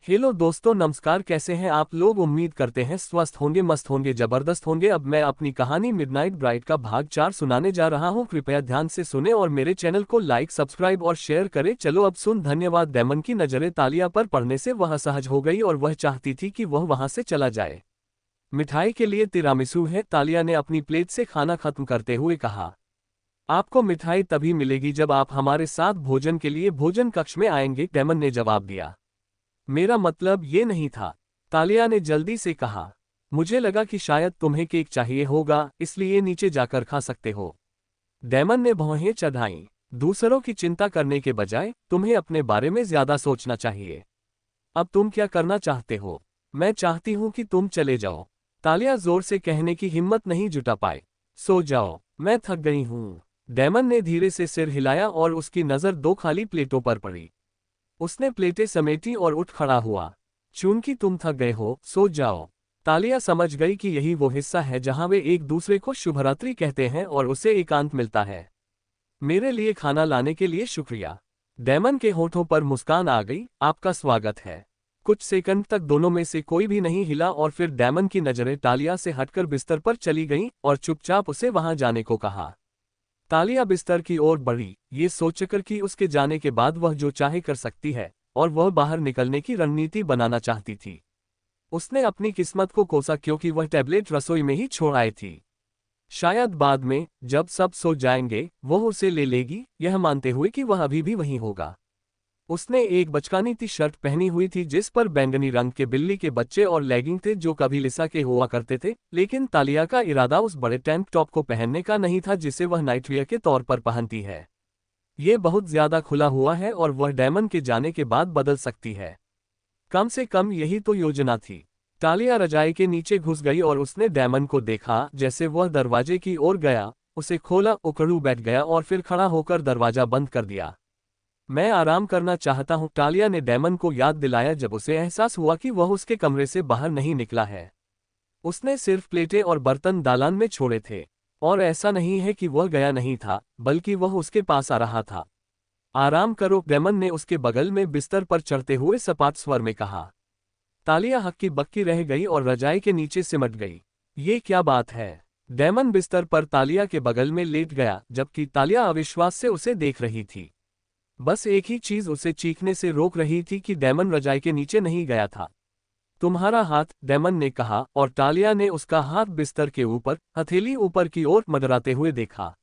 Hello दोस्तों, नमस्कार। कैसे हैं आप लोग? उम्मीद करते हैं स्वस्थ होंगे, मस्त होंगे, जबरदस्त होंगे। अब मैं अपनी कहानी मिडनाइट ब्राइड का भाग 4 सुनाने जा रहा हूं। कृपया ध्यान से सुने और मेरे चैनल को लाइक, सब्सक्राइब और शेयर करें। चलो अब सुन। धन्यवाद। डेमन की नजरें तालिया पर पड़ने से वह असहज हो गई और वह चाहती थी कि वह वहां से चला जाए। मिठाई के लिए तिरामिसू है, तालिया ने अपनी प्लेट से खाना खत्म करते हुए कहा। आपको मिठाई तभी मिलेगी जब आप हमारे साथ भोजन के लिए भोजन कक्ष में आएंगे, डेमन ने जवाब दिया। मेरा मतलब ये नहीं था, तालिया ने जल्दी से कहा। मुझे लगा कि शायद तुम्हें केक चाहिए होगा, इसलिए नीचे जाकर खा सकते हो। डेमन ने भौहें चढ़ाईं। दूसरों की चिंता करने के बजाय तुम्हें अपने बारे में ज्यादा सोचना चाहिए। अब तुम क्या करना चाहते हो? मैं चाहती हूं कि तुम चले जाओ, तालिया जोर से कहने की हिम्मत नहीं जुटा पाए। सो जाओ, मैं थक गई हूं। डेमन ने धीरे से सिर हिलाया और उसकी नजर दो खाली प्लेटों पर पड़ी। उसने प्लेटें समेटी और उठ खड़ा हुआ। चूंकि तुम थक गए हो, सो जाओ। तालिया समझ गई कि यही वो हिस्सा है जहां वे एक दूसरे को शुभरात्रि कहते हैं और उसे एकांत मिलता है। मेरे लिए खाना लाने के लिए शुक्रिया। डेमन के होठों पर मुस्कान आ गई। आपका स्वागत है। कुछ सेकंड तक दोनों में से कोई भी नहीं हिला और फिर डेमन की नजरें तालिया से हटकर बिस्तर पर चली गईं और चुपचाप उसे वहां जाने को कहा। तालिया बिस्तर की ओर बढ़ी, ये सोचकर कि उसके जाने के बाद वह जो चाहे कर सकती है और वह बाहर निकलने की रणनीति बनाना चाहती थी। उसने अपनी किस्मत को कोसा क्योंकि वह टैबलेट रसोई में ही छोड़ आई थी। शायद बाद में, जब सब सो जाएंगे, वह उसे ले लेगी, यह मानते हुए कि वह अभी भी वहीं होगा। उसने एक बचकानी सी शर्ट पहनी हुई थी जिस पर बैंगनी रंग के बिल्ली के बच्चे और लेगिंग थे जो कभी लिसा के हुआ करते थे, लेकिन तालिया का इरादा उस बड़े टैंक टॉप को पहनने का नहीं था जिसे वह नाइटवियर के तौर पर पहनती है। ये बहुत ज्यादा खुला हुआ है और वह डेमन के जाने के बाद बदल सकती है। कम से कम यही तो योजना थी। तालिया रजाई के नीचे घुस गई और उसने डेमन को देखा। जैसे वह दरवाजे की ओर गया, उसे खोला, उकड़ू बैठ गया और फिर खड़ा होकर दरवाजा बंद कर दिया। मैं आराम करना चाहता हूं, तालिया ने डेमन को याद दिलाया जब उसे एहसास हुआ कि वह उसके कमरे से बाहर नहीं निकला है। उसने सिर्फ प्लेटें और बर्तन दालान में छोड़े थे। और ऐसा नहीं है कि वह गया नहीं था, बल्कि वह उसके पास आ रहा था। आराम करो, डेमन ने उसके बगल में बिस्तर पर चढ़ते हुए सपाट स्वर में कहा। तालिया हक्की बक्की रह गई और रजाई के नीचे सिमट गई। ये क्या बात है? डेमन बिस्तर पर तालिया के बगल में लेट गया, जबकि तालिया अविश्वास से उसे देख रही थी। बस एक ही चीज उसे चीखने से रोक रही थी कि डेमन रजाई के नीचे नहीं गया था। तुम्हारा हाथ, डेमन ने कहा और तालिया ने उसका हाथ बिस्तर के ऊपर, हथेली ऊपर की ओर मडराते हुए देखा।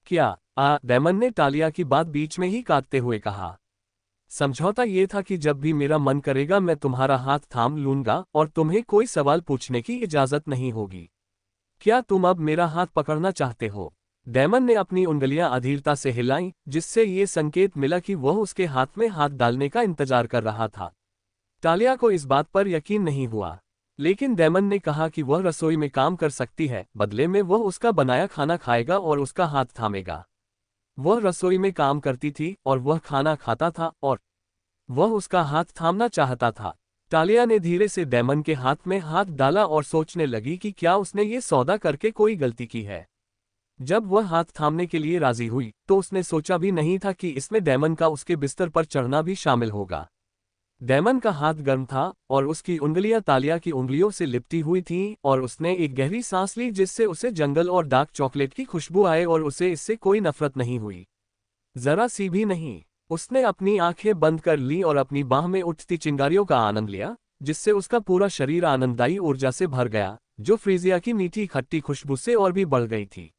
क्या? डेमन ने तालिया की बात बीच में ही काटते हुए कहा। समझौता ये था कि जब भी मेरा मन करेगा मैं तुम्हारा हाथ थाम लूंगा और तुम्हें कोई सवाल पूछने की इजाजत नहीं होगी। क्या तुम अब मेरा हाथ पकड़ना चाहते हो? डेमन ने अपनी उंगलियां अधीरता से हिलाईं, जिससे ये संकेत मिला कि वह उसके हाथ में हाथ डालने का इंतजार कर रहा था। तालिया को इस बात पर यकीन नहीं हुआ, लेकिन डेमन ने कहा कि वह रसोई में काम कर सकती है, बदले में वह उसका बनाया खाना खाएगा और उसका हाथ थामेगा। वह रसोई में काम करती थी और वह खाना खाता था और वह उसका हाथ थामना चाहता था। तालिया ने धीरे से डेमन के हाथ में हाथ डाला और सोचने लगी कि क्या उसने ये सौदा करके कोई गलती की है। जब वह हाथ थामने के लिए राजी हुई तो उसने सोचा भी नहीं था कि इसमें डेमन का उसके बिस्तर पर चढ़ना भी शामिल होगा। डेमन का हाथ गर्म था और उसकी उंगलियां तालिया की उंगलियों से लिपटी हुई थीं और उसने एक गहरी सांस ली जिससे उसे जंगल और डार्क चॉकलेट की खुशबू आए और उसे इससे कोई नफरत नहीं हुई, जरा सी भी नहीं। उसने अपनी आंखें बंद कर ली और अपनी बाह में उठती चिंगारियों का आनंद लिया, जिससे उसका पूरा शरीर आनंददायी ऊर्जा से भर गया, जो फ्रीजिया की मीठी खट्टी खुशबू से और भी बढ़ गई थी।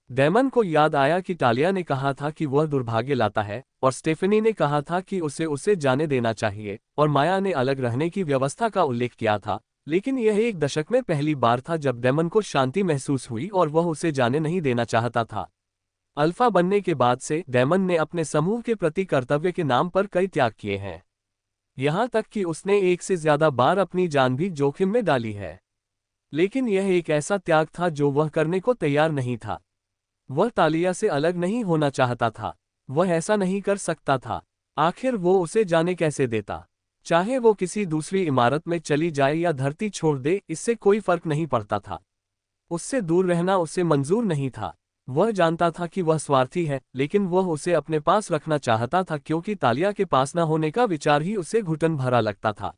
डेमन को याद आया कि तालिया ने कहा था कि वह दुर्भाग्य लाता है और स्टेफनी ने कहा था कि उसे जाने देना चाहिए, और माया ने अलग रहने की व्यवस्था का उल्लेख किया था। लेकिन यह एक दशक में पहली बार था जब डेमन को शांति महसूस हुई और वह उसे जाने नहीं देना चाहता था। अल्फा बनने के बाद से डेमन ने अपने समूह के प्रति कर्तव्य के नाम पर कई त्याग किए हैं। यहां तक कि उसने एक से ज्यादा बार अपनी जान भी जोखिम में डाली है। लेकिन यह एक ऐसा त्याग था जो वह करने को तैयार नहीं था। वह तालिया से अलग नहीं होना चाहता था। वह ऐसा नहीं कर सकता था। आखिर वो उसे जाने कैसे देता? चाहे वो किसी दूसरी इमारत में चली जाए या धरती छोड़ दे, इससे कोई फर्क नहीं पड़ता था। उससे दूर रहना उसे मंजूर नहीं था। वह जानता था कि वह स्वार्थी है, लेकिन वह उसे अपने पास रखना चाहता था क्योंकि तालिया के पास न होने का विचार ही उसे घुटन भरा लगता था।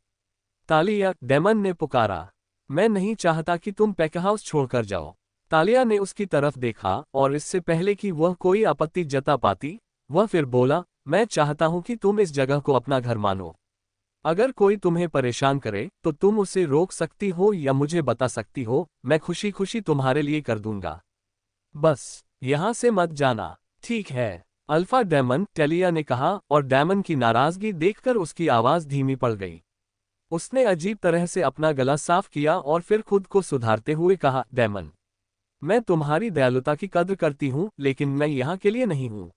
तालिया, डेमन ने पुकारा। मैं नहीं चाहता कि तुम पैकहाउस छोड़कर जाओ। तालिया ने उसकी तरफ देखा और इससे पहले कि वह कोई आपत्ति जता पाती, वह फिर बोला, मैं चाहता हूं कि तुम इस जगह को अपना घर मानो। अगर कोई तुम्हें परेशान करे तो तुम उसे रोक सकती हो या मुझे बता सकती हो, मैं खुशी खुशी तुम्हारे लिए कर दूंगा। बस यहां से मत जाना। ठीक है, अल्फा डेमन, टेलिया ने कहा और डेमन की नाराजगी देखकर उसकी आवाज धीमी पड़ गई। उसने अजीब तरह से अपना गला साफ किया और फिर खुद को सुधारते हुए कहा, डेमन, मैं तुम्हारी दयालुता की कद्र करती हूं, लेकिन मैं यहाँ के लिए नहीं हूं।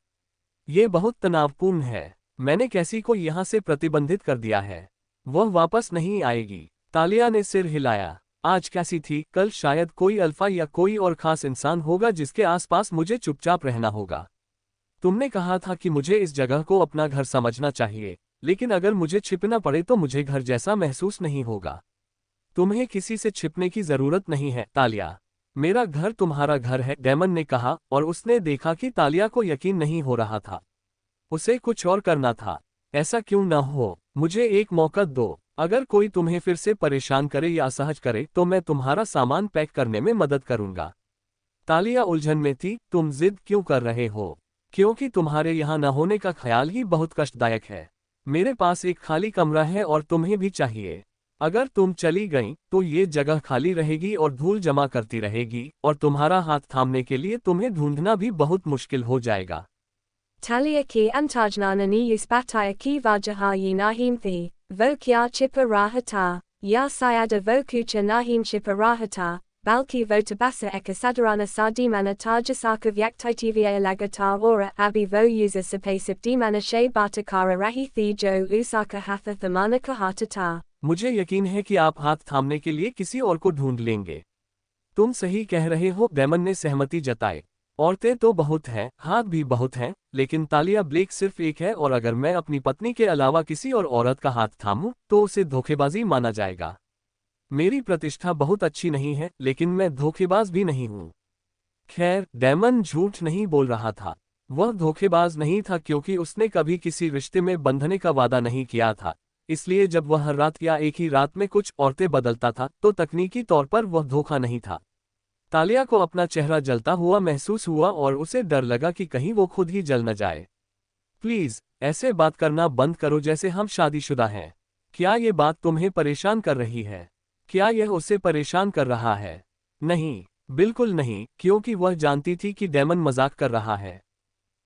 ये बहुत तनावपूर्ण है। मैंने कैसी को यहाँ से प्रतिबंधित कर दिया है। वह वापस नहीं आएगी। तालिया ने सिर हिलाया। आज कैसी थी? कल शायद कोई अल्फा या कोई और खास इंसान होगा जिसके आसपास मुझे चुपचाप रहना होगा। तुमने कहा था कि मुझे इस जगह को अपना घर समझना चाहिए, लेकिन अगर मुझे छिपना पड़े तो मुझे घर जैसा महसूस नहीं होगा। तुम्हें किसी से छिपने की जरूरत नहीं है, तालिया। मेरा घर तुम्हारा घर है, डेमन ने कहा और उसने देखा कि तालिया को यकीन नहीं हो रहा था। उसे कुछ और करना था। ऐसा क्यों न हो, मुझे एक मौका दो। अगर कोई तुम्हें फिर से परेशान करे या असहज करे तो मैं तुम्हारा सामान पैक करने में मदद करूंगा। तालिया उलझन में थी। तुम जिद क्यों कर रहे हो? क्योंकि तुम्हारे यहाँ न होने का ख्याल ही बहुत कष्टदायक है। मेरे पास एक खाली कमरा है और तुम्हें भी चाहिए। अगर तुम चली गईं तो ये जगह खाली रहेगी और धूल जमा करती रहेगी और तुम्हारा हाथ थामने के लिए तुम्हें ढूंढना भी बहुत मुश्किल हो जाएगा। Talia ki antajnana ni yusbataya ki vajaha yi nahim thi, vokya chipa rahata, ya sayada vokucha nahim chipa rahata, balki votabasa ekasadarana sadimana tajasaka vyaktitivya lagata ora abi vo user sapasip dimana she batakara rahi thi jo usaka hatha thamana kahatata। मुझे यकीन है कि आप हाथ थामने के लिए किसी और को ढूंढ लेंगे। तुम सही कह रहे हो, डेमन ने सहमति जताई। औरतें तो बहुत हैं, हाथ भी बहुत हैं, लेकिन तालिया ब्लेक सिर्फ एक है और अगर मैं अपनी पत्नी के अलावा किसी और औरत का हाथ थामूं तो उसे धोखेबाजी माना जाएगा। मेरी प्रतिष्ठा बहुत अच्छी नहीं है, लेकिन मैं धोखेबाज भी नहीं हूं। खैर, डेमन झूठ नहीं बोल रहा था। वह धोखेबाज नहीं था क्योंकि उसने कभी किसी रिश्ते में बंधने का वादा नहीं किया था। इसलिए जब वह हर रात या एक ही रात में कुछ औरतें बदलता था तो तकनीकी तौर पर वह धोखा नहीं था। तालिया को अपना चेहरा जलता हुआ महसूस हुआ और उसे डर लगा कि कहीं वो खुद ही जल न जाए। प्लीज, ऐसे बात करना बंद करो जैसे हम शादीशुदा हैं। क्या ये बात तुम्हें परेशान कर रही है? क्या यह उसे परेशान कर रहा है? नहीं, बिल्कुल नहीं, क्योंकि वह जानती थी कि डेमन मजाक कर रहा है।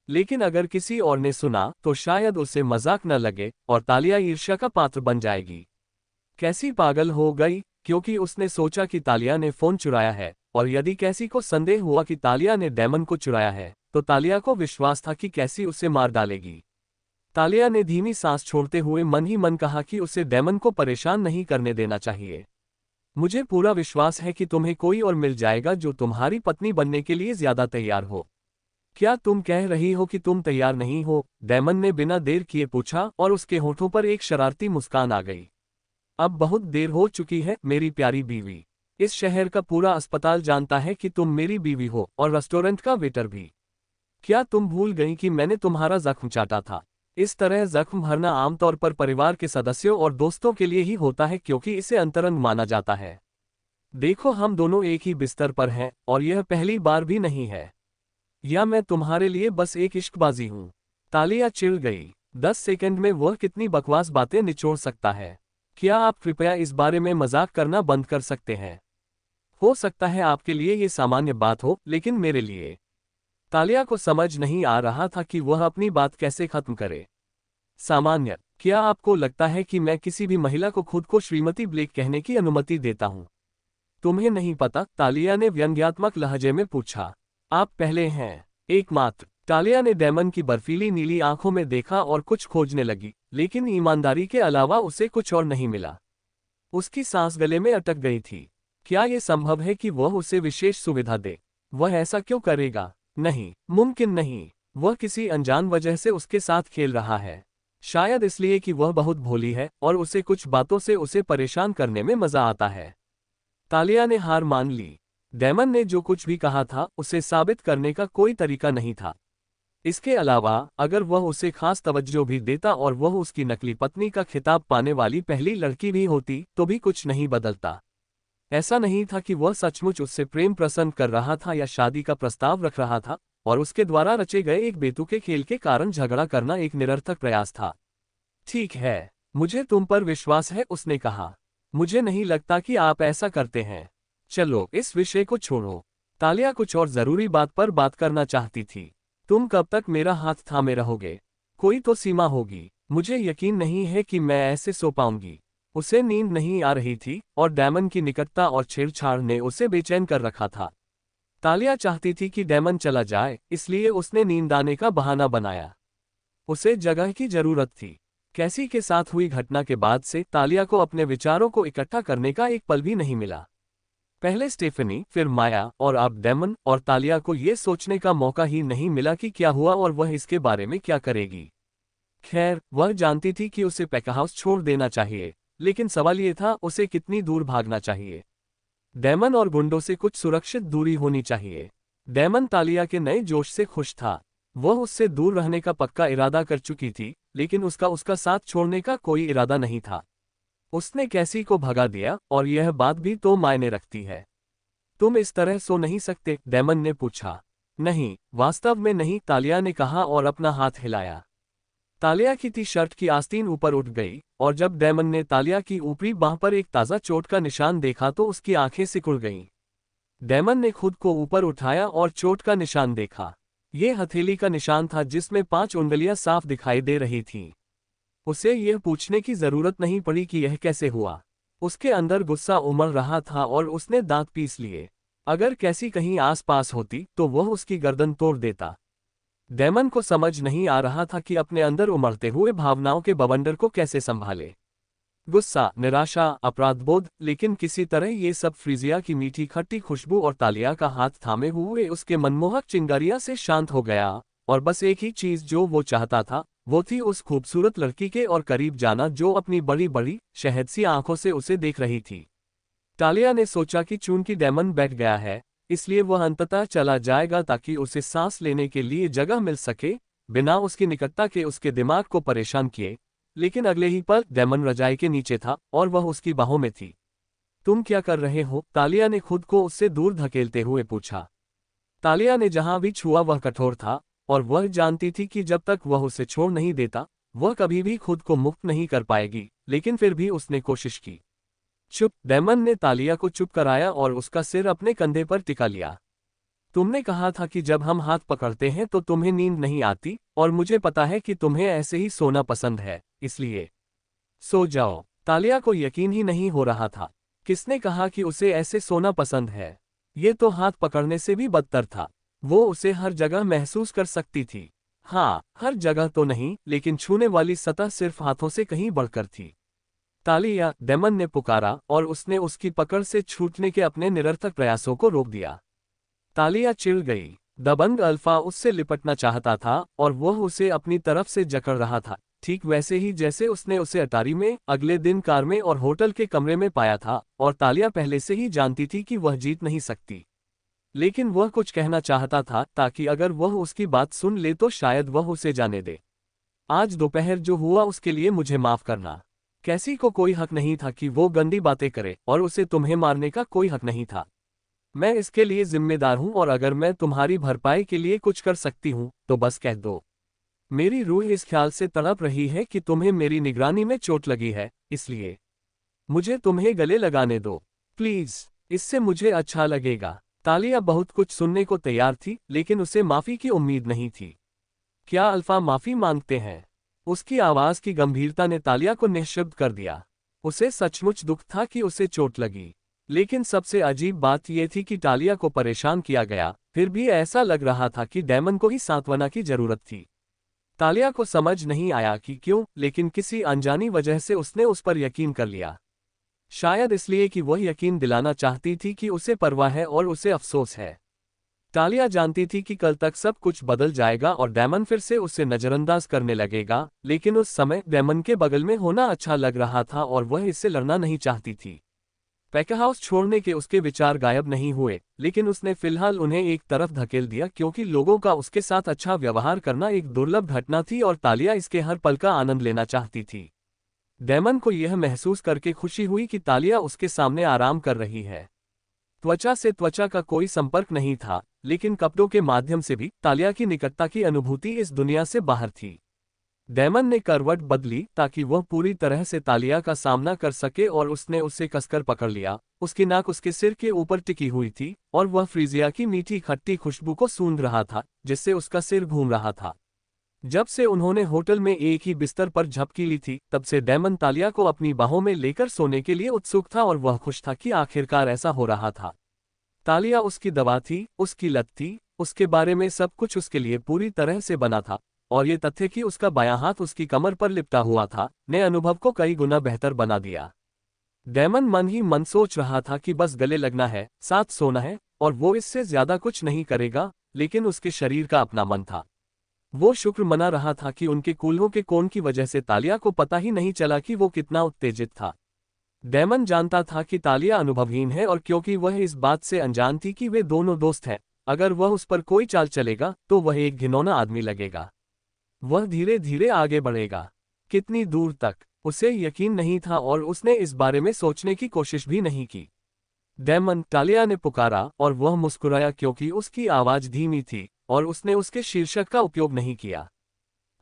लेकिन अगर किसी और ने सुना तो शायद उसे मजाक न लगे और तालिया ईर्ष्या का पात्र बन जाएगी। कैसी पागल हो गई, क्योंकि उसने सोचा कि तालिया ने फोन चुराया है, और यदि कैसी को संदेह हुआ कि तालिया ने डेमन को चुराया है तो तालिया को विश्वास था कि कैसी उसे मार डालेगी। तालिया ने धीमी सांस छोड़ते हुए मन ही मन कहा कि उसे डेमन को परेशान नहीं करने देना चाहिए। मुझे पूरा विश्वास है कि तुम्हें कोई और मिल जाएगा जो तुम्हारी पत्नी बनने के लिए ज्यादा तैयार हो। क्या तुम कह रही हो कि तुम तैयार नहीं हो? डेमन ने बिना देर किए पूछा और उसके होठों पर एक शरारती मुस्कान आ गई। अब बहुत देर हो चुकी है मेरी प्यारी बीवी। इस शहर का पूरा अस्पताल जानता है कि तुम मेरी बीवी हो और रेस्टोरेंट का वेटर भी। क्या तुम भूल गई कि मैंने तुम्हारा जख्म चाटा था? इस तरह जख्म भरना आमतौर पर परिवार के सदस्यों और दोस्तों के लिए ही होता है क्योंकि इसे अंतरंग माना जाता है। देखो, हम दोनों एक ही बिस्तर पर हैं और यह पहली बार भी नहीं है। या मैं तुम्हारे लिए बस एक इश्कबाजी हूं? तालिया चिढ़ गई। 10 सेकंड में वह कितनी बकवास बातें निचोड़ सकता है। क्या आप कृपया इस बारे में मजाक करना बंद कर सकते हैं? हो सकता है आपके लिए ये सामान्य बात हो, लेकिन मेरे लिए। तालिया को समझ नहीं आ रहा था कि वह अपनी बात कैसे खत्म करे। सामान्य? क्या आपको लगता है कि मैं किसी भी महिला को खुद को श्रीमती ब्लेक कहने की अनुमति देता हूं? तुम्हें नहीं पता? तालिया ने व्यंग्यात्मक लहजे में पूछा। आप पहले हैं, एकमात्र। तालिया ने डेमन की बर्फीली नीली आंखों में देखा और कुछ खोजने लगी, लेकिन ईमानदारी के अलावा उसे कुछ और नहीं मिला। उसकी सांस गले में अटक गई थी। क्या यह संभव है कि वह उसे विशेष सुविधा दे? वह ऐसा क्यों करेगा? नहीं, मुमकिन नहीं। वह किसी अनजान वजह से उसके साथ खेल रहा है। शायद इसलिए कि वह बहुत भोली है और उसे कुछ बातों से उसे परेशान करने में मजा आता है। तालिया ने हार मान ली। डेमन ने जो कुछ भी कहा था उसे साबित करने का कोई तरीका नहीं था। इसके अलावा अगर वह उसे खास तवज्जो भी देता और वह उसकी नकली पत्नी का खिताब पाने वाली पहली लड़की भी होती तो भी कुछ नहीं बदलता। ऐसा नहीं था कि वह सचमुच उससे प्रेम प्रसन्न कर रहा था या शादी का प्रस्ताव रख रहा था, और उसके द्वारा रचे गए एक बेतुके खेल के कारण झगड़ा करना एक निरर्थक प्रयास था। ठीक है, मुझे तुम पर विश्वास है, उसने कहा। मुझे नहीं लगता कि आप ऐसा करते हैं। चलो इस विषय को छोड़ो। तालिया कुछ और जरूरी बात पर बात करना चाहती थी। तुम कब तक मेरा हाथ थामे रहोगे? कोई तो सीमा होगी। मुझे यकीन नहीं है कि मैं ऐसे सो पाऊंगी। उसे नींद नहीं आ रही थी और डेमन की निकटता और छेड़छाड़ ने उसे बेचैन कर रखा था। तालिया चाहती थी कि डेमन चला जाए, इसलिए उसने नींद आने का बहाना बनाया। उसे जगह की जरूरत थी। कैसी के साथ हुई घटना के बाद से तालिया को अपने विचारों को इकट्ठा करने का एक पल भी नहीं मिला। पहले स्टेफनी, फिर माया और अब डेमन, और तालिया को यह सोचने का मौका ही नहीं मिला कि क्या हुआ और वह इसके बारे में क्या करेगी। खैर, वह जानती थी कि उसे पैकहाउस छोड़ देना चाहिए, लेकिन सवाल ये था उसे कितनी दूर भागना चाहिए। डेमन और गुंडों से कुछ सुरक्षित दूरी होनी चाहिए। डेमन तालिया के नए जोश से खुश था। वह उससे दूर रहने का पक्का इरादा कर चुकी थी, लेकिन उसका साथ छोड़ने का कोई इरादा नहीं था। उसने कैसी को भगा दिया, और यह बात भी तो मायने रखती है। तुम इस तरह सो नहीं सकते, डेमन ने पूछा। नहीं, वास्तव में नहीं, तालिया ने कहा और अपना हाथ हिलाया। तालिया की टी शर्ट की आस्तीन ऊपर उठ गई, और जब डेमन ने तालिया की ऊपरी बांह पर एक ताज़ा चोट का निशान देखा तो उसकी आंखें सिकुड़ गईं। डेमन ने खुद को ऊपर उठाया और चोट का निशान देखा। यह हथेली का निशान था जिसमें 5 उंगलियां साफ दिखाई दे रही थीं। उसे यह पूछने की जरूरत नहीं पड़ी कि यह कैसे हुआ। उसके अंदर गुस्सा उमड़ रहा था और उसने दांत पीस लिए। अगर कैसी कहीं आसपास होती तो वह उसकी गर्दन तोड़ देता। डेमन को समझ नहीं आ रहा था कि अपने अंदर उमड़ते हुए भावनाओं के बवंडर को कैसे संभाले। गुस्सा, निराशा, अपराधबोध, लेकिन किसी तरह ये सब फ्रीजिया की मीठी खट्टी खुशबू और तालिया का हाथ थामे हुए उसके मनमोहक चिंगारियां से शांत हो गया, और बस एक ही चीज जो वो चाहता था वो थी उस खूबसूरत लड़की के और करीब जाना जो अपनी बड़ी बड़ी शहद सी आंखों से उसे देख रही थी। तालिया ने सोचा कि चूंकि डेमन बैठ गया है, इसलिए वह अंततः चला जाएगा ताकि उसे सांस लेने के लिए जगह मिल सके, बिना उसकी निकटता के उसके दिमाग को परेशान किए। लेकिन अगले ही पल डेमन रजाई के नीचे था और वह उसकी बाहों में थी। तुम क्या कर रहे हो? तालिया ने खुद को उससे दूर धकेलते हुए पूछा। तालिया ने जहां भी छुआ वह कठोर था, और वह जानती थी कि जब तक वह उसे छोड़ नहीं देता वह कभी भी खुद को मुक्त नहीं कर पाएगी, लेकिन फिर भी उसने कोशिश की। चुप, डेमन ने तालिया को चुप कराया और उसका सिर अपने कंधे पर टिका लिया। तुमने कहा था कि जब हम हाथ पकड़ते हैं तो तुम्हें नींद नहीं आती, और मुझे पता है कि तुम्हें ऐसे ही सोना पसंद है, इसलिए सो जाओ। तालिया को यकीन ही नहीं हो रहा था। किसने कहा कि उसे ऐसे सोना पसंद है? ये तो हाथ पकड़ने से भी बदतर था। वो उसे हर जगह महसूस कर सकती थी। हाँ, हर जगह तो नहीं, लेकिन छूने वाली सतह सिर्फ हाथों से कहीं बढ़कर थी। तालिया, डेमन ने पुकारा, और उसने उसकी पकड़ से छूटने के अपने निरर्थक प्रयासों को रोक दिया। तालिया चिढ़ गई। दबंग अल्फा उससे लिपटना चाहता था और वह उसे अपनी तरफ से जकड़ रहा था, ठीक वैसे ही जैसे उसने उसे अटारी में, अगले दिन कार में और होटल के कमरे में पाया था, और तालिया पहले से ही जानती थी कि वह जीत नहीं सकती। लेकिन वह कुछ कहना चाहता था ताकि अगर वह उसकी बात सुन ले तो शायद वह उसे जाने दे। आज दोपहर जो हुआ उसके लिए मुझे माफ करना। कैसी को कोई हक नहीं था कि वो गंदी बातें करे, और उसे तुम्हें मारने का कोई हक नहीं था। मैं इसके लिए जिम्मेदार हूं, और अगर मैं तुम्हारी भरपाई के लिए कुछ कर सकती हूं तो बस कह दो। मेरी रूह इस ख्याल से तड़प रही है कि तुम्हें मेरी निगरानी में चोट लगी है, इसलिए मुझे तुम्हें गले लगाने दो प्लीज, इससे मुझे अच्छा लगेगा। तालिया बहुत कुछ सुनने को तैयार थी, लेकिन उसे माफी की उम्मीद नहीं थी। क्या अल्फा माफी मांगते हैं? उसकी आवाज की गंभीरता ने तालिया को निःशब्द कर दिया। उसे सचमुच दुख था कि उसे चोट लगी, लेकिन सबसे अजीब बात यह थी कि तालिया को परेशान किया गया, फिर भी ऐसा लग रहा था कि डेमन को ही सांत्वना की जरूरत थी। तालिया को समझ नहीं आया कि क्यों, लेकिन किसी अनजानी वजह से उसने उस पर यकीन कर लिया। शायद इसलिए कि वह यकीन दिलाना चाहती थी कि उसे परवाह है और उसे अफसोस है। तालिया जानती थी कि कल तक सब कुछ बदल जाएगा और डेमन फिर से उसे नजरअंदाज करने लगेगा, लेकिन उस समय डेमन के बगल में होना अच्छा लग रहा था और वह इससे लड़ना नहीं चाहती थी। पैक हाउस छोड़ने के उसके विचार गायब नहीं हुए, लेकिन उसने फिलहाल उन्हें एक तरफ धकेल दिया क्योंकि लोगों का उसके साथ अच्छा व्यवहार करना एक दुर्लभ घटना थी और तालिया इसके हर पल का आनंद लेना चाहती थी। डेमन को यह महसूस करके खुशी हुई कि तालिया उसके सामने आराम कर रही है। त्वचा से त्वचा का कोई संपर्क नहीं था, लेकिन कपड़ों के माध्यम से भी तालिया की निकटता की अनुभूति इस दुनिया से बाहर थी। डेमन ने करवट बदली ताकि वह पूरी तरह से तालिया का सामना कर सके और उसने उसे कसकर पकड़ लिया। उसकी नाक उसके सिर के ऊपर टिकी हुई थी और वह फ्रीजिया की मीठी खट्टी खुशबू को सूंघ रहा था, जिससे उसका सिर घूम रहा था। जब से उन्होंने होटल में एक ही बिस्तर पर झपकी ली थी, तब से डेमन तालिया को अपनी बाहों में लेकर सोने के लिए उत्सुक था और वह खुश था कि आखिरकार ऐसा हो रहा था। तालिया उसकी दवा थी, उसकी लत थी, उसके बारे में सब कुछ उसके लिए पूरी तरह से बना था, और ये तथ्य कि उसका बायां हाथ उसकी कमर पर लिपटा हुआ था, ने अनुभव को कई गुना बेहतर बना दिया। डेमन मन ही मन सोच रहा था कि बस गले लगना है, साथ सोना है, और वो इससे ज्यादा कुछ नहीं करेगा, लेकिन उसके शरीर का अपना मन था। वो शुक्र मना रहा था कि उनके कूल्हों के कोण की वजह से तालिया को पता ही नहीं चला कि वो कितना उत्तेजित था। डेमन जानता था कि तालिया अनुभवहीन है, और क्योंकि वह इस बात से अनजान थी कि वे दोनों दोस्त हैं, अगर वह उस पर कोई चाल चलेगा तो वह एक घिनौना आदमी लगेगा। वह धीरे धीरे आगे बढ़ेगा। कितनी दूर तक, उसे यकीन नहीं था और उसने इस बारे में सोचने की कोशिश भी नहीं की। डेमन, तालिया ने पुकारा और वह मुस्कुराया क्योंकि उसकी आवाज धीमी थी और उसने उसके शीर्षक का उपयोग नहीं किया।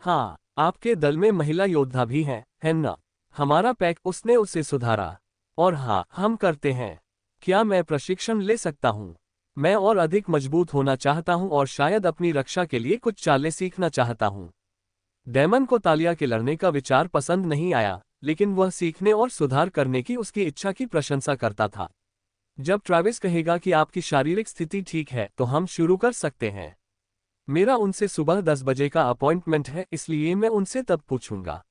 हाँ, आपके दल में महिला योद्धा भी हैं, है ना? हमारा पैक, उसने उसे सुधारा। और हाँ, हम करते हैं। क्या मैं प्रशिक्षण ले सकता हूँ? मैं और अधिक मजबूत होना चाहता हूँ और शायद अपनी रक्षा के लिए कुछ चालें सीखना चाहता हूँ। डेमन को तालिया के लड़ने का विचार पसंद नहीं आया, लेकिन वह सीखने और सुधार करने की उसकी इच्छा की प्रशंसा करता था। जब ट्रैविस कहेगा कि आपकी शारीरिक स्थिति ठीक है तो हम शुरू कर सकते हैं। मेरा उनसे सुबह 10 बजे का अपॉइंटमेंट है, इसलिए मैं उनसे तब पूछूंगा।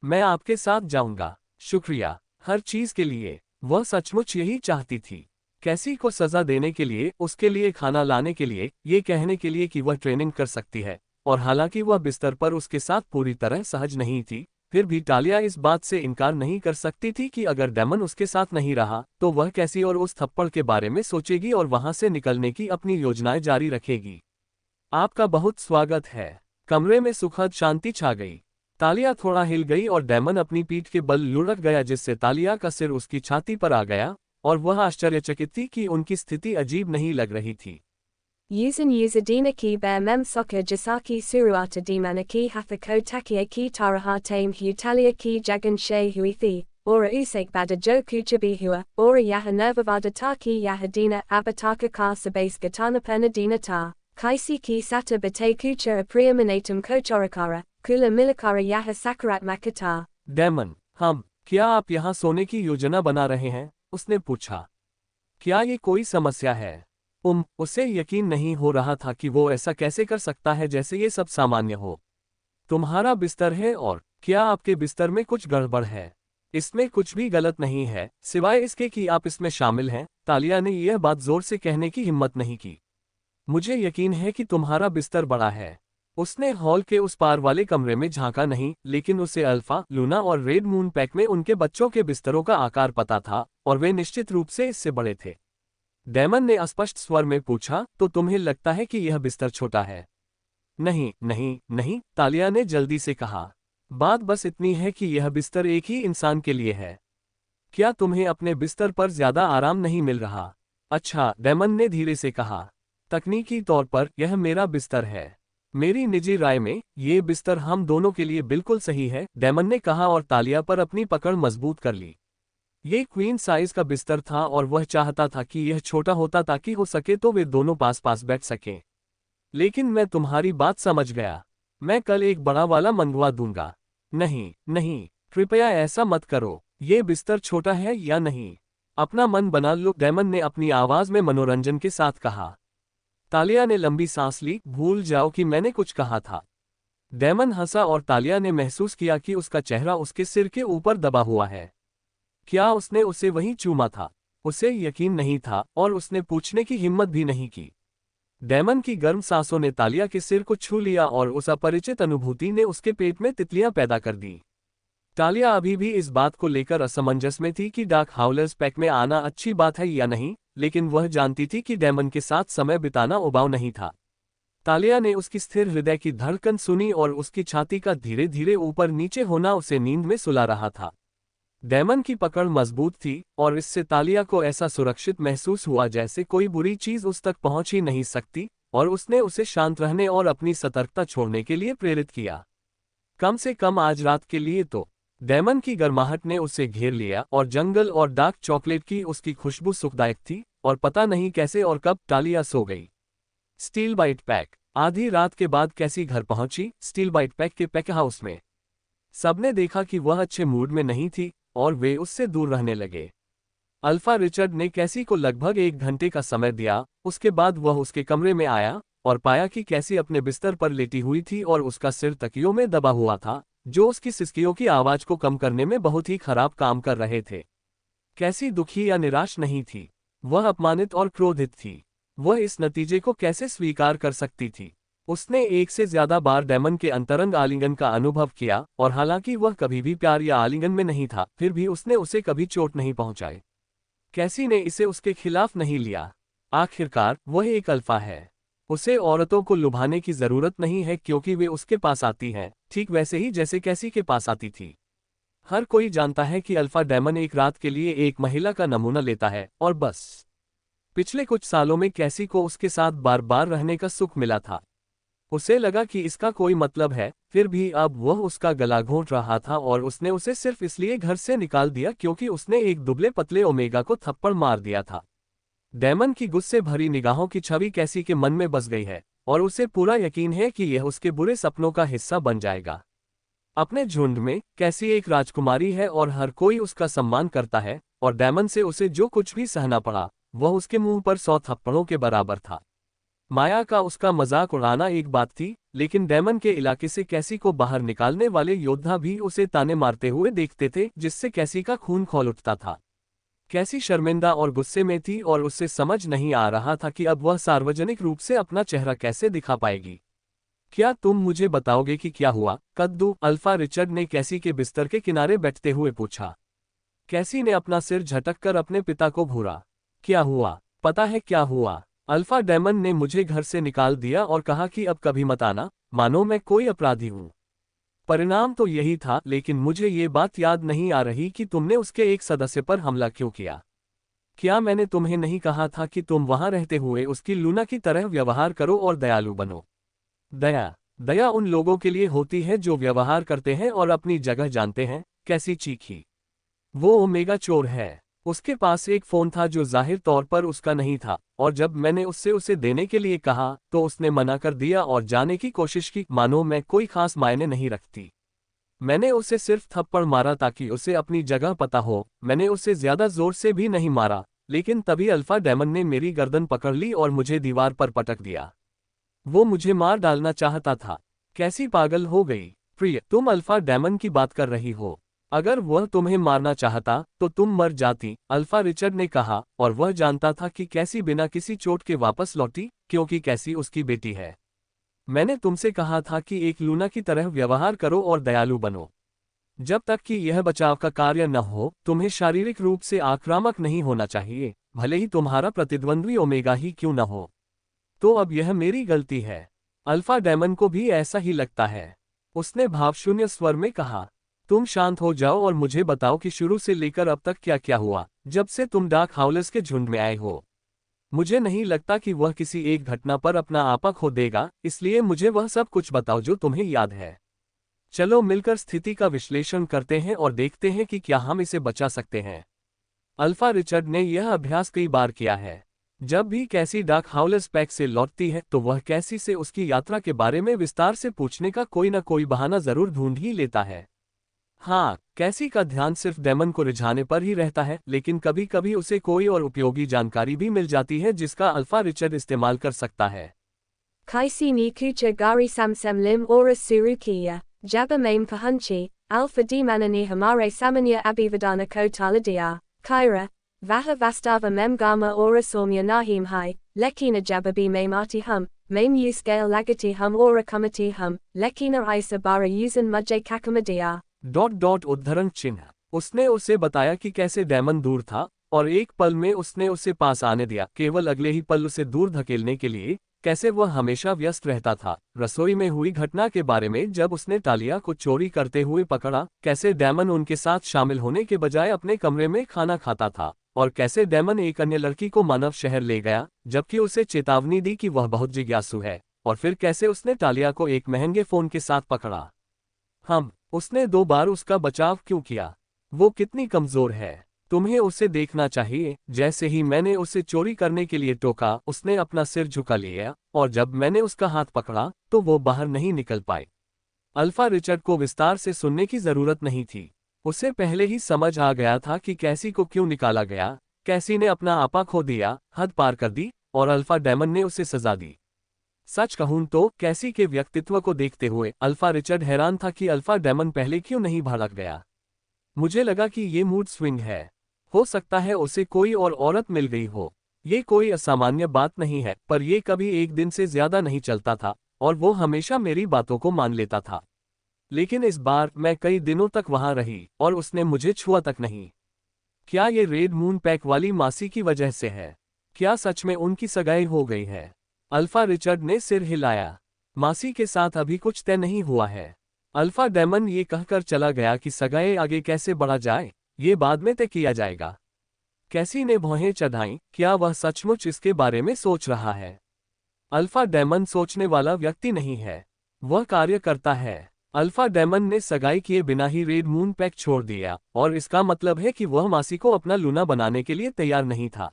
मैं आपके साथ जाऊंगा। शुक्रिया हर चीज के लिए। वह सचमुच यही चाहती थी। कैसी को सजा देने के लिए, उसके लिए खाना लाने के लिए, ये कहने के लिए कि वह ट्रेनिंग कर सकती है, और हालांकि वह बिस्तर पर उसके साथ पूरी तरह सहज नहीं थी, फिर भी तालिया इस बात से इनकार नहीं कर सकती थी कि अगर डेमन उसके साथ नहीं रहा तो वह कैसी और उस थप्पड़ के बारे में सोचेगी और वहां से निकलने की अपनी योजनाएं जारी रखेगी। आपका बहुत स्वागत है। कमरे में सुखद शांति छा गई। तालिया थोड़ा हिल गई और डेमन अपनी पीठ के बल लुढ़क गया, जिससे तालिया का सिर उसकी छाती पर आ गया, और वह आश्चर्यचकित थी कि उनकी स्थिति अजीब नहीं लग रही थी। Yusin Yusadina ki bear mem soka jasaki suruata dimana ki hathako takia ki taraha tame hutalia ki jagan she huithi, ora usake bada joku chabihua, ora yaha nervavada taki yahadina abataka ka sabase gatana penadina ta, kaisi ki sata bate kucha apriaminatum kochorakara, kula milikara yaha sakarat makata। Damon, क्या आप यहाँ सोने की योजना बना रहे हैं? उसने पूछा। क्या ये कोई समस्या है? उसे यकीन नहीं हो रहा था कि वो ऐसा कैसे कर सकता है जैसे ये सब सामान्य हो। तुम्हारा बिस्तर है, और क्या आपके बिस्तर में कुछ गड़बड़ है? इसमें कुछ भी गलत नहीं है, सिवाय इसके कि आप इसमें शामिल हैं। तालिया ने यह बात जोर से कहने की हिम्मत नहीं की। मुझे यकीन है कि तुम्हारा बिस्तर बड़ा है। उसने हॉल के उस पार वाले कमरे में झांका नहीं, लेकिन उसे अल्फा, लूना और रेड मून पैक में उनके बच्चों के बिस्तरों का आकार पता था, और वे निश्चित रूप से इससे बड़े थे। डेमन ने अस्पष्ट स्वर में पूछा, तो तुम्हें लगता है कि यह बिस्तर छोटा है? नहीं नहीं नहीं, तालिया ने जल्दी से कहा। बात बस इतनी है कि यह बिस्तर एक ही इंसान के लिए है। क्या तुम्हें अपने बिस्तर पर ज्यादा आराम नहीं मिल रहा? अच्छा, डेमन ने धीरे से कहा। तकनीकी तौर पर यह मेरा बिस्तर है। मेरी निजी राय में ये बिस्तर हम दोनों के लिए बिल्कुल सही है, डेमन ने कहा और तालिया पर अपनी पकड़ मजबूत कर ली। ये क्वीन साइज का बिस्तर था और वह चाहता था कि यह छोटा होता ताकि हो सके तो वे दोनों पास पास बैठ सकें। लेकिन मैं तुम्हारी बात समझ गया। मैं कल एक बड़ा वाला मंगवा दूंगा। नहीं नहीं, कृपया ऐसा मत करो। ये बिस्तर छोटा है या नहीं, अपना मन बना लो, डेमन ने अपनी आवाज में मनोरंजन के साथ कहा। तालिया ने लंबी सांस ली। भूल जाओ कि मैंने कुछ कहा था। डेमन हंसा और तालिया ने महसूस किया कि उसका चेहरा उसके सिर के ऊपर दबा हुआ है। क्या उसने उसे वहीं चूमा था? उसे यकीन नहीं था और उसने पूछने की हिम्मत भी नहीं की। डेमन की गर्म सांसों ने तालिया के सिर को छू लिया और उस अपरिचित अनुभूति ने उसके पेट में तितलियां पैदा कर दी। तालिया अभी भी इस बात को लेकर असमंजस में थी कि डार्क हाउलर्स पैक में आना अच्छी बात है या नहीं, लेकिन वह जानती थी कि डेमन के साथ समय बिताना उबाऊ नहीं था। तालिया ने उसकी स्थिर हृदय की धड़कन सुनी और उसकी छाती का धीरे धीरे ऊपर नीचे होना उसे नींद में सुला रहा था। डेमन की पकड़ मजबूत थी और इससे तालिया को ऐसा सुरक्षित महसूस हुआ जैसे कोई बुरी चीज उस तक पहुंच ही नहीं सकती, और उसने उसे शांत रहने और अपनी सतर्कता छोड़ने के लिए प्रेरित किया। कम से कम आज रात के लिए तो। डेमन की गर्माहट ने उसे घेर लिया और जंगल और डार्क चॉकलेट की उसकी खुशबू सुखदायक थी, और पता नहीं कैसे और कब तालिया सो गई। Steel bite pack. आधी रात के बाद कैसी घर पहुंची स्टील बाइट पैक के पैक हाउस में। सबने देखा कि वह अच्छे मूड में नहीं थी और वे उससे दूर रहने लगे। अल्फा रिचर्ड ने कैसी को लगभग 1 घंटे का समय दिया। उसके बाद वह उसके कमरे में आया और पाया कि कैसी अपने बिस्तर पर लेटी हुई थी और उसका सिर तकियों में दबा हुआ था, जो उसकी सिसकियों की आवाज को कम करने में बहुत ही खराब काम कर रहे थे। कैसी दुखी या निराश नहीं थी, वह अपमानित और क्रोधित थी। वह इस नतीजे को कैसे स्वीकार कर सकती थी। उसने 1 से ज्यादा बार डेमन के अंतरंग आलिंगन का अनुभव किया, और हालांकि वह कभी भी प्यार या आलिंगन में नहीं था, फिर भी उसने उसे कभी चोट नहीं पहुंचाई। कैसी ने इसे उसके खिलाफ नहीं लिया। आखिरकार वह एक अल्फा है। उसे औरतों को लुभाने की जरूरत नहीं है क्योंकि वे उसके पास आती हैं, ठीक वैसे ही जैसे कैसी के पास आती थी। हर कोई जानता है कि अल्फा डेमन एक रात के लिए एक महिला का नमूना लेता है, और बस। पिछले कुछ सालों में कैसी को उसके साथ बार बार रहने का सुख मिला था। उसे लगा कि इसका कोई मतलब है, फिर भी अब वह उसका गला घोंट रहा था और उसने उसे सिर्फ इसलिए घर से निकाल दिया क्योंकि उसने एक दुबले पतले ओमेगा को थप्पड़ मार दिया था। डेमन की गुस्से भरी निगाहों की छवि कैसी के मन में बस गई है, और उसे पूरा यकीन है कि यह उसके बुरे सपनों का हिस्सा बन जाएगा। अपने झुंड में कैसी एक राजकुमारी है और हर कोई उसका सम्मान करता है, और डेमन से उसे जो कुछ भी सहना पड़ा वह उसके मुंह पर 100 थप्पड़ों के बराबर था। माया का उसका मजाक उड़ाना एक बात थी, लेकिन डेमन के इलाके से कैसी को बाहर निकालने वाले योद्धा भी उसे ताने मारते हुए देखते थे, जिससे कैसी का खून खौल उठता था। कैसी शर्मिंदा और गुस्से में थी और उससे समझ नहीं आ रहा था कि अब वह सार्वजनिक रूप से अपना चेहरा कैसे दिखा पाएगी। क्या तुम मुझे बताओगे कि क्या हुआ, कद्दू? अल्फा रिचर्ड ने कैसी के बिस्तर के किनारे बैठते हुए पूछा। कैसी ने अपना सिर झटककर अपने पिता को घूरा। क्या हुआ? पता है क्या हुआ? अल्फा डेमन ने मुझे घर से निकाल दिया और कहा कि अब कभी मत आना, मानो मैं कोई अपराधी हूं। परिणाम तो यही था, लेकिन मुझे ये बात याद नहीं आ रही कि तुमने उसके एक सदस्य पर हमला क्यों किया। क्या मैंने तुम्हें नहीं कहा था कि तुम वहां रहते हुए उसकी लूना की तरह व्यवहार करो और दयालु बनो? दया उन लोगों के लिए होती है जो व्यवहार करते हैं और अपनी जगह जानते हैं। कैसी चीखी। वो ओमेगा चोर है। उसके पास एक फोन था जो जाहिर तौर पर उसका नहीं था, और जब मैंने उससे उसे देने के लिए कहा तो उसने मना कर दिया और जाने की कोशिश की, मानो मैं कोई खास मायने नहीं रखती। मैंने उसे सिर्फ थप्पड़ मारा ताकि उसे अपनी जगह पता हो। मैंने उसे ज्यादा जोर से भी नहीं मारा, लेकिन तभी अल्फा डेमन ने मेरी गर्दन पकड़ ली और मुझे दीवार पर पटक दिया। वो मुझे मार डालना चाहता था। कैसी पागल हो गई। प्रिय, तुम अल्फा डेमन की बात कर रही हो। अगर वह तुम्हें मारना चाहता तो तुम मर जाती, अल्फा रिचर्ड ने कहा, और वह जानता था कि कैसी बिना किसी चोट के वापस लौटी, क्योंकि कैसी उसकी बेटी है। मैंने तुमसे कहा था कि एक लूना की तरह व्यवहार करो और दयालु बनो। जब तक कि यह बचाव का कार्य न हो, तुम्हें शारीरिक रूप से आक्रामक नहीं होना चाहिए, भले ही तुम्हारा प्रतिद्वंद्वी ओमेगा ही क्यों न हो। तो अब यह मेरी गलती है। अल्फा डेमन को भी ऐसा ही लगता है, उसने भावशून्य स्वर में कहा। तुम शांत हो जाओ और मुझे बताओ कि शुरू से लेकर अब तक क्या क्या हुआ, जब से तुम डार्क हाउलर्स के झुंड में आए हो। मुझे नहीं लगता कि वह किसी एक घटना पर अपना आपा खो देगा, इसलिए मुझे वह सब कुछ बताओ जो तुम्हें याद है। चलो मिलकर स्थिति का विश्लेषण करते हैं और देखते हैं कि क्या हम इसे बचा सकते हैं। अल्फा रिचर्ड ने यह अभ्यास कई बार किया है। जब भी कैसी डार्क हाउलर्स पैक से लौटती है तो वह कैसी से उसकी यात्रा के बारे में विस्तार से पूछने का कोई न कोई बहाना जरूर ढूंढ ही लेता है। हाँ, कैसी का ध्यान सिर्फ डेमन को रिझाने पर ही रहता है, लेकिन कभी कभी उसे कोई और उपयोगी जानकारी भी मिल जाती है जिसका अल्फा रिचर्ड इस्तेमाल कर सकता है। Kaisi ni kucha gari samsem lim ora surukiya, jaba maim pahunchi, alpha demanani hamare samanya abivadana ko taladia, kaira, vaha vastava mem gama ora somya nahim hai, lekina jababi maimati hum, maim uskale lagati hum ora kumati hum, lekina isa bara usan mujay kakamadia. उद्धरण चिन्ह। उसने उसे बताया कि कैसे Damon दूर था और एक पल में उसने उसे पास आने दिया, केवल अगले ही पल उसे दूर धकेलने के लिए। कैसे वह हमेशा व्यस्त रहता था। रसोई में हुई घटना के बारे में जब उसने तालिया को चोरी करते हुए पकड़ा। कैसे डैमन उनके साथ शामिल होने के बजाय अपने कमरे में खाना खाता था। और कैसे डैमन एक अन्य लड़की को मानव शहर ले गया जबकि उसे चेतावनी दी कि वह बहुत जिज्ञासु है। और फिर कैसे उसने तालिया को एक महंगे फोन के साथ पकड़ा। उसने 2 बार उसका बचाव क्यों किया? वो कितनी कमजोर है। तुम्हें उसे देखना चाहिए। जैसे ही मैंने उसे चोरी करने के लिए टोका, उसने अपना सिर झुका लिया और जब मैंने उसका हाथ पकड़ा तो वो बाहर नहीं निकल पाई। अल्फा रिचर्ड को विस्तार से सुनने की जरूरत नहीं थी। उसे पहले ही समझ आ गया था कि कैसी को क्यों निकाला गया। कैसी ने अपना आपा खो दिया, हद पार कर दी और अल्फा डेमन ने उसे सजा दी। सच कहूं तो कैसी के व्यक्तित्व को देखते हुए अल्फा रिचर्ड हैरान था कि अल्फा डेमन पहले क्यों नहीं भड़क गया। मुझे लगा कि ये मूड स्विंग है। हो सकता है उसे कोई और औरत मिल गई हो। ये कोई असामान्य बात नहीं है, पर यह कभी एक दिन से ज्यादा नहीं चलता था और वो हमेशा मेरी बातों को मान लेता था। लेकिन इस बार मैं कई दिनों तक वहां रही और उसने मुझे छुआ तक नहीं। क्या ये रेड मून पैक वाली मासी की वजह से है? क्या सच में उनकी सगाई हो गई है? अल्फा रिचर्ड ने सिर हिलाया। मासी के साथ अभी कुछ तय नहीं हुआ है। अल्फा डेमन ये कहकर चला गया कि सगाई आगे कैसे बढ़ा जाए ये बाद में तय किया जाएगा। कैसी ने भौहें चढ़ाईं। क्या वह सचमुच इसके बारे में सोच रहा है? अल्फा डेमन सोचने वाला व्यक्ति नहीं है, वह कार्य करता है। अल्फा डेमन ने सगाई किए बिना ही रेड मून पैक छोड़ दिया और इसका मतलब है कि वह मासी को अपना लूना बनाने के लिए तैयार नहीं था।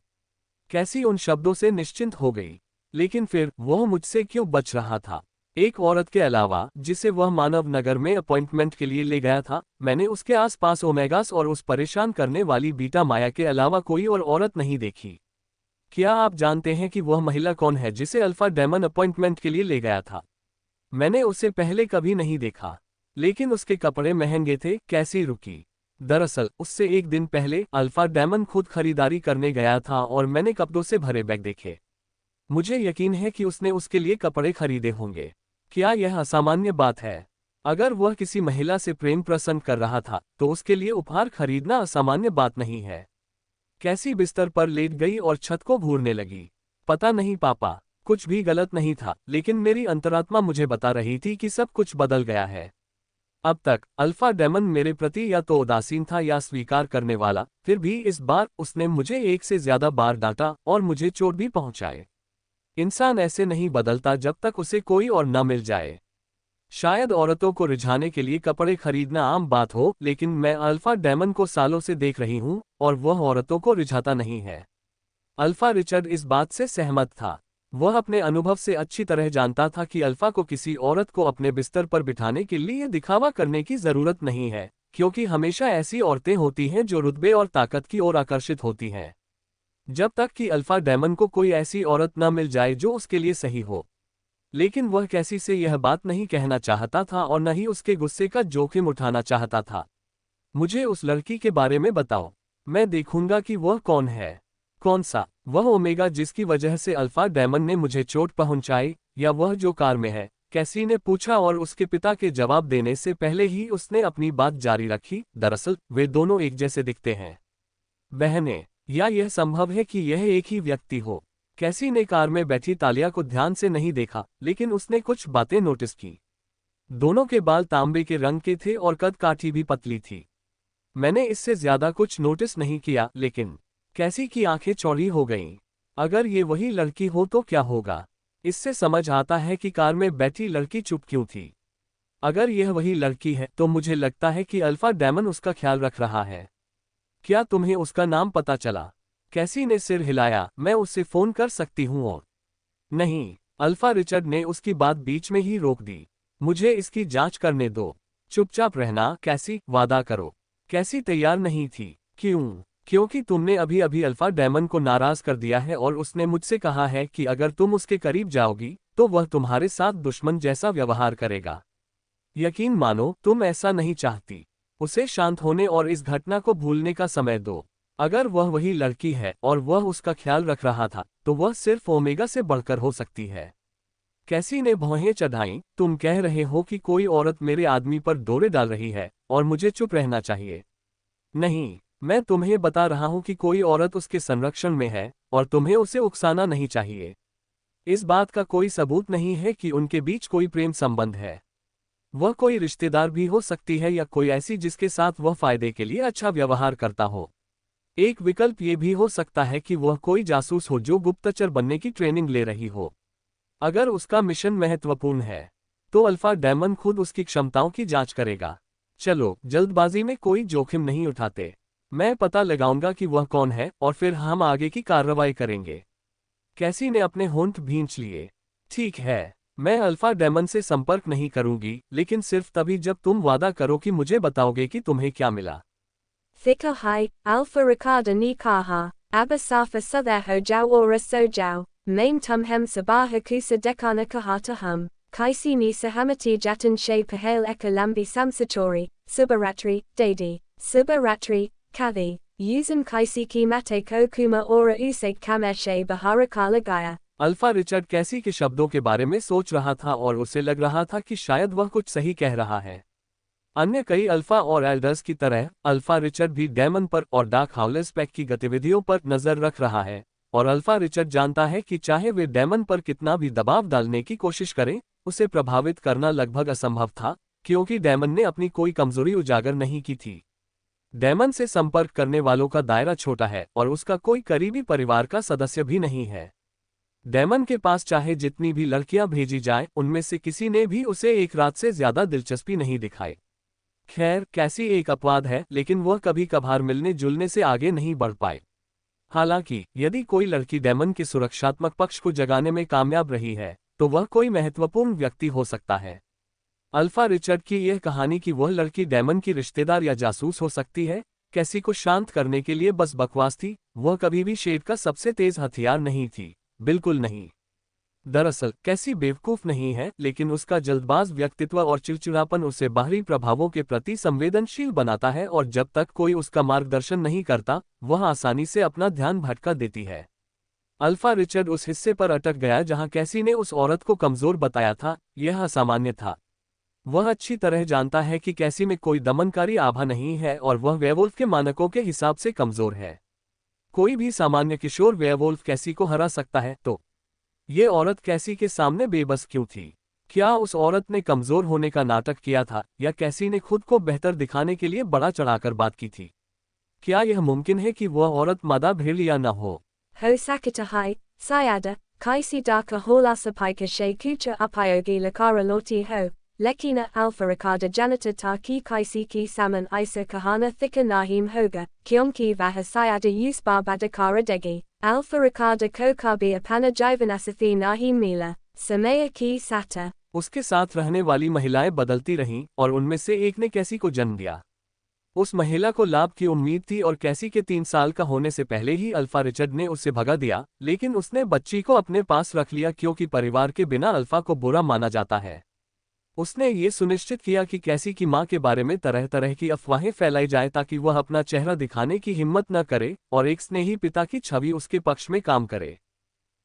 कैसी उन शब्दों से निश्चिंत हो गई। लेकिन फिर वह मुझसे क्यों बच रहा था? एक औरत के अलावा जिसे वह मानव नगर में अपॉइंटमेंट के लिए ले गया था, मैंने उसके आसपास ओमेगास और उस परेशान करने वाली बीटा माया के अलावा कोई और औरत नहीं देखी। क्या आप जानते हैं कि वह महिला कौन है जिसे अल्फा डेमन अपॉइंटमेंट के लिए ले गया था? मैंने उसे पहले कभी नहीं देखा, लेकिन उसके कपड़े महंगे थे। कैसी रुकी। दरअसल उससे एक दिन पहले अल्फा डेमन खुद खरीदारी करने गया था और मैंने कपड़ों से भरे बैग देखे। मुझे यकीन है कि उसने उसके लिए कपड़े खरीदे होंगे। क्या यह असामान्य बात है? अगर वह किसी महिला से प्रेम प्रसन्न कर रहा था तो उसके लिए उपहार खरीदना असामान्य बात नहीं है। कैसी बिस्तर पर लेट गई और छत को घूरने लगी। पता नहीं पापा, कुछ भी गलत नहीं था, लेकिन मेरी अंतरात्मा मुझे बता रही थी कि सब कुछ बदल गया है। अब तक अल्फा डेमन मेरे प्रति या तो उदासीन था या स्वीकार करने वाला, फिर भी इस बार उसने मुझे एक से ज्यादा बार डांटा और मुझे चोट भी पहुंचाए। इंसान ऐसे नहीं बदलता जब तक उसे कोई और न मिल जाए। शायद औरतों को रिझाने के लिए कपड़े खरीदना आम बात हो, लेकिन मैं अल्फा डेमन को सालों से देख रही हूं और वह औरतों को रिझाता नहीं है। अल्फा रिचर्ड इस बात से सहमत था। वह अपने अनुभव से अच्छी तरह जानता था कि अल्फा को किसी औरत को अपने बिस्तर पर बिठाने के लिए दिखावा करने की जरूरत नहीं है, क्योंकि हमेशा ऐसी औरतें होती हैं जो रुतबे और ताकत की ओर आकर्षित होती हैं। जब तक कि अल्फा डेमन को कोई ऐसी औरत न मिल जाए जो उसके लिए सही हो। लेकिन वह कैसी से यह बात नहीं कहना चाहता था और न ही उसके गुस्से का जोखिम उठाना चाहता था। मुझे उस लड़की के बारे में बताओ, मैं देखूंगा कि वह कौन है। कौन सा? वह ओमेगा जिसकी वजह से अल्फा डेमन ने मुझे चोट पहुंचाई, या वह जो कार में है? कैसी ने पूछा और उसके पिता के जवाब देने से पहले ही उसने अपनी बात जारी रखी। दरअसल वे दोनों एक जैसे दिखते हैं। बहनें, या यह संभव है कि यह एक ही व्यक्ति हो? कैसी ने कार में बैठी तालिया को ध्यान से नहीं देखा, लेकिन उसने कुछ बातें नोटिस की। दोनों के बाल तांबे के रंग के थे और कद काठी भी पतली थी। मैंने इससे ज्यादा कुछ नोटिस नहीं किया, लेकिन कैसी की आंखें चौड़ी हो गईं। अगर ये वही लड़की हो तो क्या होगा? इससे समझ आता है कि कार में बैठी लड़की चुप क्यों थी। अगर यह वही लड़की है तो मुझे लगता है कि अल्फा डेमन उसका ख्याल रख रहा है। क्या तुम्हें उसका नाम पता चला? कैसी ने सिर हिलाया। मैं उससे फोन कर सकती हूँ। और नहीं, अल्फा रिचर्ड ने उसकी बात बीच में ही रोक दी। मुझे इसकी जांच करने दो। चुपचाप रहना कैसी, वादा करो। कैसी तैयार नहीं थी। क्यों? क्योंकि तुमने अभी अभी अल्फा डेमन को नाराज कर दिया है और उसने मुझसे कहा है कि अगर तुम उसके करीब जाओगी तो वह तुम्हारे साथ दुश्मन जैसा व्यवहार करेगा। यकीन मानो तुम ऐसा नहीं चाहती। उसे शांत होने और इस घटना को भूलने का समय दो। अगर वह वही लड़की है और वह उसका ख्याल रख रहा था तो वह सिर्फ ओमेगा से बढ़कर हो सकती है। कैसी ने भौहें चढ़ाईं। तुम कह रहे हो कि कोई औरत मेरे आदमी पर दौरे डाल रही है और मुझे चुप रहना चाहिए। नहीं, मैं तुम्हें बता रहा हूं कि कोई औरत उसके संरक्षण में है और तुम्हें उसे उकसाना नहीं चाहिए। इस बात का कोई सबूत नहीं है कि उनके बीच कोई प्रेम संबंध है। वह कोई रिश्तेदार भी हो सकती है या कोई ऐसी जिसके साथ वह फायदे के लिए अच्छा व्यवहार करता हो। एक विकल्प ये भी हो सकता है कि वह कोई जासूस हो जो गुप्तचर बनने की ट्रेनिंग ले रही हो। अगर उसका मिशन महत्वपूर्ण है तो अल्फा डेमन खुद उसकी क्षमताओं की जांच करेगा। चलो, जल्दबाजी में कोई जोखिम नहीं उठाते। मैं पता लगाऊंगा कि वह कौन है और फिर हम आगे की कार्रवाई करेंगे। कैसी ने अपने होंठ भींच लिए। ठीक है, मैं अल्फा डेमन से संपर्क नहीं करूंगी, लेकिन सिर्फ तभी जब तुम वादा करो कि मुझे बताओगे कि तुम्हें क्या मिला। Thika hai, Alpha Ricarda ni kaha, Abasafa Sutherho Jau Ora So Jau, Maim Tum Hem Sabaha Kusa Dekana Kahata Hum, Kaisi ni Sahamati Jatan She Pahale Eka Lambi Samsatori, Subaratri, Dadi, Subaratri, Kathi, Yuzum Kaisi Ki Mate Ko Kuma Ora Usek Kameshe Baharakala Gaya। Alpha Richard कैसी के शब्दों के बारे में सोच रहा था और उसे लग रहा था कि शायद वह कुछ सही कह रहा है। अन्य कई अल्फा और एल्डर्स की तरह अल्फा रिचर्ड भी डेमन पर और डार्क हाउलर स्पेक की गतिविधियों पर नजर रख रहा है, और अल्फा रिचर्ड जानता है कि चाहे वे डेमन पर कितना भी दबाव डालने की कोशिश करें, उसे प्रभावित करना लगभग असंभव था, क्योंकि डेमन ने अपनी कोई कमजोरी उजागर नहीं की थी। डेमन से संपर्क करने वालों का दायरा छोटा है और उसका कोई करीबी परिवार का सदस्य भी नहीं है। डेमन के पास चाहे जितनी भी लड़कियां भेजी जाए, उनमें से किसी ने भी उसे एक रात से ज्यादा दिलचस्पी नहीं दिखाई। खैर, कैसी एक अपवाद है, लेकिन वह कभी कभार मिलने जुलने से आगे नहीं बढ़ पाए। हालांकि यदि कोई लड़की डेमन के सुरक्षात्मक पक्ष को जगाने में कामयाब रही है तो वह कोई महत्वपूर्ण व्यक्ति हो सकता है। अल्फा रिचर्ड की यह कहानी कि वह लड़की डेमन की रिश्तेदार या जासूस हो सकती है, कैसी को शांत करने के लिए बस बकवास थी। वह कभी भी शेड का सबसे तेज हथियार नहीं थी, बिल्कुल नहीं। दरअसल कैसी बेवकूफ नहीं है, लेकिन उसका जल्दबाज व्यक्तित्व और चिड़चिड़ापन उसे बाहरी प्रभावों के प्रति संवेदनशील बनाता है, और जब तक कोई उसका मार्गदर्शन नहीं करता, वह आसानी से अपना ध्यान भटका देती है। अल्फा रिचर्ड उस हिस्से पर अटक गया जहां कैसी ने उस औरत को कमजोर बताया था। यह असामान्य था। वह अच्छी तरह जानता है कि कैसी में कोई दमनकारी आभा नहीं है और वह वेयरवुल्फ के मानकों के हिसाब से कमजोर है। कोई भी सामान्य किशोर वेयरवुल्फ कैसी को हरा सकता है, तो ये औरत कैसी के सामने बेबस क्यों थी? क्या उस औरत ने कमजोर होने का नाटक किया था, या कैसी ने खुद को बेहतर दिखाने के लिए बड़ा चढ़ाकर बात की थी? क्या यह मुमकिन है कि वह औरत मादा भेड़ या न हो? Ho Sakata hai, Sayada, Kaisi Daka Hola Sapaika She Kucha Upayogi Lakara Loti Ho, Lekina Alpha Ricarda Janata Ta Ki Kaisi Ki Saman Isa Kahana Thika Nahim Hoga, Kyonki Vaha Sayada Yusbar Badakara Degi, Alpha Ricarda Kokabi Apana Jivanasathi Nahim Mila, Samaya Ki Sata। उसके साथ रहने वाली महिलाएं बदलती रहीं और उनमें से एक ने कैसी को जन्म दिया। उस महिला को लाभ की उम्मीद थी और कैसी के 3 साल का होने से पहले ही अल्फा रिचर्ड ने उसे भगा दिया, लेकिन उसने बच्ची को अपने पास रख लिया क्योंकि परिवार के बिना अल्फा को बुरा माना जाता है। उसने ये सुनिश्चित किया कि कैसी की मां के बारे में तरह तरह की अफवाहें फैलाई जाए ताकि वह अपना चेहरा दिखाने की हिम्मत न करे और एक स्नेही पिता की छवि उसके पक्ष में काम करे।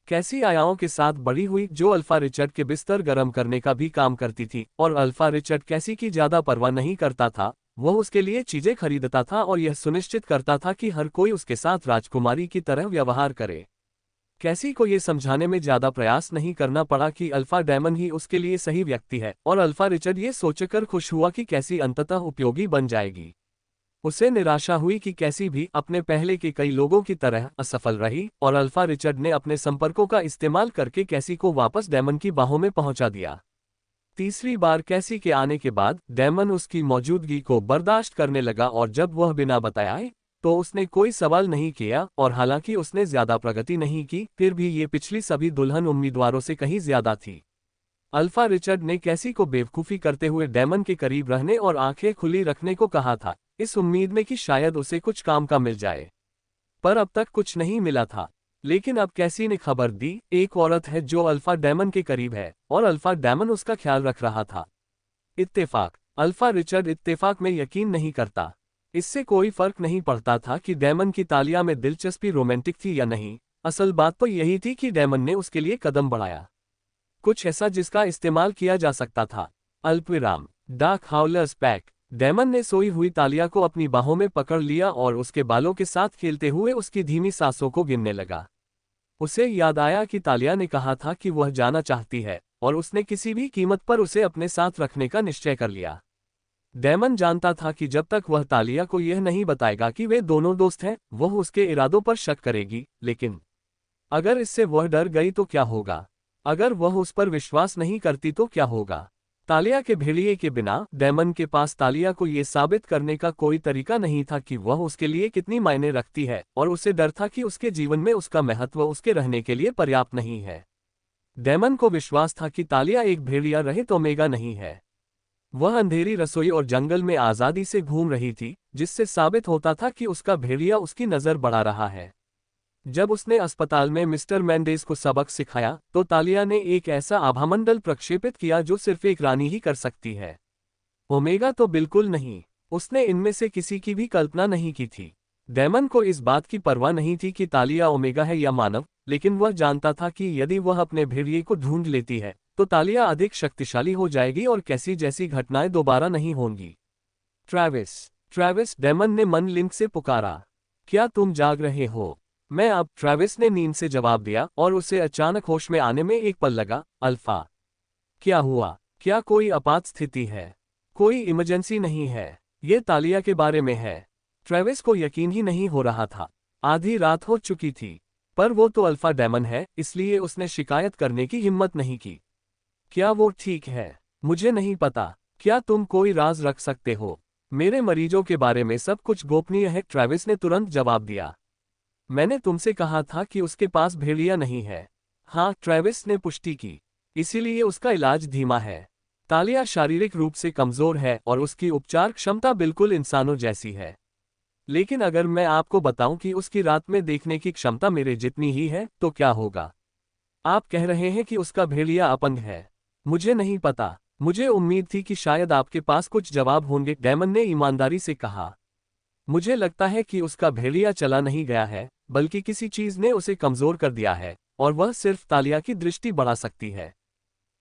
कैसी आयाओं के साथ बड़ी हुई जो अल्फा रिचर्ड के बिस्तर गर्म करने का भी काम करती थी, और अल्फा रिचर्ड कैसी की ज्यादा परवाह नहीं करता था। वह उसके लिए चीजें खरीदता था और यह सुनिश्चित करता था कि हर कोई उसके साथ राजकुमारी की तरह व्यवहार करे। कैसी को यह समझाने में ज्यादा प्रयास नहीं करना पड़ा कि अल्फा डेमन ही उसके लिए सही व्यक्ति है, और अल्फा रिचर्ड ये सोचकर खुश हुआ कि कैसी अंततः उपयोगी बन जाएगी। उसे निराशा हुई कि कैसी भी अपने पहले के कई लोगों की तरह असफल रही, और अल्फा रिचर्ड ने अपने संपर्कों का इस्तेमाल करके कैसी को वापस डेमन की बाहों में पहुंचा दिया। तीसरी बार कैसी के आने के बाद डेमन उसकी मौजूदगी को बर्दाश्त करने लगा, और जब वह बिना बताए तो उसने कोई सवाल नहीं किया, और हालांकि उसने ज्यादा प्रगति नहीं की, फिर भी ये पिछली सभी दुल्हन उम्मीदवारों से कहीं ज्यादा थी। अल्फा रिचर्ड ने कैसी को बेवकूफी करते हुए डेमन के करीब रहने और आंखें खुली रखने को कहा था, इस उम्मीद में कि शायद उसे कुछ काम का मिल जाए। पर अब तक कुछ नहीं मिला था। लेकिन अब कैसी ने खबर दी, एक औरत है जो अल्फा डेमन के करीब है और अल्फा डेमन उसका ख्याल रख रहा था। इत्तेफाक। अल्फा रिचर्ड इत्तेफाक में यकीन नहीं करता। इससे कोई फर्क नहीं पड़ता था कि डेमन की तालिया में दिलचस्पी रोमांटिक थी या नहीं, असल बात तो यही थी कि डेमन ने उसके लिए कदम बढ़ाया, कुछ ऐसा जिसका इस्तेमाल किया जा सकता था। अल्पविराम। Dark Howlers pack. डेमन ने सोई हुई तालिया को अपनी बाहों में पकड़ लिया और उसके बालों के साथ खेलते हुए उसकी धीमी सांसों को गिनने लगा। उसे याद आया कि तालिया ने कहा था कि वह जाना चाहती है और उसने किसी भी कीमत पर उसे अपने साथ रखने का निश्चय कर लिया। डेमन जानता था कि जब तक वह तालिया को यह नहीं बताएगा कि वे दोनों दोस्त हैं, वह उसके इरादों पर शक करेगी, लेकिन अगर इससे वह डर गई तो क्या होगा? अगर वह उस पर विश्वास नहीं करती तो क्या होगा? तालिया के भेड़िए के बिना डेमन के पास तालिया को यह साबित करने का कोई तरीका नहीं था कि वह उसके लिए कितनी मायने रखती है, और उसे डर था कि उसके जीवन में उसका महत्व उसके रहने के लिए पर्याप्त नहीं है। डेमन को विश्वास था कि तालिया एक भेड़िया रहित ओमेगा नहीं है। वह अंधेरी रसोई और जंगल में आज़ादी से घूम रही थी, जिससे साबित होता था कि उसका भेड़िया उसकी नज़र बढ़ा रहा है। जब उसने अस्पताल में मिस्टर मेंडेज को सबक सिखाया तो तालिया ने एक ऐसा आभामंडल प्रक्षेपित किया जो सिर्फ एक रानी ही कर सकती है। ओमेगा तो बिल्कुल नहीं। उसने इनमें से किसी की भी कल्पना नहीं की थी। डेमन को इस बात की परवाह नहीं थी कि तालिया ओमेगा है या मानव, लेकिन वह जानता था कि यदि वह अपने भेड़िए को ढूंढ लेती है तो तालिया अधिक शक्तिशाली हो जाएगी और कैसी जैसी घटनाएं दोबारा नहीं होंगी। ट्रैविस, डेमन ने मन लिंक से पुकारा। क्या तुम जाग रहे हो? मैं अब। ट्रैविस ने नींद से जवाब दिया और उसे अचानक होश में आने में एक पल लगा। अल्फा, क्या हुआ? क्या कोई आपात स्थिति है? कोई इमरजेंसी नहीं है? ये तालिया के बारे में है। ट्रैविस को यकीन ही नहीं हो रहा था। आधी रात हो चुकी थी, पर वो तो अल्फा डेमन है, इसलिए उसने शिकायत करने की हिम्मत नहीं की। क्या वो ठीक है? मुझे नहीं पता। क्या तुम कोई राज रख सकते हो? मेरे मरीजों के बारे में सब कुछ गोपनीय है, ट्रैविस ने तुरंत जवाब दिया। मैंने तुमसे कहा था कि उसके पास भेड़िया नहीं है। हाँ, ट्रैविस ने पुष्टि की। इसीलिए उसका इलाज धीमा है। तालिया शारीरिक रूप से कमजोर है और उसकी उपचार क्षमता बिल्कुल इंसानों जैसी है। लेकिन अगर मैं आपको बताऊं कि उसकी रात में देखने की क्षमता मेरे जितनी ही है, तो क्या होगा? आप कह रहे हैं कि उसका भेड़िया अपंग है। मुझे नहीं पता। मुझे उम्मीद थी कि शायद आपके पास कुछ जवाब होंगे, डेमन ने ईमानदारी से कहा। मुझे लगता है कि उसका भेड़िया चला नहीं गया है, बल्कि किसी चीज ने उसे कमजोर कर दिया है, और वह सिर्फ तालिया की दृष्टि बढ़ा सकती है।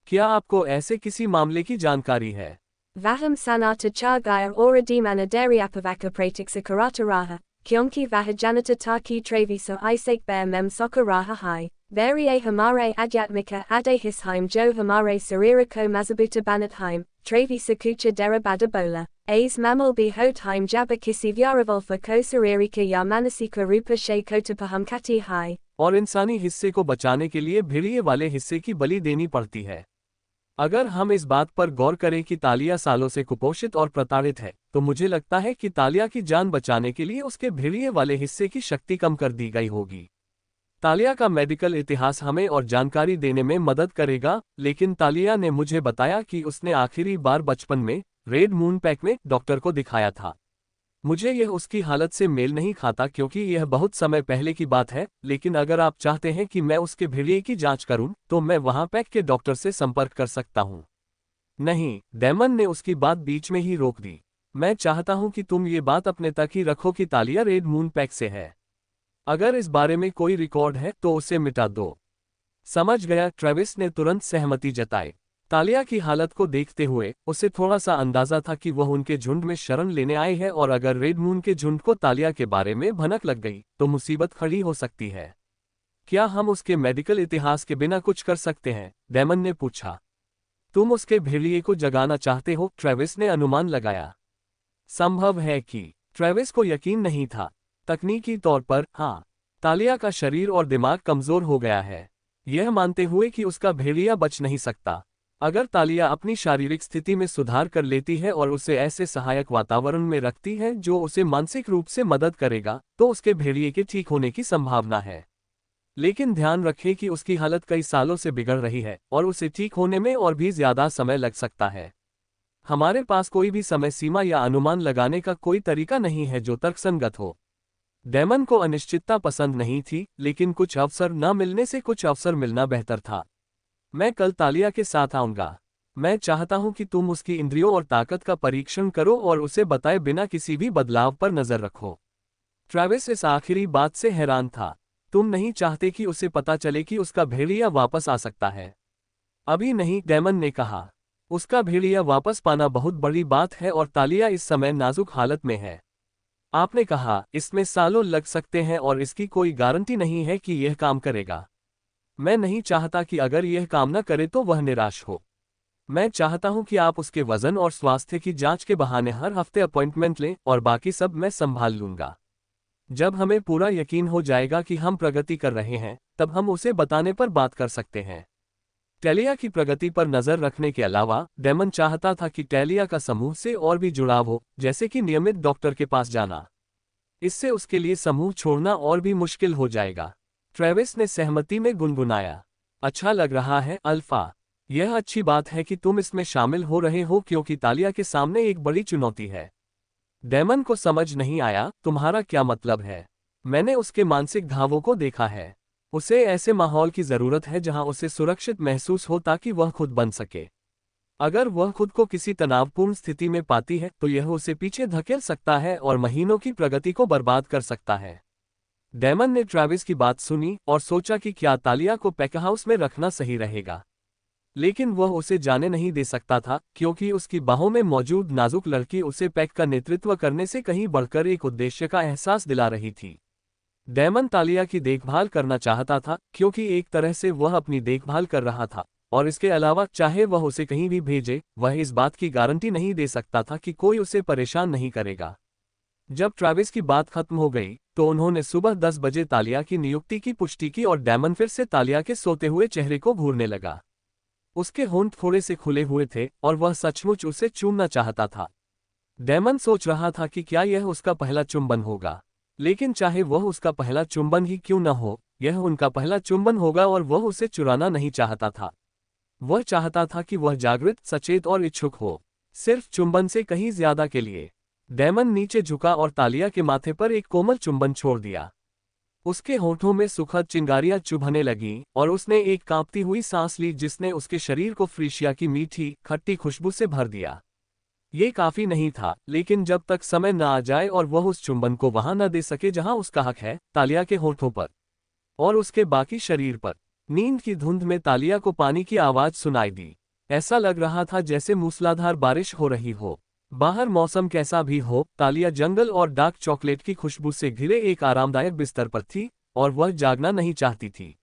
क्या आपको ऐसे किसी मामले की जानकारी है? Vaham sanata chargaya ora di manaderi apavaka pratik sakarata raha, kyonki vahajanata taki treviso isake bear mem sokaraha hai, varie hamare adyatmika ade hisheim jo hamare saririko mazabuta banatheim, trevi sakucha derabadabola, aes mamal bi hotheim jabakisi vyaravolfa ko saririka ya manasika rupa she kotapaham kati hai। और इंसानी हिस्से को बचाने के लिए भेड़िए वाले हिस्से की बलि देनी पड़ती है। अगर हम इस बात पर गौर करें कि तालिया सालों से कुपोषित और प्रताड़ित है, तो मुझे लगता है कि तालिया की जान बचाने के लिए उसके भेड़िए वाले हिस्से की शक्ति कम कर दी गई होगी। तालिया का मेडिकल इतिहास हमें और जानकारी देने में मदद करेगा, लेकिन तालिया ने मुझे बताया कि उसने आखिरी बार बचपन में रेड मून पैक में डॉक्टर को दिखाया था। मुझे यह उसकी हालत से मेल नहीं खाता क्योंकि यह बहुत समय पहले की बात है, लेकिन अगर आप चाहते हैं कि मैं उसके भेड़िए की जांच करूं, तो मैं वहां पैक के डॉक्टर से संपर्क कर सकता हूं। नहीं, डेमन ने उसकी बात बीच में ही रोक दी। मैं चाहता हूं कि तुम ये बात अपने तक ही रखो कि तालिया रेड मून पैक से है। अगर इस बारे में कोई रिकॉर्ड है तो उसे मिटा दो। समझ गया, ट्रेविस ने तुरंत सहमति जताई। तालिया की हालत को देखते हुए उसे थोड़ा सा अंदाजा था कि वह उनके झुंड में शरण लेने आई है, और अगर रेड मून के झुंड को तालिया के बारे में भनक लग गई तो मुसीबत खड़ी हो सकती है। क्या हम उसके मेडिकल इतिहास के बिना कुछ कर सकते हैं? डेमन ने पूछा। तुम उसके भेड़िए को जगाना चाहते हो? ट्रेविस ने अनुमान लगाया। संभव है कि ट्रेविस को यकीन नहीं था। तकनीकी तौर पर हाँ, तालिया का शरीर और दिमाग कमजोर हो गया है, यह मानते हुए कि उसका भेड़िया बच नहीं सकता। अगर तालिया अपनी शारीरिक स्थिति में सुधार कर लेती है और उसे ऐसे सहायक वातावरण में रखती है जो उसे मानसिक रूप से मदद करेगा, तो उसके भेड़िए के ठीक होने की संभावना है। लेकिन ध्यान रखें कि उसकी हालत कई सालों से बिगड़ रही है और उसे ठीक होने में और भी ज्यादा समय लग सकता है। हमारे पास कोई भी समय सीमा या अनुमान लगाने का कोई तरीका नहीं है जो तर्कसंगत हो। डेमन को अनिश्चितता पसंद नहीं थी, लेकिन कुछ अवसर न मिलने से कुछ अवसर मिलना बेहतर था। मैं कल तालिया के साथ आऊंगा। मैं चाहता हूं कि तुम उसकी इंद्रियों और ताकत का परीक्षण करो और उसे बताए बिना किसी भी बदलाव पर नजर रखो। ट्रैविस इस आखिरी बात से हैरान था। तुम नहीं चाहते कि उसे पता चले कि उसका भेड़िया वापस आ सकता है? अभी नहीं, डेमन ने कहा। उसका भेड़िया वापस पाना बहुत बड़ी बात है और तालिया इस समय नाजुक हालत में है। आपने कहा, इसमें सालों लग सकते हैं और इसकी कोई गारंटी नहीं है कि यह काम करेगा। मैं नहीं चाहता कि अगर यह काम न करे तो वह निराश हो। मैं चाहता हूं कि आप उसके वजन और स्वास्थ्य की जांच के बहाने हर हफ्ते अपॉइंटमेंट लें और बाकी सब मैं संभाल लूंगा। जब हमें पूरा यकीन हो जाएगा कि हम प्रगति कर रहे हैं, तब हम उसे बताने पर बात कर सकते हैं। टेलिया की प्रगति पर नजर रखने के अलावा डेमन चाहता था कि टेलिया का समूह से और भी जुड़ाव हो, जैसे कि नियमित डॉक्टर के पास जाना। इससे उसके लिए समूह छोड़ना और भी मुश्किल हो जाएगा। ट्रेविस ने सहमति में गुनगुनाया। अच्छा लग रहा है अल्फा। यह अच्छी बात है कि तुम इसमें शामिल हो रहे हो क्योंकि तालिया के सामने एक बड़ी चुनौती है। डेमन को समझ नहीं आया, तुम्हारा क्या मतलब है? मैंने उसके मानसिक घावों को देखा है। उसे ऐसे माहौल की जरूरत है जहां उसे सुरक्षित महसूस हो ताकि वह खुद बन सके। अगर वह खुद को किसी तनावपूर्ण स्थिति में पाती है तो यह उसे पीछे धकेल सकता है और महीनों की प्रगति को बर्बाद कर सकता है। डेमन ने ट्रेविस की बात सुनी और सोचा कि क्या तालिया को पैकहाउस में रखना सही रहेगा। लेकिन वह उसे जाने नहीं दे सकता था क्योंकि उसकी बाहों में मौजूद नाजुक लड़की उसे पैक का नेतृत्व करने से कहीं बढ़कर एक उद्देश्य का एहसास दिला रही थी। डेमन तालिया की देखभाल करना चाहता था क्योंकि एक तरह से वह अपनी देखभाल कर रहा था, और इसके अलावा चाहे वह उसे कहीं भी भेजे, वह इस बात की गारंटी नहीं दे सकता था कि कोई उसे परेशान नहीं करेगा। जब ट्रेविस की बात खत्म हो गई तो उन्होंने सुबह 10 बजे तालिया की नियुक्ति की पुष्टि की और डेमन फिर से तालिया के सोते हुए चेहरे को घूरने लगा। उसके होंठ थोड़े से खुले हुए थे और वह सचमुच उसे चूमना चाहता था। डेमन सोच रहा था कि क्या यह उसका पहला चुंबन होगा, लेकिन चाहे वह उसका पहला चुंबन ही क्यों न हो, यह उनका पहला चुंबन होगा और वह उसे चुराना नहीं चाहता था। वह चाहता था कि वह जागृत, सचेत और इच्छुक हो, सिर्फ चुंबन से कहीं ज्यादा के लिए। डेमन नीचे झुका और तालिया के माथे पर एक कोमल चुंबन छोड़ दिया। उसके होठों में सुखद चिंगारियां चुभने लगीं और उसने एक कांपती हुई सांस ली जिसने उसके शरीर को फ्रीशिया की मीठी, खट्टी खुशबू से भर दिया। ये काफी नहीं था, लेकिन जब तक समय न आ जाए और वह उस चुंबन को वहां न दे सके जहां उसका हक है, तालिया के होठों पर और उसके बाकी शरीर पर। नींद की धुंध में तालिया को पानी की आवाज सुनाई दी। ऐसा लग रहा था जैसे मूसलाधार बारिश हो रही हो। बाहर मौसम कैसा भी हो, तालिया जंगल और डार्क चॉकलेट की खुशबू से घिरे एक आरामदायक बिस्तर पर थी और वह जागना नहीं चाहती थी।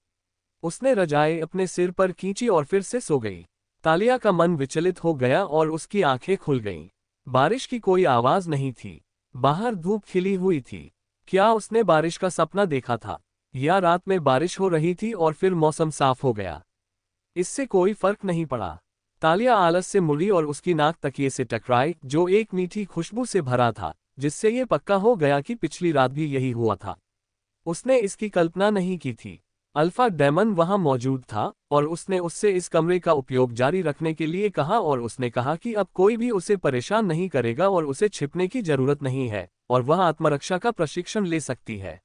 उसने रजाई अपने सिर पर खींची और फिर से सो गई। तालिया का मन विचलित हो गया और उसकी आंखें खुल गईं। बारिश की कोई आवाज नहीं थी। बाहर धूप खिली हुई थी। क्या उसने बारिश का सपना देखा था, या रात में बारिश हो रही थी और फिर मौसम साफ हो गया? इससे कोई फर्क नहीं पड़ा। तालिया आलस से मुड़ी और उसकी नाक तकिए से टकराई, जो एक मीठी खुशबू से भरा था, जिससे ये पक्का हो गया कि पिछली रात भी यही हुआ था। उसने इसकी कल्पना नहीं की थी। अल्फा डेमन वहां मौजूद था और उसने उससे इस कमरे का उपयोग जारी रखने के लिए कहा और उसने कहा कि अब कोई भी उसे परेशान नहीं करेगा और उसे छिपने की जरूरत नहीं है और वह आत्मरक्षा का प्रशिक्षण ले सकती है।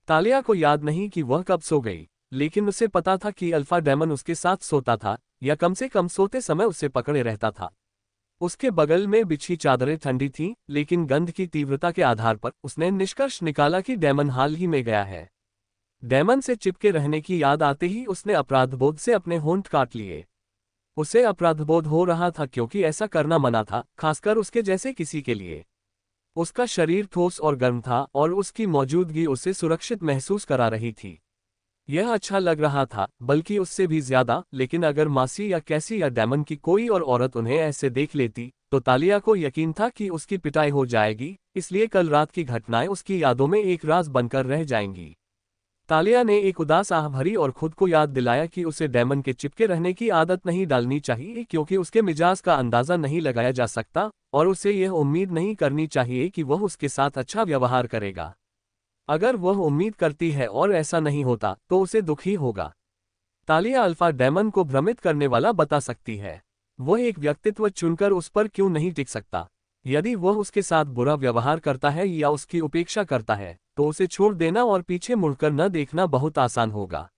तालिया को याद नहीं कि वह कब सो गई, लेकिन उसे पता था कि अल्फा डेमन उसके साथ सोता था, या कम से कम सोते समय उसे पकड़े रहता था। उसके बगल में बिछी चादरें ठंडी थीं, लेकिन गंध की तीव्रता के आधार पर उसने निष्कर्ष निकाला कि डेमन हाल ही में गया है। डेमन से चिपके रहने की याद आते ही उसने अपराधबोध से अपने होंठ काट लिए। उसे अपराधबोध हो रहा था क्योंकि ऐसा करना मना था, खासकर उसके जैसे किसी के लिए। उसका शरीर ठोस और गर्म था और उसकी मौजूदगी उसे सुरक्षित महसूस करा रही थी। यह अच्छा लग रहा था, बल्कि उससे भी ज्यादा। लेकिन अगर मासी या कैसी या डेमन की कोई और औरत उन्हें ऐसे देख लेती तो तालिया को यकीन था कि उसकी पिटाई हो जाएगी, इसलिए कल रात की घटनाएं उसकी यादों में एक राज बनकर रह जाएंगी। तालिया ने एक उदास आह भरी और खुद को याद दिलाया कि उसे डेमन के चिपके रहने की आदत नहीं डालनी चाहिए क्योंकि उसके मिजाज का अंदाजा नहीं लगाया जा सकता और उसे यह उम्मीद नहीं करनी चाहिए कि वह उसके साथ अच्छा व्यवहार करेगा। अगर वह उम्मीद करती है और ऐसा नहीं होता तो उसे दुख ही होगा। तालिया अल्फा डेमन को भ्रमित करने वाला बता सकती है। वह एक व्यक्तित्व चुनकर उस पर क्यों नहीं टिक सकता। यदि वह उसके साथ बुरा व्यवहार करता है या उसकी उपेक्षा करता है तो उसे छोड़ देना और पीछे मुड़कर न देखना बहुत आसान होगा।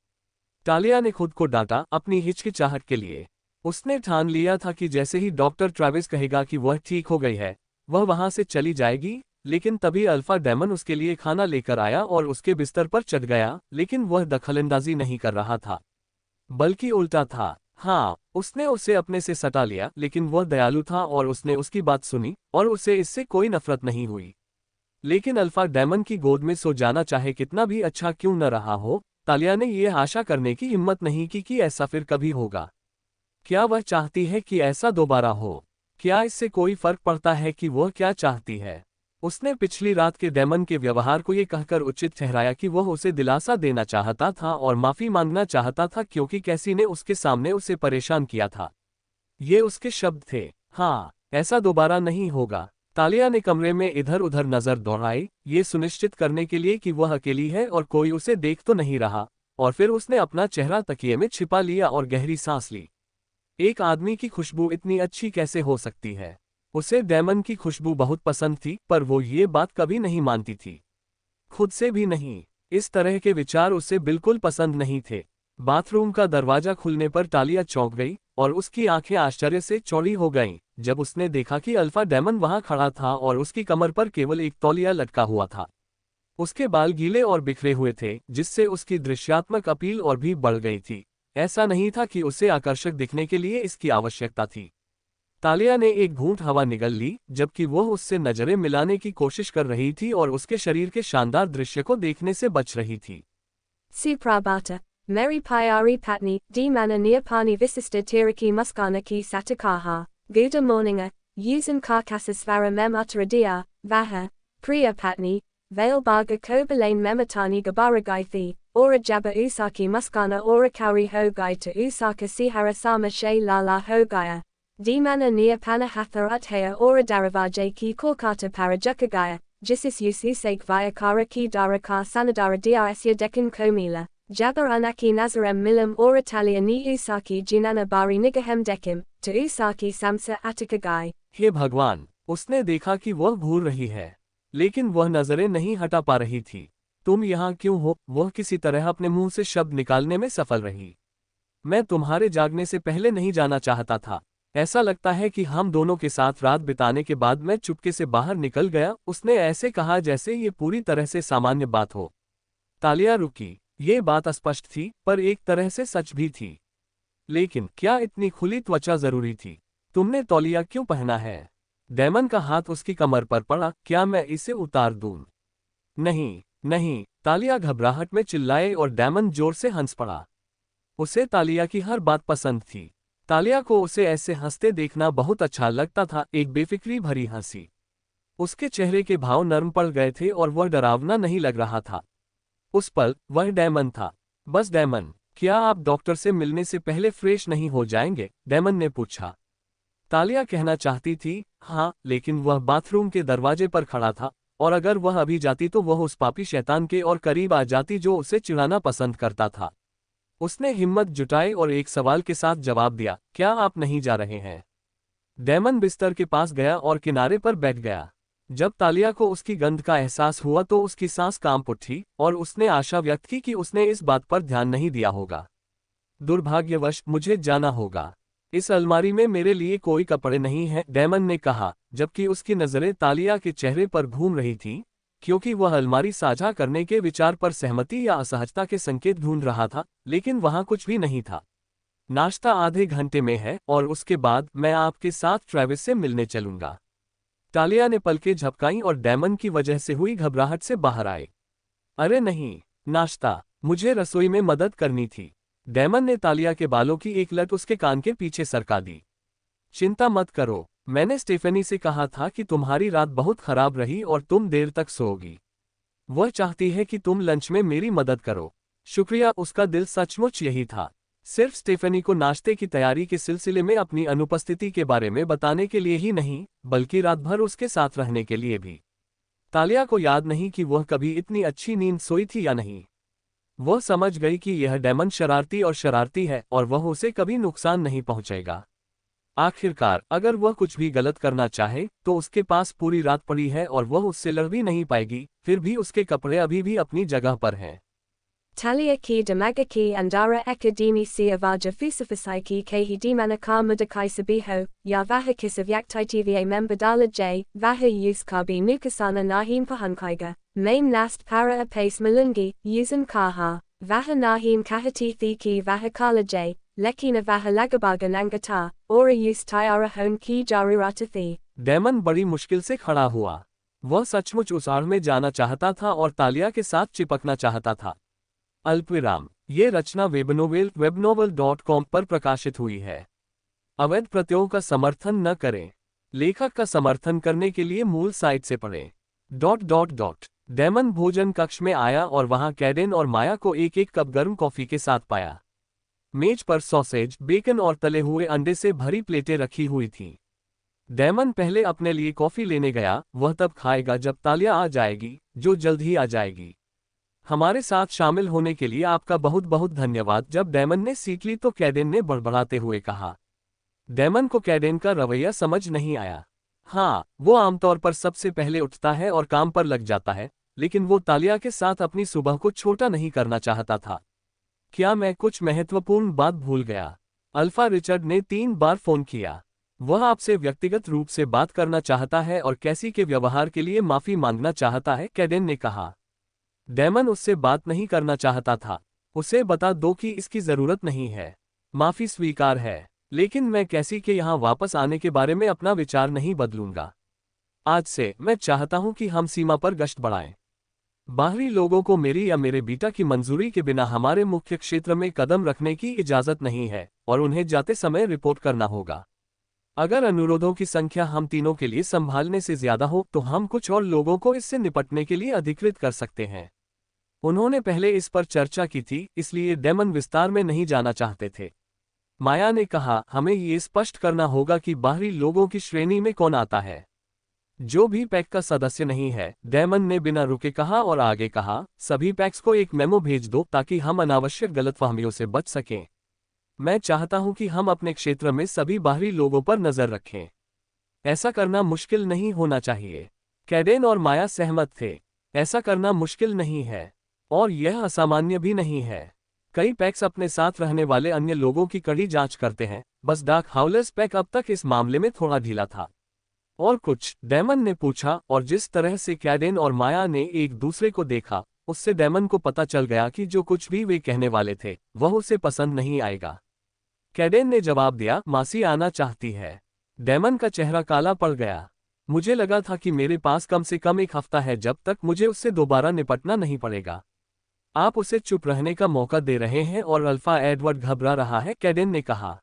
तालिया ने खुद को डांटा अपनी हिचकिचाहट के लिए। उसने ठान लिया था कि जैसे ही डॉक्टर ट्रेविस कहेगा कि वह ठीक हो गई है, वह वहां से चली जाएगी। लेकिन तभी अल्फा डेमन उसके लिए खाना लेकर आया और उसके बिस्तर पर चढ़ गया, लेकिन वह दखलंदाजी नहीं कर रहा था, बल्कि उल्टा था। हाँ, उसने उसे अपने से सटा लिया, लेकिन वह दयालु था और उसने उसकी बात सुनी और उसे इससे कोई नफरत नहीं हुई। लेकिन अल्फा डायमंड की गोद में सो जाना चाहे कितना भी अच्छा क्यों न रहा हो, तालिया ने यह आशा करने की हिम्मत नहीं की कि ऐसा फिर कभी होगा। क्या वह चाहती है कि ऐसा दोबारा हो? क्या इससे कोई फर्क पड़ता है कि वह क्या चाहती है? उसने पिछली रात के डेमन के व्यवहार को ये कहकर उचित ठहराया कि वह उसे दिलासा देना चाहता था और माफी मांगना चाहता था क्योंकि कैसी ने उसके सामने उसे परेशान किया था। ये उसके शब्द थे। हाँ, ऐसा दोबारा नहीं होगा। तालिया ने कमरे में इधर उधर नजर दौड़ाई, ये सुनिश्चित करने के लिए कि वह अकेली है और कोई उसे देख तो नहीं रहा, और फिर उसने अपना चेहरा तकिए में छिपा लिया और गहरी सांस ली। एक आदमी की खुशबू इतनी अच्छी कैसे हो सकती है? उसे डेमन की खुशबू बहुत पसंद थी, पर वो ये बात कभी नहीं मानती थी, खुद से भी नहीं। इस तरह के विचार उसे बिल्कुल पसंद नहीं थे। बाथरूम का दरवाजा खुलने पर तालिया चौंक गई और उसकी आंखें आश्चर्य से चौड़ी हो गईं जब उसने देखा कि अल्फा डेमन वहां खड़ा था और उसकी कमर पर केवल एक तौलिया लटका हुआ था। उसके बाल गीले और बिखरे हुए थे, जिससे उसकी दृश्यात्मक अपील और भी बढ़ गई थी। ऐसा नहीं था कि उसे आकर्षक दिखने के लिए इसकी आवश्यकता थी। तालिया ने एक घूंट हवा निगल ली, जबकि वह उससे नजरें मिलाने की कोशिश कर रही थी और उसके शरीर के शानदार दृश्य को देखने से बच रही थी। Suprabhata, Meri Pyari Patni, D Mana Neapani Visista Tiraki Muskana Ki Satakaha, Guda Morninga, Yusan Karkasasvara Mem Uttaradia, Vaha, Priya Patni, Vail Baga Kobalain Mematani Gabaragaithi, Ora Jabba Usaki Muskana Ora Kauri Hogai to Usaka Sihara Sama She Lala Hogaya. Dimana Neapana Hatha Uthaya Ora Daravaje Ki Korkata Parajakagaya, Jisis Ususake Vyakara Ki Daraka Sanadara Diasya Dekan Komila, Jabaranaki Nazarem Milam Ora Talia Ni Usaki Jinana Bari Nigahem Dekim, to Usaki Samsa Atakagai. हे भगवान, उसने देखा कि वह घूर रही है, लेकिन वह नजरें नहीं हटा पा रही थी। तुम यहाँ क्यों हो? वह किसी तरह अपने मुंह से शब्द निकालने में सफल रही। मैं तुम्हारे जागने से पहले नहीं जाना चाहता था। ऐसा लगता है कि हम दोनों के साथ रात बिताने के बाद मैं चुपके से बाहर निकल गया, उसने ऐसे कहा जैसे ये पूरी तरह से सामान्य बात हो। तालिया रुकी। ये बात अस्पष्ट थी, पर एक तरह से सच भी थी। लेकिन क्या इतनी खुली त्वचा जरूरी थी? तुमने तौलिया क्यों पहना है? डेमन का हाथ उसकी कमर पर पड़ा। क्या मैं इसे उतार दूं? नहीं, नहीं, तालिया घबराहट में चिल्लाए और डेमन जोर से हंस पड़ा। उसे तालिया की हर बात पसंद थी। तालिया को उसे ऐसे हंसते देखना बहुत अच्छा लगता था, एक बेफिक्री भरी हंसी। उसके चेहरे के भाव नरम पड़ गए थे और वह डरावना नहीं लग रहा था। उस पल वह डेमन था, बस डेमन। क्या आप डॉक्टर से मिलने से पहले फ्रेश नहीं हो जाएंगे? डेमन ने पूछा। तालिया कहना चाहती थी हाँ, लेकिन वह बाथरूम के दरवाजे पर खड़ा था, और अगर वह अभी जाती तो वह उस पापी शैतान के और करीब आ जाती जो उसे चिढ़ाना पसंद करता था। उसने हिम्मत जुटाई और एक सवाल के साथ जवाब दिया, क्या आप नहीं जा रहे हैं? डेमन बिस्तर के पास गया और किनारे पर बैठ गया। जब तालिया को उसकी गंध का एहसास हुआ तो उसकी सांस कांप उठी और उसने आशा व्यक्त की कि उसने इस बात पर ध्यान नहीं दिया होगा। दुर्भाग्यवश मुझे जाना होगा। इस अलमारी में मेरे लिए कोई कपड़े नहीं हैं, डेमन ने कहा, जबकि उसकी नजरें तालिया के चेहरे पर घूम रही थीं, क्योंकि वह अलमारी साझा करने के विचार पर सहमति या असहजता के संकेत ढूंढ रहा था, लेकिन वहां कुछ भी नहीं था। नाश्ता आधे घंटे में है और उसके बाद मैं आपके साथ ट्रेविस से मिलने चलूंगा। तालिया ने पलकें झपकाईं और डेमन की वजह से हुई घबराहट से बाहर आए। अरे नहीं, नाश्ता, मुझे रसोई में मदद करनी थी। डेमन ने तालिया के बालों की एक लट उसके कान के पीछे सरका दी। चिंता मत करो, मैंने स्टेफनी से कहा था कि तुम्हारी रात बहुत खराब रही और तुम देर तक सोओगी। वह चाहती है कि तुम लंच में मेरी मदद करो। शुक्रिया, उसका दिल सचमुच यही था। सिर्फ स्टेफनी को नाश्ते की तैयारी के सिलसिले में अपनी अनुपस्थिति के बारे में बताने के लिए ही नहीं, बल्कि रात भर उसके साथ रहने के लिए भी। तालिया को याद नहीं कि वह कभी इतनी अच्छी नींद सोई थी या नहीं। वह समझ गई कि यह डेमन शरारती और शरारती है और वह उसे कभी नुकसान नहीं पहुंचाएगा। आखिरकार अगर वह कुछ भी गलत करना चाहे तो उसके पास पूरी रात पड़ी है और वह उससे लड़ भी नहीं पाएगी। फिर भी उसके कपड़े अभी भी अपनी जगह पर हैं। Talia ki damaga ki andara ekademi si avaja fusafasai ki kehi dimanaka mudakai sabiho, ya vaha kisav yaktai tva membadala j, vaha yus kabi nukasana nahim pahankaiga, maim nast para apace malungi, yusan kaha, vaha nahim kahati thi ki vaha kala j, Leki na vahalagabagan angata, ora use tyara hon ki jaruratathi. Damon बड़ी मुश्किल से खड़ा हुआ। वह सचमुच उस आड़ में जाना चाहता था और तालिया के साथ चिपकना चाहता था। अल्पविराम। ये रचना वेबनोवेल webnovel.com पर प्रकाशित हुई है। अवैध प्रत्ययों का समर्थन न करें। लेखक का समर्थन करने के लिए मूल साइट से पढ़ें। डेमन भोजन कक्ष में आया और वहां कैडेन और माया को एक एक कप गर्म कॉफी के साथ पाया। मेज पर सॉसेज, बेकन और तले हुए अंडे से भरी प्लेटें रखी हुई थीं। डेमन पहले अपने लिए कॉफी लेने गया, वह तब खाएगा जब तालिया आ जाएगी, जो जल्द ही आ जाएगी। हमारे साथ शामिल होने के लिए आपका बहुत बहुत धन्यवाद। जब डेमन ने सीट ली तो कैडेन ने बड़बड़ाते हुए कहा। डेमन को कैडेन का रवैया समझ नहीं आया। हाँ, वो आमतौर पर सबसे पहले उठता है और काम पर लग जाता है, लेकिन वो तालिया के साथ अपनी सुबह को छोटा नहीं करना चाहता था। क्या मैं कुछ महत्वपूर्ण बात भूल गया? अल्फा रिचर्ड ने 3 बार फोन किया। वह आपसे व्यक्तिगत रूप से बात करना चाहता है और कैसी के व्यवहार के लिए माफी मांगना चाहता है, कैडेन ने कहा। डेमन उससे बात नहीं करना चाहता था। उसे बता दो कि इसकी जरूरत नहीं है। माफी स्वीकार है, लेकिन मैं कैसी के यहाँ वापस आने के बारे में अपना विचार नहीं बदलूंगा। आज से मैं चाहता हूं कि हम सीमा पर गश्त बढ़ाएं। बाहरी लोगों को मेरी या मेरे बेटा की मंजूरी के बिना हमारे मुख्य क्षेत्र में कदम रखने की इजाजत नहीं है और उन्हें जाते समय रिपोर्ट करना होगा। अगर अनुरोधों की संख्या हम तीनों के लिए संभालने से ज्यादा हो तो हम कुछ और लोगों को इससे निपटने के लिए अधिकृत कर सकते हैं। उन्होंने पहले इस पर चर्चा की थी, इसलिए डेमन विस्तार में नहीं जाना चाहते थे। माया ने कहा, हमें ये स्पष्ट करना होगा कि बाहरी लोगों की श्रेणी में कौन आता है। जो भी पैक का सदस्य नहीं है, डेमन ने बिना रुके कहा और आगे कहा, सभी पैक्स को एक मेमो भेज दो ताकि हम अनावश्यक गलतफहमियों से बच सकें। मैं चाहता हूं कि हम अपने क्षेत्र में सभी बाहरी लोगों पर नजर रखें। ऐसा करना मुश्किल नहीं होना चाहिए। कैडेन और माया सहमत थे। ऐसा करना मुश्किल नहीं है और यह असामान्य भी नहीं है। कई पैक्स अपने साथ रहने वाले अन्य लोगों की कड़ी जांच करते हैं, बस डार्क हाउलर्स पैक अब तक इस मामले में थोड़ा ढीला था। और कुछ? डेमन ने पूछा, और जिस तरह से कैडेन और माया ने एक दूसरे को देखा, उससे डेमन को पता चल गया कि जो कुछ भी वे कहने वाले थे वह उसे पसंद नहीं आएगा। कैडेन ने जवाब दिया, मासी आना चाहती है। डेमन का चेहरा काला पड़ गया। मुझे लगा था कि मेरे पास कम से कम 1 हफ्ता है जब तक मुझे उससे दोबारा निपटना नहीं पड़ेगा। आप उसे चुप रहने का मौका दे रहे हैं और अल्फा एडवर्ड घबरा रहा है, कैडेन ने कहा।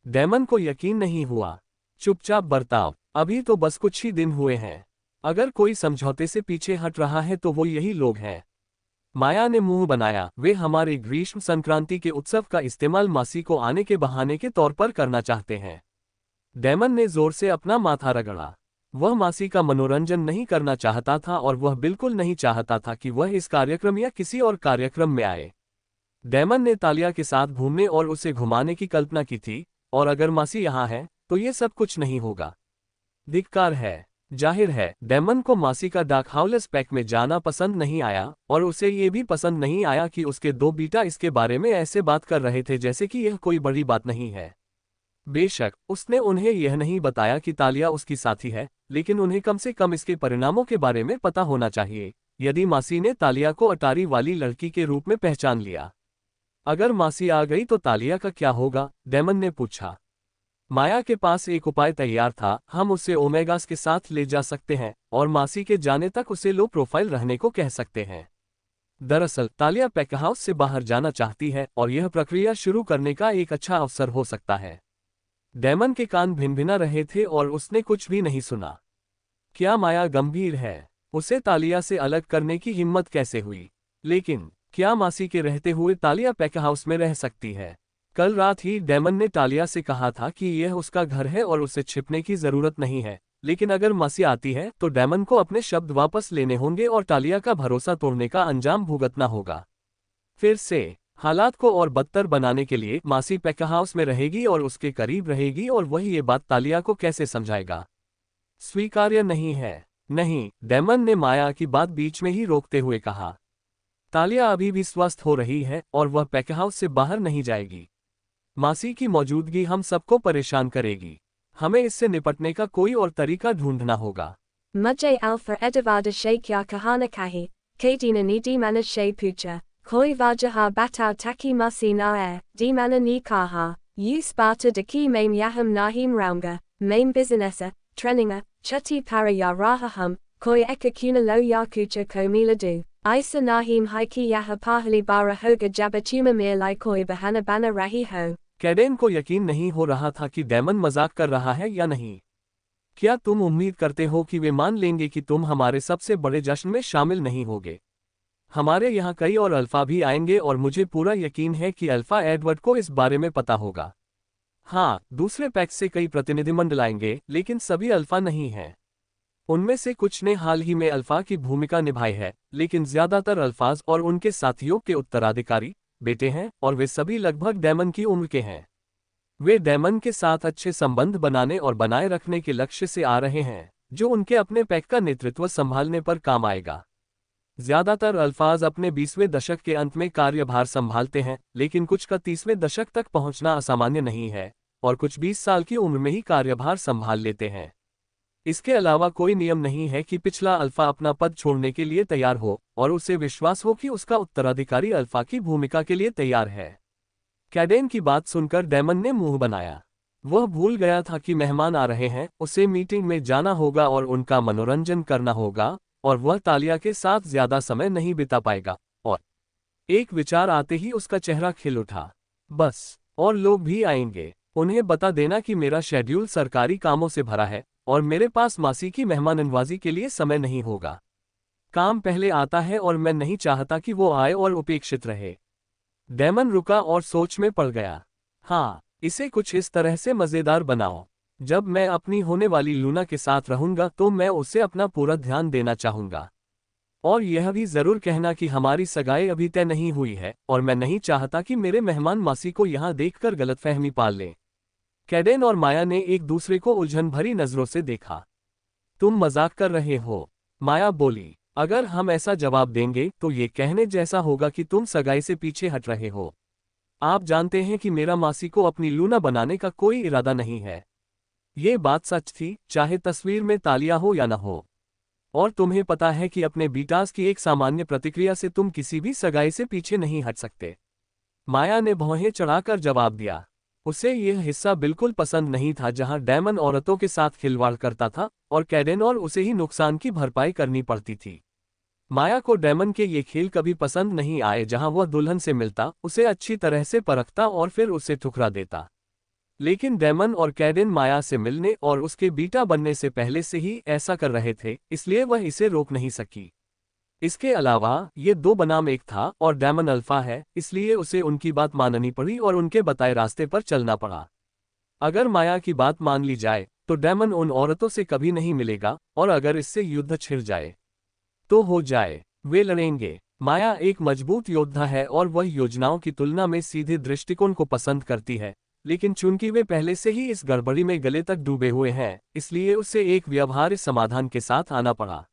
डेमन को यकीन नहीं हुआ। चुपचाप बर्ताव। अभी तो बस कुछ ही दिन हुए हैं। अगर कोई समझौते से पीछे हट रहा है तो वो यही लोग हैं। माया ने मुंह बनाया, वे हमारे ग्रीष्म संक्रांति के उत्सव का इस्तेमाल मासी को आने के बहाने के तौर पर करना चाहते हैं। डेमन ने जोर से अपना माथा रगड़ा। वह मासी का मनोरंजन नहीं करना चाहता था और वह बिल्कुल नहीं चाहता था कि वह इस कार्यक्रम या किसी और कार्यक्रम में आए। डेमन ने तालिया के साथ घूमने और उसे घुमाने की कल्पना की थी, और अगर मासी यहाँ है तो ये सब कुछ नहीं होगा। धिक्कार है। जाहिर है, डेमन को मासी का डार्क हाउलर्स पैक में जाना पसंद नहीं आया और उसे ये भी पसंद नहीं आया कि उसके 2 बीटा इसके बारे में ऐसे बात कर रहे थे जैसे कि यह कोई बड़ी बात नहीं है। बेशक, उसने उन्हें यह नहीं बताया कि तालिया उसकी साथी है, लेकिन उन्हें कम से कम इसके परिणामों के बारे में पता होना चाहिए। यदि मासी ने तालिया को अटारी वाली लड़की के रूप में पहचान लिया, अगर मासी आ गई तो तालिया का क्या होगा? डेमन ने पूछा। माया के पास एक उपाय तैयार था, हम उसे ओमेगास के साथ ले जा सकते हैं और मासी के जाने तक उसे लो प्रोफाइल रहने को कह सकते हैं। दरअसल तालिया पैकहाउस से बाहर जाना चाहती है और यह प्रक्रिया शुरू करने का एक अच्छा अवसर हो सकता है। डेमन के कान भिनभिना रहे थे और उसने कुछ भी नहीं सुना। क्या माया गंभीर है? उसे तालिया से अलग करने की हिम्मत कैसे हुई? लेकिन क्या मासी के रहते हुए तालिया पैकहाउस में रह सकती है? कल रात ही डेमन ने तालिया से कहा था कि यह उसका घर है और उसे छिपने की जरूरत नहीं है, लेकिन अगर मासी आती है तो डेमन को अपने शब्द वापस लेने होंगे और तालिया का भरोसा तोड़ने का अंजाम भुगतना होगा। फिर से हालात को और बदतर बनाने के लिए मासी पैकहाउस में रहेगी और उसके करीब रहेगी, और वही ये बात तालिया को कैसे समझाएगा? स्वीकार्य नहीं है। नहीं, डेमन ने माया की बात बीच में ही रोकते हुए कहा। तालिया अभी भी स्वस्थ हो रही है और वह पैकहाउस से बाहर नहीं जाएगी। मासी की मौजूदगी हम सबको परेशान करेगी। हमें इससे निपटने का कोई और तरीका ढूंढना होगा। Mujhe alpha edavada shay kya kahana kahi, kadina ni di manaj shay pucha, Koi vajaha batau taki musi na di mana ni kaha, u sparta de ki maim yaham nahim raunga, maim businessa, treninga, chuti para ya rahahum, koi eka kuna lo ya kucha ko mila du, isa nahim haiki yaha pahali bara hoga jabatuma mir lai koi bahana bana rahi ho. Caden को यकीन नहीं हो रहा था कि daemon मजाक कर रहा है या नहीं। क्या तुम उम्मीद करते हो कि वे मान लेंगे कि तुम हमारे सबसे बड़े जश्न में शामिल नहीं होगे? हमारे यहाँ कई और अल्फा भी आएंगे और मुझे पूरा यकीन है कि अल्फा एडवर्ड को इस बारे में पता होगा। हाँ, दूसरे पैक से कई प्रतिनिधिमंडल आएंगे, लेकिन सभी अल्फा नहीं हैं। उनमें से कुछ ने हाल ही में अल्फा की भूमिका निभाई है, लेकिन ज्यादातर अल्फाज और उनके साथियों के उत्तराधिकारी बेटे हैं और वे सभी लगभग डेमन की उम्र के हैं। वे डेमन के साथ अच्छे संबंध बनाने और बनाए रखने के लक्ष्य से आ रहे हैं, जो उनके अपने पैक का नेतृत्व संभालने पर काम आएगा। ज्यादातर अल्फाज अपने 20वें दशक के अंत में कार्यभार संभालते हैं, लेकिन कुछ का 30वें दशक तक पहुंचना असामान्य नहीं है, और कुछ 20 साल की उम्र में ही कार्यभार संभाल लेते हैं। इसके अलावा कोई नियम नहीं है कि पिछला अल्फा अपना पद छोड़ने के लिए तैयार हो और उसे विश्वास हो कि उसका उत्तराधिकारी अल्फा की भूमिका के लिए तैयार है। कैडेन की बात सुनकर डेमन ने मुंह बनाया। वह भूल गया था कि मेहमान आ रहे हैं, उसे मीटिंग में जाना होगा और उनका मनोरंजन करना होगा, और वह तालिया के साथ ज्यादा समय नहीं बिता पाएगा। और एक विचार आते ही उसका चेहरा खिल उठा। बस, और लोग भी आएंगे। उन्हें बता देना कि मेरा शेड्यूल सरकारी कामों से भरा है और मेरे पास मासी की मेहमाननवाजी के लिए समय नहीं होगा। काम पहले आता है और मैं नहीं चाहता कि वो आए और उपेक्षित रहे। डेमन रुका और सोच में पड़ गया। हाँ, इसे कुछ इस तरह से मजेदार बनाओ। जब मैं अपनी होने वाली लूना के साथ रहूंगा तो मैं उसे अपना पूरा ध्यान देना चाहूंगा। और यह भी जरूर कहना कि हमारी सगाई अभी तय नहीं हुई है और मैं नहीं चाहता कि मेरे मेहमान मासी को यहां देखकर गलतफहमी पाल लें। कैडेन और माया ने एक दूसरे को उलझन भरी नजरों से देखा। तुम मजाक कर रहे हो, माया बोली। अगर हम ऐसा जवाब देंगे तो ये कहने जैसा होगा कि तुम सगाई से पीछे हट रहे हो। आप जानते हैं कि मेरा मासी को अपनी लूना बनाने का कोई इरादा नहीं है। ये बात सच थी, चाहे तस्वीर में तालिया हो या न हो। और तुम्हें पता है कि अपने बीटास की एक सामान्य प्रतिक्रिया से तुम किसी भी सगाई से पीछे नहीं हट सकते। माया ने भौहें चढ़ाकर जवाब दिया। उसे यह हिस्सा बिल्कुल पसंद नहीं था जहां डेमन औरतों के साथ खिलवाड़ करता था और कैडेन और उसे ही नुकसान की भरपाई करनी पड़ती थी। माया को डेमन के ये खेल कभी पसंद नहीं आए जहां वह दुल्हन से मिलता, उसे अच्छी तरह से परखता और फिर उसे ठुकरा देता। लेकिन डेमन और कैडेन माया से मिलने और उसके बीटा बनने से पहले से ही ऐसा कर रहे थे, इसलिए वह इसे रोक नहीं सकी। इसके अलावा ये दो बनाम एक था और डेमन अल्फा है, इसलिए उसे उनकी बात माननी पड़ी और उनके बताए रास्ते पर चलना पड़ा। अगर माया की बात मान ली जाए तो डेमन उन औरतों से कभी नहीं मिलेगा, और अगर इससे युद्ध छिड़ जाए तो हो जाए, वे लड़ेंगे। माया एक मजबूत योद्धा है और वह योजनाओं की तुलना में सीधे दृष्टिकोण को पसंद करती है, लेकिन चूंकि वे पहले से ही इस गड़बड़ी में गले तक डूबे हुए हैं, इसलिए उसे एक व्यवहार्य समाधान के साथ आना पड़ा।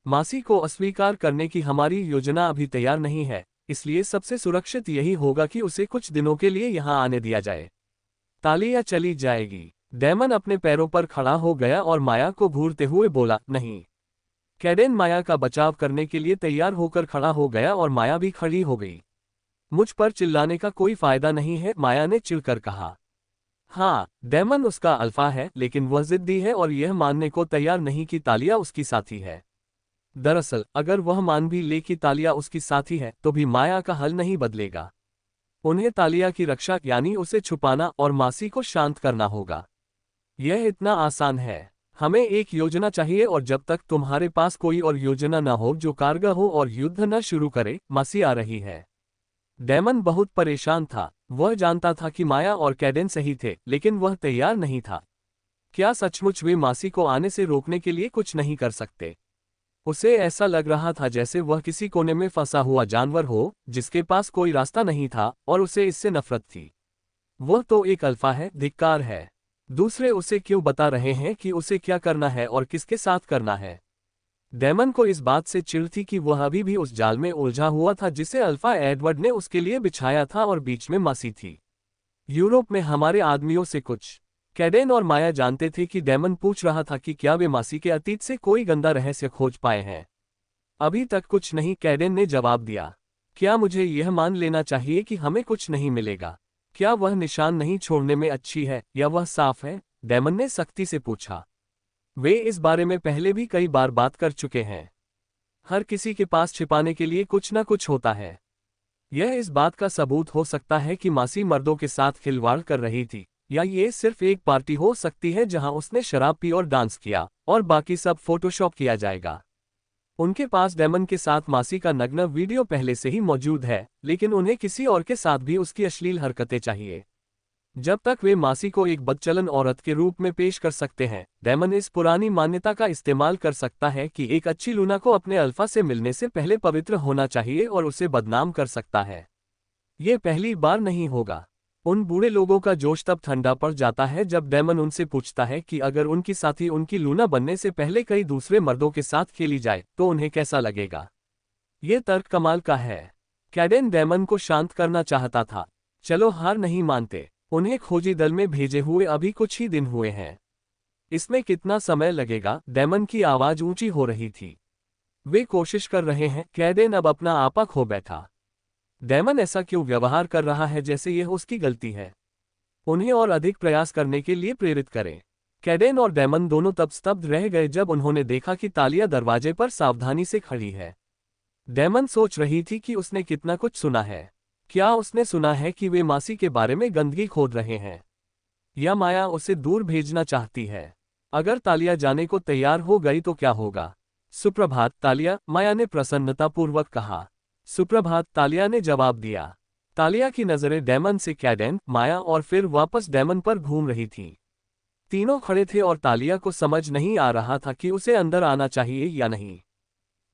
मासी को अस्वीकार करने की हमारी योजना अभी तैयार नहीं है, इसलिए सबसे सुरक्षित यही होगा कि उसे कुछ दिनों के लिए यहां आने दिया जाए। तालिया चली जाएगी। डेमन अपने पैरों पर खड़ा हो गया और माया को घूरते हुए बोला, नहीं। कैडेन माया का बचाव करने के लिए तैयार होकर खड़ा हो गया और माया भी खड़ी हो गई। मुझ पर चिल्लाने का कोई फायदा नहीं है, माया ने चिढ़कर कहा। हाँ, डेमन उसका अल्फा है, लेकिन वह जिद्दी है और यह मानने को तैयार नहीं कि तालिया उसकी साथी है। दरअसल अगर वह मान भी ले कि तालिया उसकी साथी है तो भी माया का हल नहीं बदलेगा। उन्हें तालिया की रक्षा यानी उसे छुपाना और मासी को शांत करना होगा। यह इतना आसान है। हमें एक योजना चाहिए और जब तक तुम्हारे पास कोई और योजना न हो जो कारगर हो और युद्ध न शुरू करे, मासी आ रही है। डेमन बहुत परेशान था। वह जानता था कि माया और कैडेन सही थे, लेकिन वह तैयार नहीं था। क्या सचमुच वे मासी को आने से रोकने के लिए कुछ नहीं कर सकते? उसे ऐसा लग रहा था जैसे वह किसी कोने में फंसा हुआ जानवर हो जिसके पास कोई रास्ता नहीं था और उसे इससे नफरत थी। वह तो एक अल्फा है, धिक्कार है। दूसरे उसे क्यों बता रहे हैं कि उसे क्या करना है और किसके साथ करना है? डेमन को इस बात से चिढ़ थी कि वह अभी भी उस जाल में उलझा हुआ था जिसे अल्फा एडवर्ड ने उसके लिए बिछाया था और बीच में मासी थी। यूरोप में हमारे आदमियों से कुछ। कैडेन और माया जानते थे कि डेमन पूछ रहा था कि क्या वे मासी के अतीत से कोई गंदा रहस्य खोज पाए हैं। अभी तक कुछ नहीं, कैडेन ने जवाब दिया। क्या मुझे यह मान लेना चाहिए कि हमें कुछ नहीं मिलेगा? क्या वह निशान नहीं छोड़ने में अच्छी है या वह साफ है? डेमन ने सख्ती से पूछा। वे इस बारे में पहले भी कई बार बात कर चुके हैं। हर किसी के पास छिपाने के लिए कुछ ना कुछ होता है। यह इस बात का सबूत हो सकता है कि मासी मर्दों के साथ खिलवाड़ कर रही थी, या ये सिर्फ एक पार्टी हो सकती है जहां उसने शराब पी और डांस किया और बाकी सब फोटोशॉप किया जाएगा। उनके पास डेमन के साथ मासी का नग्न वीडियो पहले से ही मौजूद है, लेकिन उन्हें किसी और के साथ भी उसकी अश्लील हरकतें चाहिए। जब तक वे मासी को एक बदचलन औरत के रूप में पेश कर सकते हैं, डेमन इस पुरानी मान्यता का इस्तेमाल कर सकता है कि एक अच्छी लूना को अपने अल्फा से मिलने से पहले पवित्र होना चाहिए और उसे बदनाम कर सकता है। ये पहली बार नहीं होगा। उन बूढ़े लोगों का जोश तब ठंडा पड़ जाता है जब डेमन उनसे पूछता है कि अगर उनकी साथी उनकी लूना बनने से पहले कई दूसरे मर्दों के साथ खेली जाए तो उन्हें कैसा लगेगा। ये तर्क कमाल का है। कैडेन डेमन को शांत करना चाहता था। चलो हार नहीं मानते, उन्हें खोजी दल में भेजे हुए अभी कुछ ही दिन हुए हैं। इसमें कितना समय लगेगा? डेमन की आवाज ऊंची हो रही थी। वे कोशिश कर रहे हैं। कैडेन अब अपना आपा खो बैठा। डेमन ऐसा क्यों व्यवहार कर रहा है जैसे यह उसकी गलती है? उन्हें और अधिक प्रयास करने के लिए प्रेरित करें। कैडेन और डेमन दोनों तब स्तब्ध रह गए जब उन्होंने देखा कि तालिया दरवाजे पर सावधानी से खड़ी है। डेमन सोच रही थी कि उसने कितना कुछ सुना है। क्या उसने सुना है कि वे मासी के बारे में गंदगी खोद रहे हैं? या माया उसे दूर भेजना चाहती है? अगर तालिया जाने को तैयार हो गई तो क्या होगा? सुप्रभात तालिया, माया ने प्रसन्नतापूर्वक कहा। सुप्रभात, तालिया ने जवाब दिया। तालिया की नजरें डेमन से कैडेन, माया और फिर वापस डेमन पर घूम रही थीं। तीनों खड़े थे और तालिया को समझ नहीं आ रहा था कि उसे अंदर आना चाहिए या नहीं।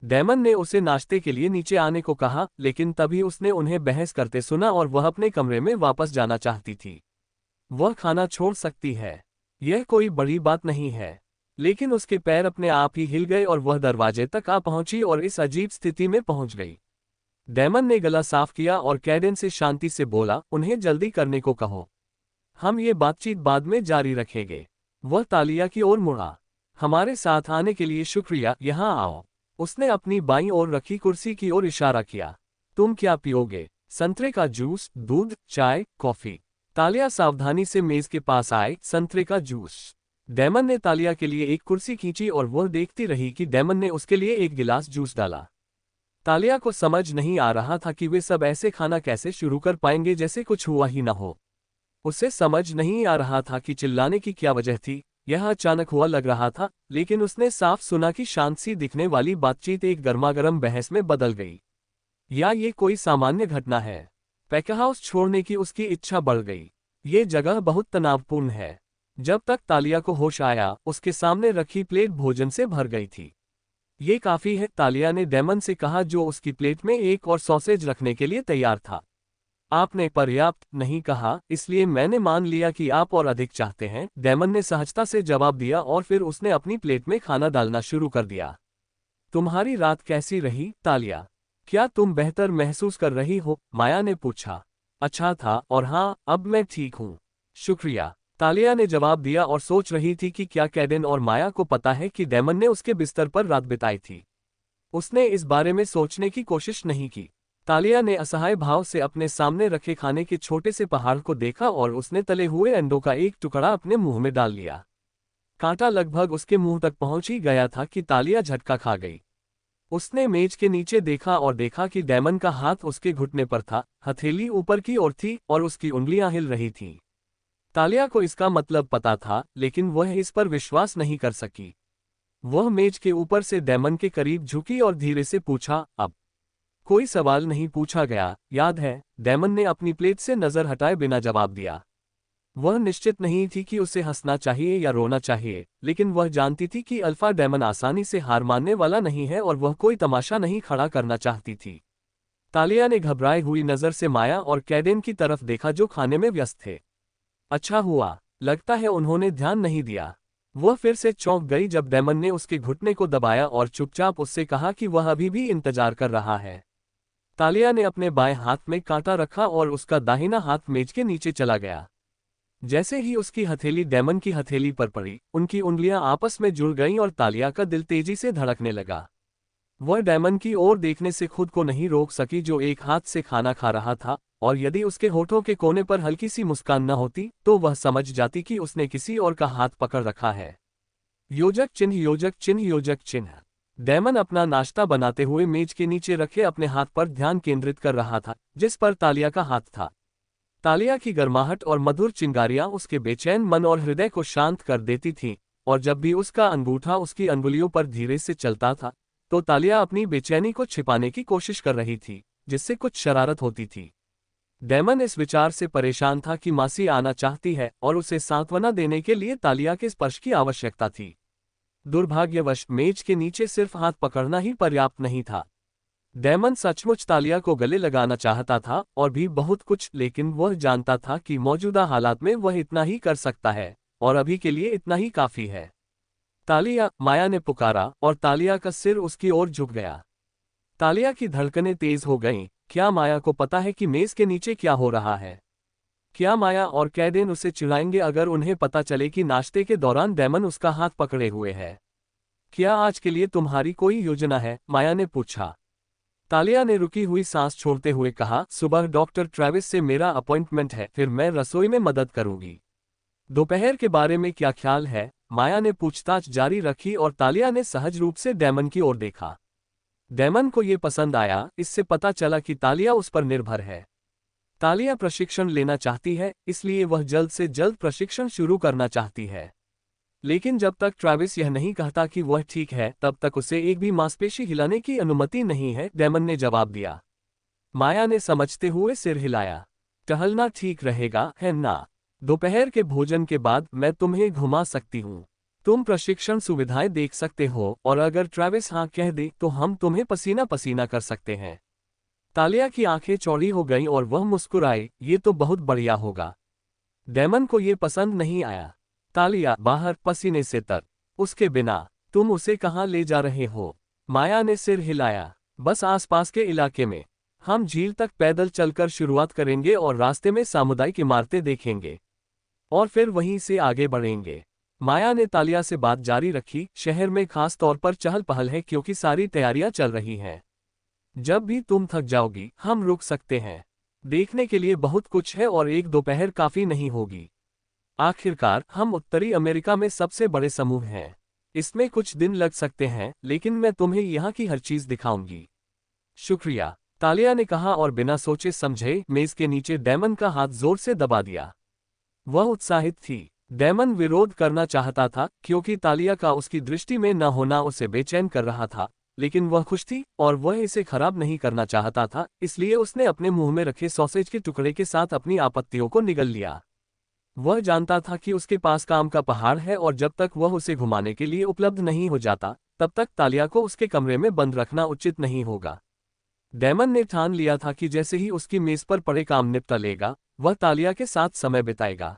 डेमन ने उसे नाश्ते के लिए नीचे आने को कहा, लेकिन तभी उसने उन्हें बहस करते सुना और वह अपने कमरे में वापस जाना चाहती थी। वह खाना छोड़ सकती है, यह कोई बड़ी बात नहीं है। लेकिन उसके पैर अपने आप ही हिल गए और वह दरवाजे तक आ पहुंची और इस अजीब स्थिति में पहुंच गई। डेमन ने गला साफ किया और कैडेन से शांति से बोला, उन्हें जल्दी करने को कहो, हम ये बातचीत बाद में जारी रखेंगे। वह तालिया की ओर मुड़ा। हमारे साथ आने के लिए शुक्रिया, यहाँ आओ। उसने अपनी बाईं ओर रखी कुर्सी की ओर इशारा किया। तुम क्या पियोगे? संतरे का जूस, दूध, चाय, कॉफी? तालिया सावधानी से मेज के पास आए। संतरे का जूस। डेमन ने तालिया के लिए एक कुर्सी खींची और वह देखती रही कि डेमन ने उसके लिए एक गिलास जूस डाला। तालिया को समझ नहीं आ रहा था कि वे सब ऐसे खाना कैसे शुरू कर पाएंगे जैसे कुछ हुआ ही न हो। उसे समझ नहीं आ रहा था कि चिल्लाने की क्या वजह थी। यह अचानक हुआ लग रहा था, लेकिन उसने साफ सुना कि शांत सी दिखने वाली बातचीत एक गर्मागर्म बहस में बदल गई। या ये कोई सामान्य घटना है? पैकहाउस छोड़ने की उसकी इच्छा बढ़ गई। ये जगह बहुत तनावपूर्ण है। जब तक तालिया को होश आया, उसके सामने रखी प्लेट भोजन से भर गई थी। ये काफी है, तालिया ने डेमन से कहा, जो उसकी प्लेट में एक और सॉसेज रखने के लिए तैयार था। आपने पर्याप्त नहीं कहा, इसलिए मैंने मान लिया कि आप और अधिक चाहते हैं, डेमन ने सहजता से जवाब दिया और फिर उसने अपनी प्लेट में खाना डालना शुरू कर दिया। तुम्हारी रात कैसी रही, तालिया? क्या तुम बेहतर महसूस कर रही हो? माया ने पूछा। अच्छा था, और हाँ, अब मैं ठीक हूँ। शुक्रिया, तालिया ने जवाब दिया और सोच रही थी कि क्या कैडेन और माया को पता है कि डेमन ने उसके बिस्तर पर रात बिताई थी। उसने इस बारे में सोचने की कोशिश नहीं की। तालिया ने असहाय भाव से अपने सामने रखे खाने के छोटे से पहाड़ को देखा और उसने तले हुए अंडों का एक टुकड़ा अपने मुंह में डाल लिया। कांटा लगभग उसके मुंह तक पहुंच ही गया था कि तालिया झटका खा गई। उसने मेज के नीचे देखा और देखा कि डेमन का हाथ उसके घुटने पर था, हथेली ऊपर की ओर थी और उसकी उंगलियां हिल रही थीं। तालिया को इसका मतलब पता था, लेकिन वह इस पर विश्वास नहीं कर सकी। वह मेज के ऊपर से डेमन के करीब झुकी और धीरे से पूछा, अब? कोई सवाल नहीं पूछा गया, याद है? डेमन ने अपनी प्लेट से नजर हटाए बिना जवाब दिया। वह निश्चित नहीं थी कि उसे हंसना चाहिए या रोना चाहिए, लेकिन वह जानती थी कि अल्फा डेमन आसानी से हार मानने वाला नहीं है और वह कोई तमाशा नहीं खड़ा करना चाहती थी। तालिया ने घबराई हुई नजर से माया और कैडेन की तरफ देखा जो खाने में व्यस्त थे। अच्छा हुआ, लगता है उन्होंने ध्यान नहीं दिया। वह फिर से चौंक गई जब डेमन ने उसके घुटने को दबाया और चुपचाप उससे कहा कि वह अभी भी इंतजार कर रहा है। तालिया ने अपने बाएं हाथ में कांटा रखा और उसका दाहिना हाथ मेज के नीचे चला गया। जैसे ही उसकी हथेली डेमन की हथेली पर पड़ी, उनकी उंगलियां आपस में जुड़ गईं और तालिया का दिल तेजी से धड़कने लगा। वह डेमन की ओर देखने से खुद को नहीं रोक सकी, जो एक हाथ से खाना खा रहा था, और यदि उसके होठों के कोने पर हल्की सी मुस्कान न होती तो वह समझ जाती कि उसने किसी और का हाथ पकड़ रखा है। योजक चिन्ह, योजक चिन्ह, योजक चिन्ह। डेमन अपना नाश्ता बनाते हुए मेज के नीचे रखे अपने हाथ पर ध्यान केंद्रित कर रहा था, जिस पर तालिया का हाथ था। तालिया की गर्माहट और मधुर चिंगारियां उसके बेचैन मन और हृदय को शांत कर देती थीं, और जब भी उसका अंगूठा उसकी अंगुलियों पर धीरे से चलता था तो तालिया अपनी बेचैनी को छिपाने की कोशिश कर रही थी, जिससे कुछ शरारत होती थी। डेमन इस विचार से परेशान था कि मासी आना चाहती है और उसे सांत्वना देने के लिए तालिया के स्पर्श की आवश्यकता थी। दुर्भाग्यवश मेज के नीचे सिर्फ हाथ पकड़ना ही पर्याप्त नहीं था। डेमन सचमुच तालिया को गले लगाना चाहता था और भी बहुत कुछ, लेकिन वह जानता था कि मौजूदा हालात में वह इतना ही कर सकता है, और अभी के लिए इतना ही काफी है। तालिया, माया ने पुकारा, और तालिया का सिर उसकी ओर झुक गया। तालिया की धड़कनें तेज हो गईं। क्या माया को पता है कि मेज के नीचे क्या हो रहा है? क्या माया और कैडेन उसे चिढ़ाएंगे अगर उन्हें पता चले कि नाश्ते के दौरान डेमन उसका हाथ पकड़े हुए है? क्या आज के लिए तुम्हारी कोई योजना है? माया ने पूछा। तालिया ने रुकी हुई सांस छोड़ते हुए कहा, सुबह डॉक्टर ट्रेविस से मेरा अपॉइंटमेंट है, फिर मैं रसोई में मदद करूंगी। दोपहर के बारे में क्या ख्याल है? माया ने पूछताछ जारी रखी और तालिया ने सहज रूप से डेमन की ओर देखा। डेमन को ये पसंद आया, इससे पता चला कि तालिया उस पर निर्भर है। तालिया प्रशिक्षण लेना चाहती है, इसलिए वह जल्द से जल्द प्रशिक्षण शुरू करना चाहती है। लेकिन जब तक ट्रेविस यह नहीं कहता कि वह ठीक है, तब तक उसे एक भी मांसपेशी हिलाने की अनुमति नहीं है, डेमन ने जवाब दिया। माया ने समझते हुए सिर हिलाया। टहलना ठीक रहेगा, है ना? दोपहर के भोजन के बाद मैं तुम्हें घुमा सकती हूँ। तुम प्रशिक्षण सुविधाएं देख सकते हो, और अगर ट्रेविस हाँ कह दे तो हम तुम्हें पसीना पसीना कर सकते हैं। तालिया की आंखें चौड़ी हो गईं और वह मुस्कुराई, ये तो बहुत बढ़िया होगा। डेमन को ये पसंद नहीं आया। तालिया, बाहर पसीने से तर। उसके बिना तुम उसे कहाँ ले जा रहे हो? माया ने सिर हिलाया। बस आसपास के इलाके में। हम झील तक पैदल चलकर शुरुआत करेंगे और रास्ते में सामुदायिक इमारतें देखेंगे, और फिर वहीं से आगे बढ़ेंगे। माया ने तालिया से बात जारी रखी। शहर में खास तौर पर चहल पहल है क्योंकि सारी तैयारियां चल रही हैं। जब भी तुम थक जाओगी हम रुक सकते हैं। देखने के लिए बहुत कुछ है और एक दोपहर काफी नहीं होगी। आखिरकार हम उत्तरी अमेरिका में सबसे बड़े समूह हैं। इसमें कुछ दिन लग सकते हैं, लेकिन मैं तुम्हें यहाँ की हर चीज दिखाऊंगी। शुक्रिया, तालिया ने कहा और बिना सोचे समझे मेज के नीचे डेमन का हाथ जोर से दबा दिया। वह उत्साहित थी। डेमन विरोध करना चाहता था क्योंकि तालिया का उसकी दृष्टि में न होना उसे बेचैन कर रहा था, लेकिन वह खुश थी और वह इसे खराब नहीं करना चाहता था, इसलिए उसने अपने मुंह में रखे सॉसेज के टुकड़े के साथ अपनी आपत्तियों को निगल लिया। वह जानता था कि उसके पास काम का पहाड़ है और जब तक वह उसे घुमाने के लिए उपलब्ध नहीं हो जाता, तब तक तालिया को उसके कमरे में बंद रखना उचित नहीं होगा। डेमन ने ठान लिया था कि जैसे ही उसकी मेज पर पड़े काम निपटा लेगा, वह तालिया के साथ समय बिताएगा।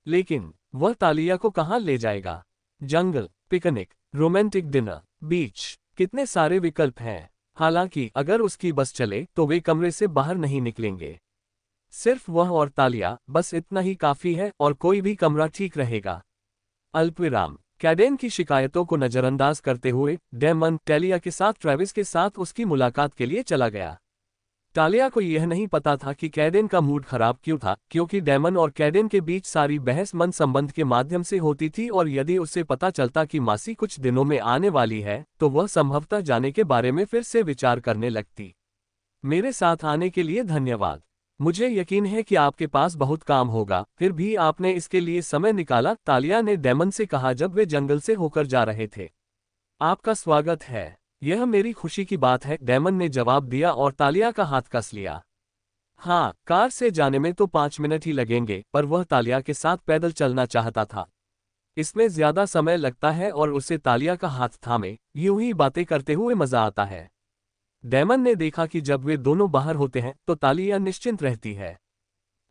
लेकिन वह तालिया को कहाँ ले जाएगा? जंगल, पिकनिक, रोमांटिक डिनर, बीच, कितने सारे विकल्प हैं। हालांकि अगर उसकी बस चले तो वे कमरे से बाहर नहीं निकलेंगे। सिर्फ वह और तालिया, बस इतना ही काफी है और कोई भी कमरा ठीक रहेगा। अल्पविराम। कैडेन की शिकायतों को नजरअंदाज करते हुए डेमन तालिया के साथ ट्रेविस के साथ उसकी मुलाकात के लिए चला गया। तालिया को यह नहीं पता था कि कैडेन का मूड खराब क्यों था, क्योंकि डेमन और कैडेन के बीच सारी बहस मन संबंध के माध्यम से होती थी, और यदि उसे पता चलता कि मासी कुछ दिनों में आने वाली है तो वह संभवतः जाने के बारे में फिर से विचार करने लगती। मेरे साथ आने के लिए धन्यवाद। मुझे यकीन है कि आपके पास बहुत काम होगा, फिर भी आपने इसके लिए समय निकाला, तालिया ने डेमन से कहा जब वे जंगल से होकर जा रहे थे। आपका स्वागत है, यह मेरी खुशी की बात है, डेमन ने जवाब दिया और तालिया का हाथ कस लिया। हाँ, कार से जाने में तो 5 मिनट ही लगेंगे, पर वह तालिया के साथ पैदल चलना चाहता था। इसमें ज्यादा समय लगता है और उसे तालिया का हाथ थामे यूं ही बातें करते हुए मजा आता है। डेमन ने देखा कि जब वे दोनों बाहर होते हैं तो तालिया निश्चिंत रहती है।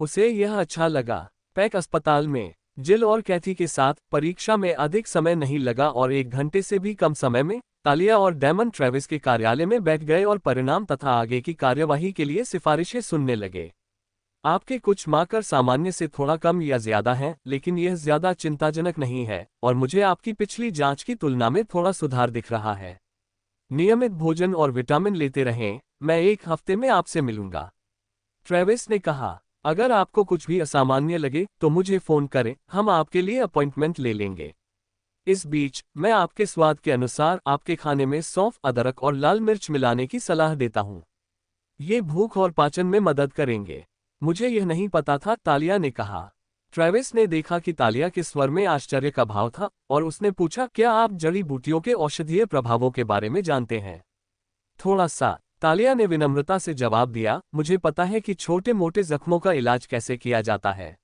उसे यह अच्छा लगा। पैक अस्पताल में जिल और कैथी के साथ परीक्षा में अधिक समय नहीं लगा और 1 घंटे से भी कम समय में तालिया और डेमन ट्रेविस के कार्यालय में बैठ गए और परिणाम तथा आगे की कार्यवाही के लिए सिफारिशें सुनने लगे। आपके कुछ मार्कर सामान्य से थोड़ा कम या ज्यादा हैं, लेकिन यह ज्यादा चिंताजनक नहीं है और मुझे आपकी पिछली जांच की तुलना में थोड़ा सुधार दिख रहा है। नियमित भोजन और विटामिन लेते रहें, मैं 1 हफ्ते में आपसे मिलूंगा। ट्रेविस ने कहा, अगर आपको कुछ भी असामान्य लगे तो मुझे फ़ोन करें, हम आपके लिए अपॉइंटमेंट ले लेंगे। इस बीच, मैं आपके स्वाद के अनुसार आपके खाने में सौंफ, अदरक और लाल मिर्च मिलाने की सलाह देता हूँ। ये भूख और पाचन में मदद करेंगे। मुझे यह नहीं पता था, तालिया ने कहा। ट्रेविस ने देखा कि तालिया के स्वर में आश्चर्य का भाव था और उसने पूछा, क्या आप जड़ी बूटियों के औषधीय प्रभावों के बारे में जानते हैं? थोड़ा सा, तालिया ने विनम्रता से जवाब दिया, मुझे पता है कि छोटे मोटे जख्मों का इलाज कैसे किया जाता है।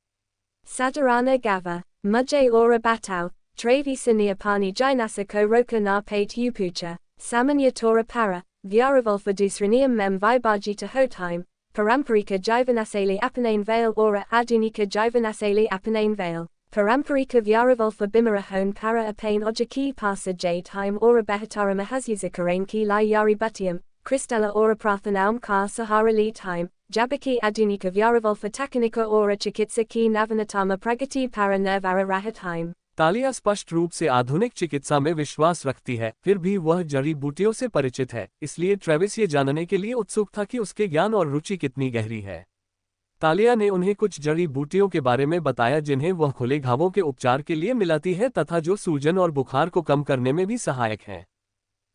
Sadarana gava, mujhe ora batao, travi siniapani jinasako roka na pate upucha, samanya tora para, vyaravolfa dusranium mem vibajita hotheim, paramparika jivanasali apanain vale ora adunika jivanasali apanain vale, paramparika vyaravolfa bimara hone para apane ojaki pasa jade time ora behatara mahazuzikarain ki li yari butium, Cristella ora prathanaum ka sahara li time, Jabaki adunika vyaravolfa takanika ora chikitsa ki navanatama pragati para nervara rahatheim. तालिया स्पष्ट रूप से आधुनिक चिकित्सा में विश्वास रखती है, फिर भी वह जड़ी बूटियों से परिचित है, इसलिए ट्रेविस ये जानने के लिए उत्सुक था कि उसके ज्ञान और रुचि कितनी गहरी है। तालिया ने उन्हें कुछ जड़ी बूटियों के बारे में बताया जिन्हें वह खुले घावों के उपचार के लिए मिलाती है तथा जो सूजन और बुखार को कम करने में भी सहायक हैं।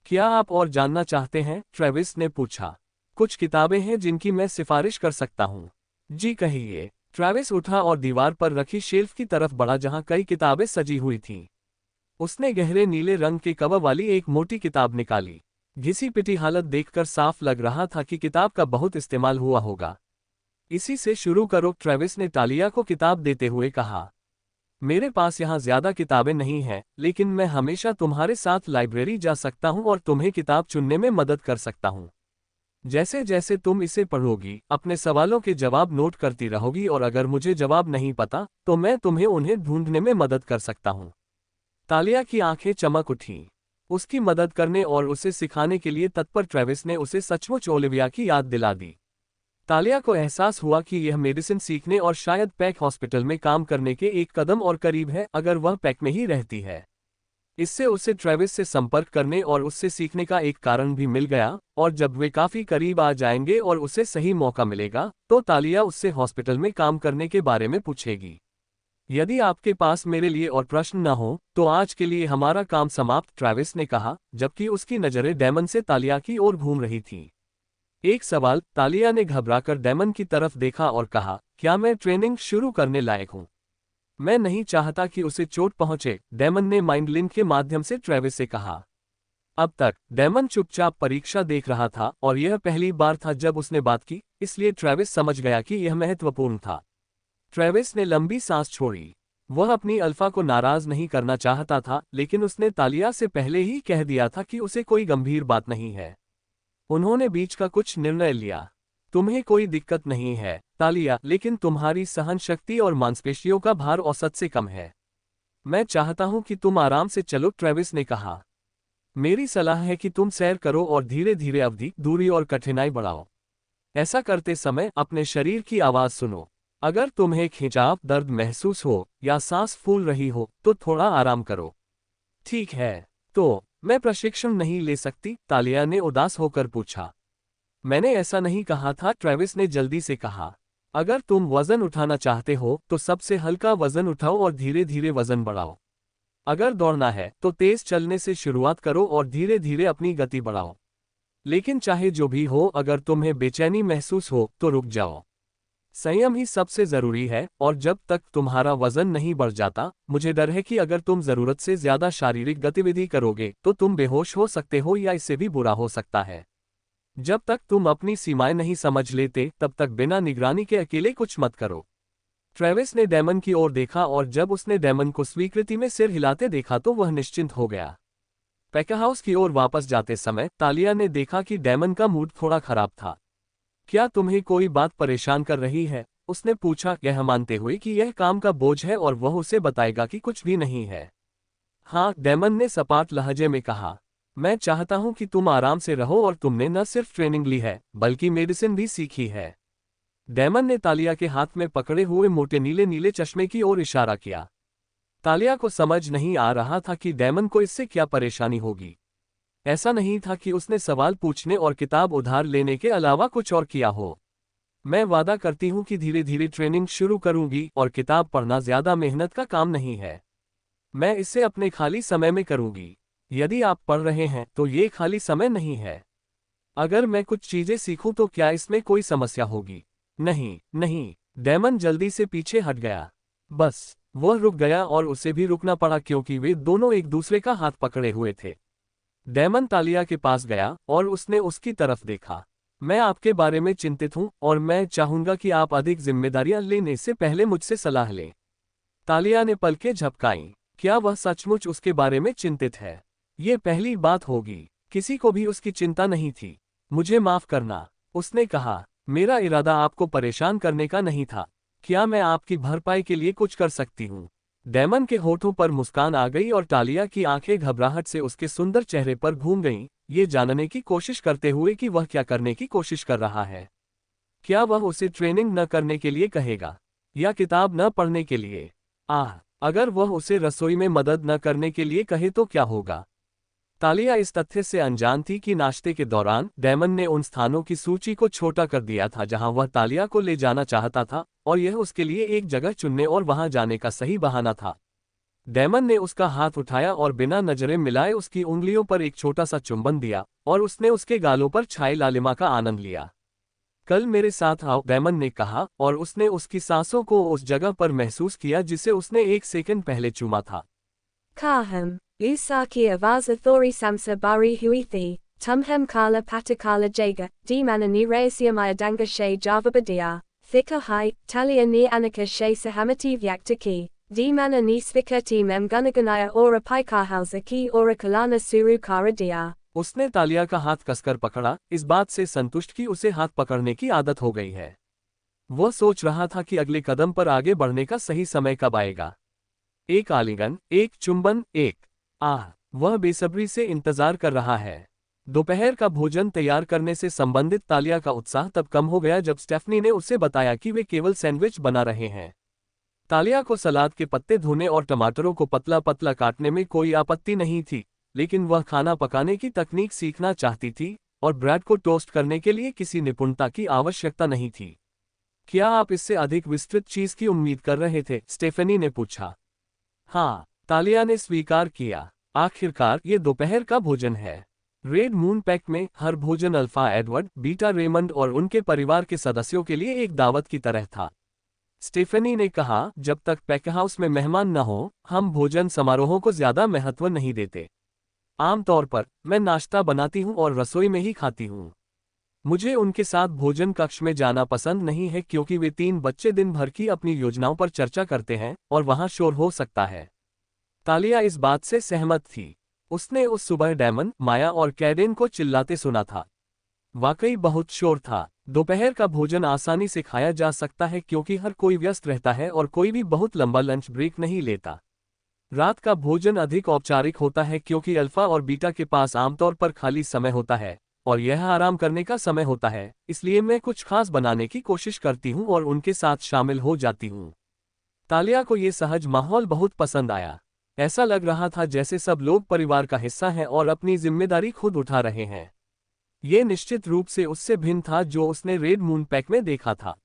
क्या आप और जानना चाहते हैं? ट्रेविस ने पूछा। कुछ किताबें हैं जिनकी मैं सिफारिश कर सकता हूँ। जी कहिए। ट्रेविस उठा और दीवार पर रखी शेल्फ की तरफ बढ़ा जहां कई किताबें सजी हुई थीं। उसने गहरे नीले रंग के कवर वाली एक मोटी किताब निकाली। घिसी पिटी हालत देखकर साफ लग रहा था कि किताब का बहुत इस्तेमाल हुआ होगा। इसी से शुरू करो, ट्रेविस ने तालिया को किताब देते हुए कहा। मेरे पास यहाँ ज्यादा किताबें नहीं हैं, लेकिन मैं हमेशा तुम्हारे साथ लाइब्रेरी जा सकता हूँ और तुम्हें किताब चुनने में मदद कर सकता हूँ। जैसे जैसे तुम इसे पढ़ोगी, अपने सवालों के जवाब नोट करती रहोगी और अगर मुझे जवाब नहीं पता, तो मैं तुम्हें उन्हें ढूंढने में मदद कर सकता हूँ। तालिया की आंखें चमक उठीं। उसकी मदद करने और उसे सिखाने के लिए तत्पर ट्रेविस ने उसे सचमुच ओलिविया की याद दिला दी। तालिया को एहसास हुआ कि यह मेडिसिन सीखने और शायद पैक हॉस्पिटल में काम करने के एक कदम और करीब है, अगर वह पैक में ही रहती है। इससे उसे ट्रेविस से संपर्क करने और उससे सीखने का एक कारण भी मिल गया, और जब वे काफी करीब आ जाएंगे और उसे सही मौका मिलेगा, तो तालिया उससे हॉस्पिटल में काम करने के बारे में पूछेगी। यदि आपके पास मेरे लिए और प्रश्न न हो, तो आज के लिए हमारा काम समाप्त, ट्रेविस ने कहा, जबकि उसकी नजरें डेमन से तालिया की ओर घूम रही थीं। एक सवाल, तालिया ने घबराकर डेमन की तरफ देखा और कहा, क्या मैं ट्रेनिंग शुरू करने लायक हूं? मैं नहीं चाहता कि उसे चोट पहुंचे, डेमन ने माइंड लिंक के माध्यम से ट्रेविस से कहा। अब तक डेमन चुपचाप परीक्षा देख रहा था और यह पहली बार था जब उसने बात की, इसलिए ट्रेविस समझ गया कि यह महत्वपूर्ण था। ट्रेविस ने लंबी सांस छोड़ी। वह अपनी अल्फा को नाराज नहीं करना चाहता था, लेकिन उसने तालिया से पहले ही कह दिया था कि उसे कोई गंभीर बात नहीं है। उन्होंने बीच का कुछ निर्णय लिया। तुम्हें कोई दिक्कत नहीं है, तालिया, लेकिन तुम्हारी सहन शक्ति और मांसपेशियों का भार औसत से कम है। मैं चाहता हूं कि तुम आराम से चलो, ट्रेविस ने कहा। मेरी सलाह है कि तुम सैर करो और धीरे धीरे अवधि, दूरी और कठिनाई बढ़ाओ। ऐसा करते समय अपने शरीर की आवाज सुनो। अगर तुम्हें खिंचाव, दर्द महसूस हो या सांस फूल रही हो, तो थोड़ा आराम करो। ठीक है, तो मैं प्रशिक्षण नहीं ले सकती? तालिया ने उदास होकर पूछा। मैंने ऐसा नहीं कहा था, ट्रेविस ने जल्दी से कहा। अगर तुम वजन उठाना चाहते हो तो सबसे हल्का वजन उठाओ और धीरे धीरे वजन बढ़ाओ। अगर दौड़ना है तो तेज चलने से शुरुआत करो और धीरे धीरे अपनी गति बढ़ाओ। लेकिन चाहे जो भी हो, अगर तुम्हें बेचैनी महसूस हो तो रुक जाओ। संयम ही सबसे जरूरी है, और जब तक तुम्हारा वजन नहीं बढ़ जाता, मुझे डर है कि अगर तुम जरूरत से ज्यादा शारीरिक गतिविधि करोगे तो तुम बेहोश हो सकते हो या इससे भी बुरा हो सकता है। जब तक तुम अपनी सीमाएं नहीं समझ लेते, तब तक बिना निगरानी के अकेले कुछ मत करो। ट्रेविस ने डेमन की ओर देखा और जब उसने डेमन को स्वीकृति में सिर हिलाते देखा तो वह निश्चिंत हो गया। पैकहाउस की ओर वापस जाते समय तालिया ने देखा कि डेमन का मूड थोड़ा खराब था। क्या तुम्हें कोई बात परेशान कर रही है? उसने पूछा, यह मानते हुए कि यह काम का बोझ है और वह उसे बताएगा कि कुछ भी नहीं है। हाँ, डेमन ने सपाट लहजे में कहा। मैं चाहता हूं कि तुम आराम से रहो और तुमने न सिर्फ ट्रेनिंग ली है, बल्कि मेडिसिन भी सीखी है। डेमन ने तालिया के हाथ में पकड़े हुए मोटे नीले नीले चश्मे की ओर इशारा किया। तालिया को समझ नहीं आ रहा था कि डेमन को इससे क्या परेशानी होगी। ऐसा नहीं था कि उसने सवाल पूछने और किताब उधार लेने के अलावा कुछ और किया हो। मैं वादा करती हूँ कि धीरे धीरे ट्रेनिंग शुरू करूंगी और किताब पढ़ना ज्यादा मेहनत का काम नहीं है। मैं इसे अपने खाली समय में करूंगी। यदि आप पढ़ रहे हैं तो ये खाली समय नहीं है। अगर मैं कुछ चीजें सीखूं तो क्या इसमें कोई समस्या होगी? नहीं, नहीं। डेमन जल्दी से पीछे हट गया। बस, वह रुक गया और उसे भी रुकना पड़ा क्योंकि वे दोनों एक दूसरे का हाथ पकड़े हुए थे। डेमन तालिया के पास गया और उसने उसकी तरफ देखा। मैं आपके बारे में चिंतित हूं और मैं चाहूंगा कि आप अधिक जिम्मेदारियां लेने से पहले मुझसे सलाह लें। तालिया ने पलकें झपकाईं। क्या वह सचमुच उसके बारे में चिंतित है? ये पहली बात होगी। किसी को भी उसकी चिंता नहीं थी। मुझे माफ करना, उसने कहा। मेरा इरादा आपको परेशान करने का नहीं था। क्या मैं आपकी भरपाई के लिए कुछ कर सकती हूँ? डेमन के होठों पर मुस्कान आ गई और तालिया की आंखें घबराहट से उसके सुंदर चेहरे पर घूम गईं, ये जानने की कोशिश करते हुए कि वह क्या करने की कोशिश कर रहा है। क्या वह उसे ट्रेनिंग न करने के लिए कहेगा या किताब न पढ़ने के लिए? अगर वह उसे रसोई में मदद न करने के लिए कहे तो क्या होगा? तालिया इस तथ्य से अनजान थी कि नाश्ते के दौरान डेमन ने उन स्थानों की सूची को छोटा कर दिया था जहां वह तालिया को ले जाना चाहता था, और यह उसके लिए एक जगह चुनने और वहां जाने का सही बहाना था। डेमन ने उसका हाथ उठाया और बिना नजरें मिलाए उसकी उंगलियों पर एक छोटा सा चुंबन दिया, और उसने उसके गालों पर छाई लालिमा का आनंद लिया। कल मेरे साथ आओ, डेमन ने कहा, और उसने उसकी सांसों को उस जगह पर महसूस किया जिसे उसने एक सेकंड पहले चूमा था। Kaham, Usaki avaza thori samsa bari huithi, tumhem kala patakala jaga, demanani reasiamaya danga she java badia, thika hai, talia ni anaka she sahamati vyaktaki, demana ni svika mem gunaganaya ora paikahausa ki ora kalana suru karadia। उसने तालिया का हाथ कसकर पकड़ा, इस बात से संतुष्ट कि उसे हाथ पकड़ने की आदत हो गई है। वह सोच रहा था कि अगले कदम पर आगे बढ़ने का सही समय कब आएगा। एक आलिंगन, एक चुंबन, वह बेसब्री से इंतजार कर रहा है। दोपहर का भोजन तैयार करने से संबंधित तालिया का उत्साह तब कम हो गया जब स्टेफनी ने उसे बताया कि वे केवल सैंडविच बना रहे हैं। तालिया को सलाद के पत्ते धोने और टमाटरों को पतला पतला काटने में कोई आपत्ति नहीं थी, लेकिन वह खाना पकाने की तकनीक सीखना चाहती थी, और ब्रेड को टोस्ट करने के लिए किसी निपुणता की आवश्यकता नहीं थी। क्या आप इससे अधिक विस्तृत चीज की उम्मीद कर रहे थे? स्टेफनी ने पूछा। हाँ, तालिया ने स्वीकार किया। आखिरकार ये दोपहर का भोजन है। रेड मून पैक में हर भोजन अल्फा एडवर्ड, बीटा रेमंड और उनके परिवार के सदस्यों के लिए एक दावत की तरह था। स्टेफनी ने कहा, जब तक पैकहाउस में मेहमान न हो, हम भोजन समारोहों को ज्यादा महत्व नहीं देते। आमतौर पर मैं नाश्ता बनाती हूँ और रसोई में ही खाती हूँ। मुझे उनके साथ भोजन कक्ष में जाना पसंद नहीं है क्योंकि वे 3 बच्चे दिन भर की अपनी योजनाओं पर चर्चा करते हैं और वहां शोर हो सकता है। तालिया इस बात से सहमत थी। उसने उस सुबह डेमन, माया और कैडेन को चिल्लाते सुना था। वाकई बहुत शोर था। दोपहर का भोजन आसानी से खाया जा सकता है क्योंकि हर कोई व्यस्त रहता है और कोई भी बहुत लंबा लंच ब्रेक नहीं लेता। रात का भोजन अधिक औपचारिक होता है क्योंकि अल्फा और बीटा के पास आमतौर पर खाली समय होता है और यह आराम करने का समय होता है, इसलिए मैं कुछ खास बनाने की कोशिश करती हूँ और उनके साथ शामिल हो जाती हूँ। तालिया को ये सहज माहौल बहुत पसंद आया। ऐसा लग रहा था जैसे सब लोग परिवार का हिस्सा हैं और अपनी जिम्मेदारी खुद उठा रहे हैं। ये निश्चित रूप से उससे भिन्न था जो उसने रेड मून पैक में देखा था।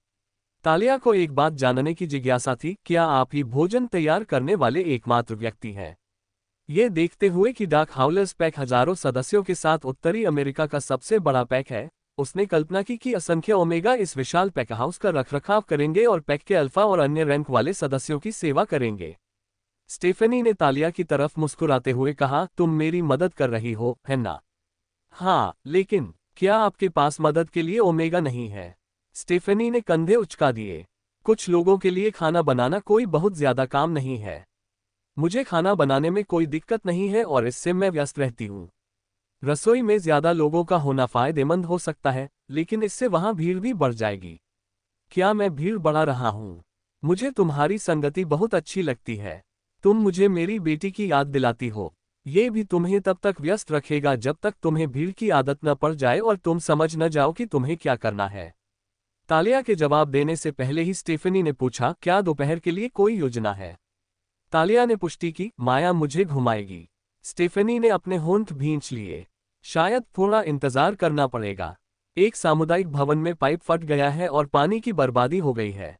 तालिया को एक बात जानने की जिज्ञासा थी, क्या आप ही भोजन तैयार करने वाले एकमात्र व्यक्ति हैं? ये देखते हुए कि डार्क हाउलर्स पैक हजारों सदस्यों के साथ उत्तरी अमेरिका का सबसे बड़ा पैक है, उसने कल्पना की कि असंख्य ओमेगा इस विशाल पैक हाउस का रखरखाव करेंगे और पैक के अल्फा और अन्य रैंक वाले सदस्यों की सेवा करेंगे। स्टेफनी ने तालिया की तरफ मुस्कुराते हुए कहा, तुम मेरी मदद कर रही हो, है ना? हाँ, लेकिन क्या आपके पास मदद के लिए ओमेगा नहीं है? स्टेफनी ने कंधे उचका दिए। कुछ लोगों के लिए खाना बनाना कोई बहुत ज्यादा काम नहीं है। मुझे खाना बनाने में कोई दिक्कत नहीं है और इससे मैं व्यस्त रहती हूँ। रसोई में ज्यादा लोगों का होना फायदेमंद हो सकता है, लेकिन इससे वहां भीड़ भी बढ़ जाएगी। क्या मैं भीड़ बढ़ा रहा हूँ? मुझे तुम्हारी संगति बहुत अच्छी लगती है। तुम मुझे मेरी बेटी की याद दिलाती हो। ये भी तुम्हें तब तक व्यस्त रखेगा जब तक तुम्हें भीड़ की आदत न पड़ जाए और तुम समझ न जाओ कि तुम्हें क्या करना है। तालिया के जवाब देने से पहले ही स्टेफनी ने पूछा, क्या दोपहर के लिए कोई योजना है? तालिया ने पुष्टि की, माया मुझे घुमाएगी। स्टेफनी ने अपने होंठ भींच लिए। शायद थोड़ा इंतजार करना पड़ेगा। एक सामुदायिक भवन में पाइप फट गया है और पानी की बर्बादी हो गई है।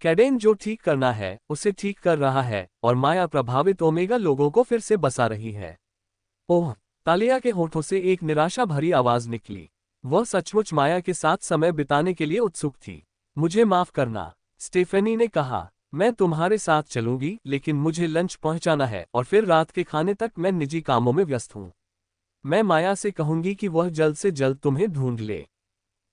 कैडेन जो ठीक करना है उसे ठीक कर रहा है और माया प्रभावित ओमेगा लोगों को फिर से बसा रही है। ओह, तालिया के होठों से एक निराशा भरी आवाज निकली। वह सचमुच माया के साथ समय बिताने के लिए उत्सुक थी। मुझे माफ करना, स्टेफेनी ने कहा। मैं तुम्हारे साथ चलूंगी, लेकिन मुझे लंच पहुंचाना है और फिर रात के खाने तक मैं निजी कामों में व्यस्त हूं। मैं माया से कहूंगी कि वह जल्द से जल्द तुम्हें ढूंढ ले।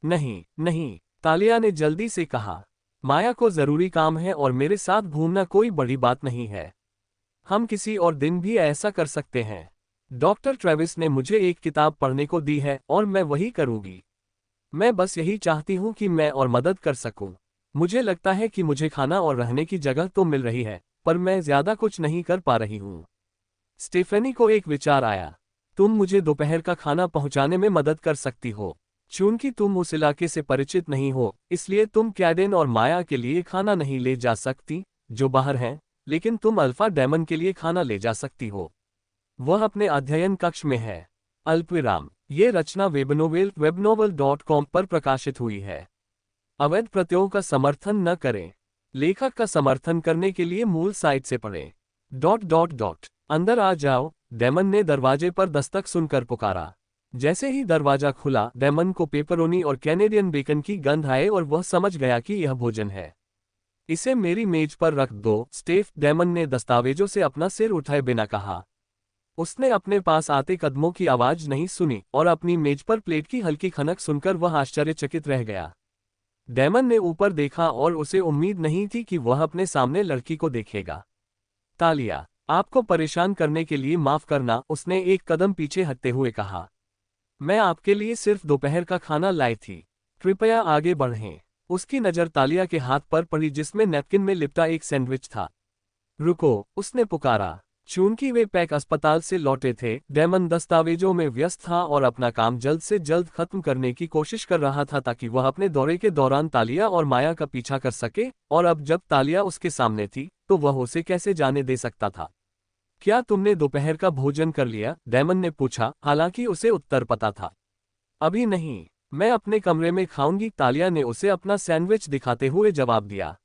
नहीं नहीं, तालिया ने जल्दी से कहा। माया को जरूरी काम है और मेरे साथ घूमना कोई बड़ी बात नहीं है। हम किसी और दिन भी ऐसा कर सकते हैं। डॉक्टर ट्रेविस ने मुझे एक किताब पढ़ने को दी है और मैं वही करूंगी। मैं बस यही चाहती हूं कि मैं और मदद कर सकूं। मुझे लगता है कि मुझे खाना और रहने की जगह तो मिल रही है, पर मैं ज्यादा कुछ नहीं कर पा रही हूं। स्टेफेनी को एक विचार आया। तुम मुझे दोपहर का खाना पहुंचाने में मदद कर सकती हो। चूंकि तुम उस इलाके से परिचित नहीं हो, इसलिए तुम कैडेन और माया के लिए खाना नहीं ले जा सकती, जो बाहर हैं, लेकिन तुम अल्फा डेमन के लिए खाना ले जा सकती हो। वह अपने अध्ययन कक्ष में है। अल्पविराम। ये रचना webnovel.com पर प्रकाशित हुई है। अवैध प्रत्ययों का समर्थन न करें। लेखक का समर्थन करने के लिए मूल साइट से पढ़ें। अंदर आ जाओ, डेमन ने दरवाजे पर दस्तक सुनकर पुकारा। जैसे ही दरवाजा खुला, डेमन को पेपरोनी और कैनेडियन बेकन की गंध आए और वह समझ गया कि यह भोजन है। इसे मेरी मेज पर रख दो, स्टेफ, डेमन ने दस्तावेजों से अपना सिर उठाए बिना कहा। उसने अपने पास आते कदमों की आवाज नहीं सुनी और अपनी मेज पर प्लेट की हल्की खनक सुनकर वह आश्चर्यचकित रह गया। डेमन ने ऊपर देखा और उसे उम्मीद नहीं थी कि वह अपने सामने लड़की को देखेगा। तालिया, आपको परेशान करने के लिए माफ करना, उसने एक कदम पीछे हटते हुए कहा। मैं आपके लिए सिर्फ दोपहर का खाना लाई थी। कृपया आगे बढ़ें। उसकी नज़र तालिया के हाथ पर पड़ी जिसमें नैपकिन में लिपटा एक सैंडविच था। रुको, उसने पुकारा। चूंकि वे पैक अस्पताल से लौटे थे, डेमन दस्तावेजों में व्यस्त था और अपना काम जल्द से जल्द खत्म करने की कोशिश कर रहा था ताकि वह अपने दौरे के दौरान तालिया और माया का पीछा कर सके, और अब जब तालिया उसके सामने थी, तो वह उसे कैसे जाने दे सकता था। क्या तुमने दोपहर का भोजन कर लिया? डेमन ने पूछा, हालांकि उसे उत्तर पता था। अभी नहीं, मैं अपने कमरे में खाऊंगी, तालिया ने उसे अपना सैंडविच दिखाते हुए जवाब दिया।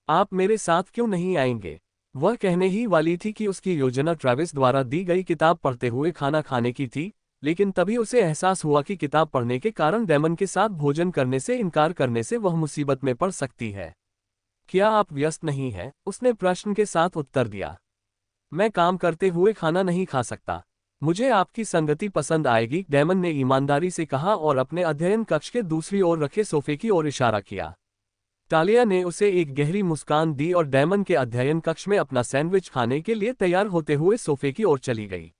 आप मेरे साथ क्यों नहीं आएंगे? वह कहने ही वाली थी कि उसकी योजना ट्रेविस द्वारा दी गई किताब पढ़ते हुए खाना खाने की थी, लेकिन तभी उसे एहसास हुआ कि किताब पढ़ने के कारण डेमन के साथ भोजन करने से इनकार करने से वह मुसीबत में पड़ सकती है। क्या आप व्यस्त नहीं हैं? उसने प्रश्न के साथ उत्तर दिया। मैं काम करते हुए खाना नहीं खा सकता। मुझे आपकी संगति पसंद आएगी, डेमन ने ईमानदारी से कहा और अपने अध्ययन कक्ष के दूसरी ओर रखे सोफे की ओर इशारा किया। तालिया ने उसे एक गहरी मुस्कान दी और डेमन के अध्ययन कक्ष में अपना सैंडविच खाने के लिए तैयार होते हुए सोफे की ओर चली गई।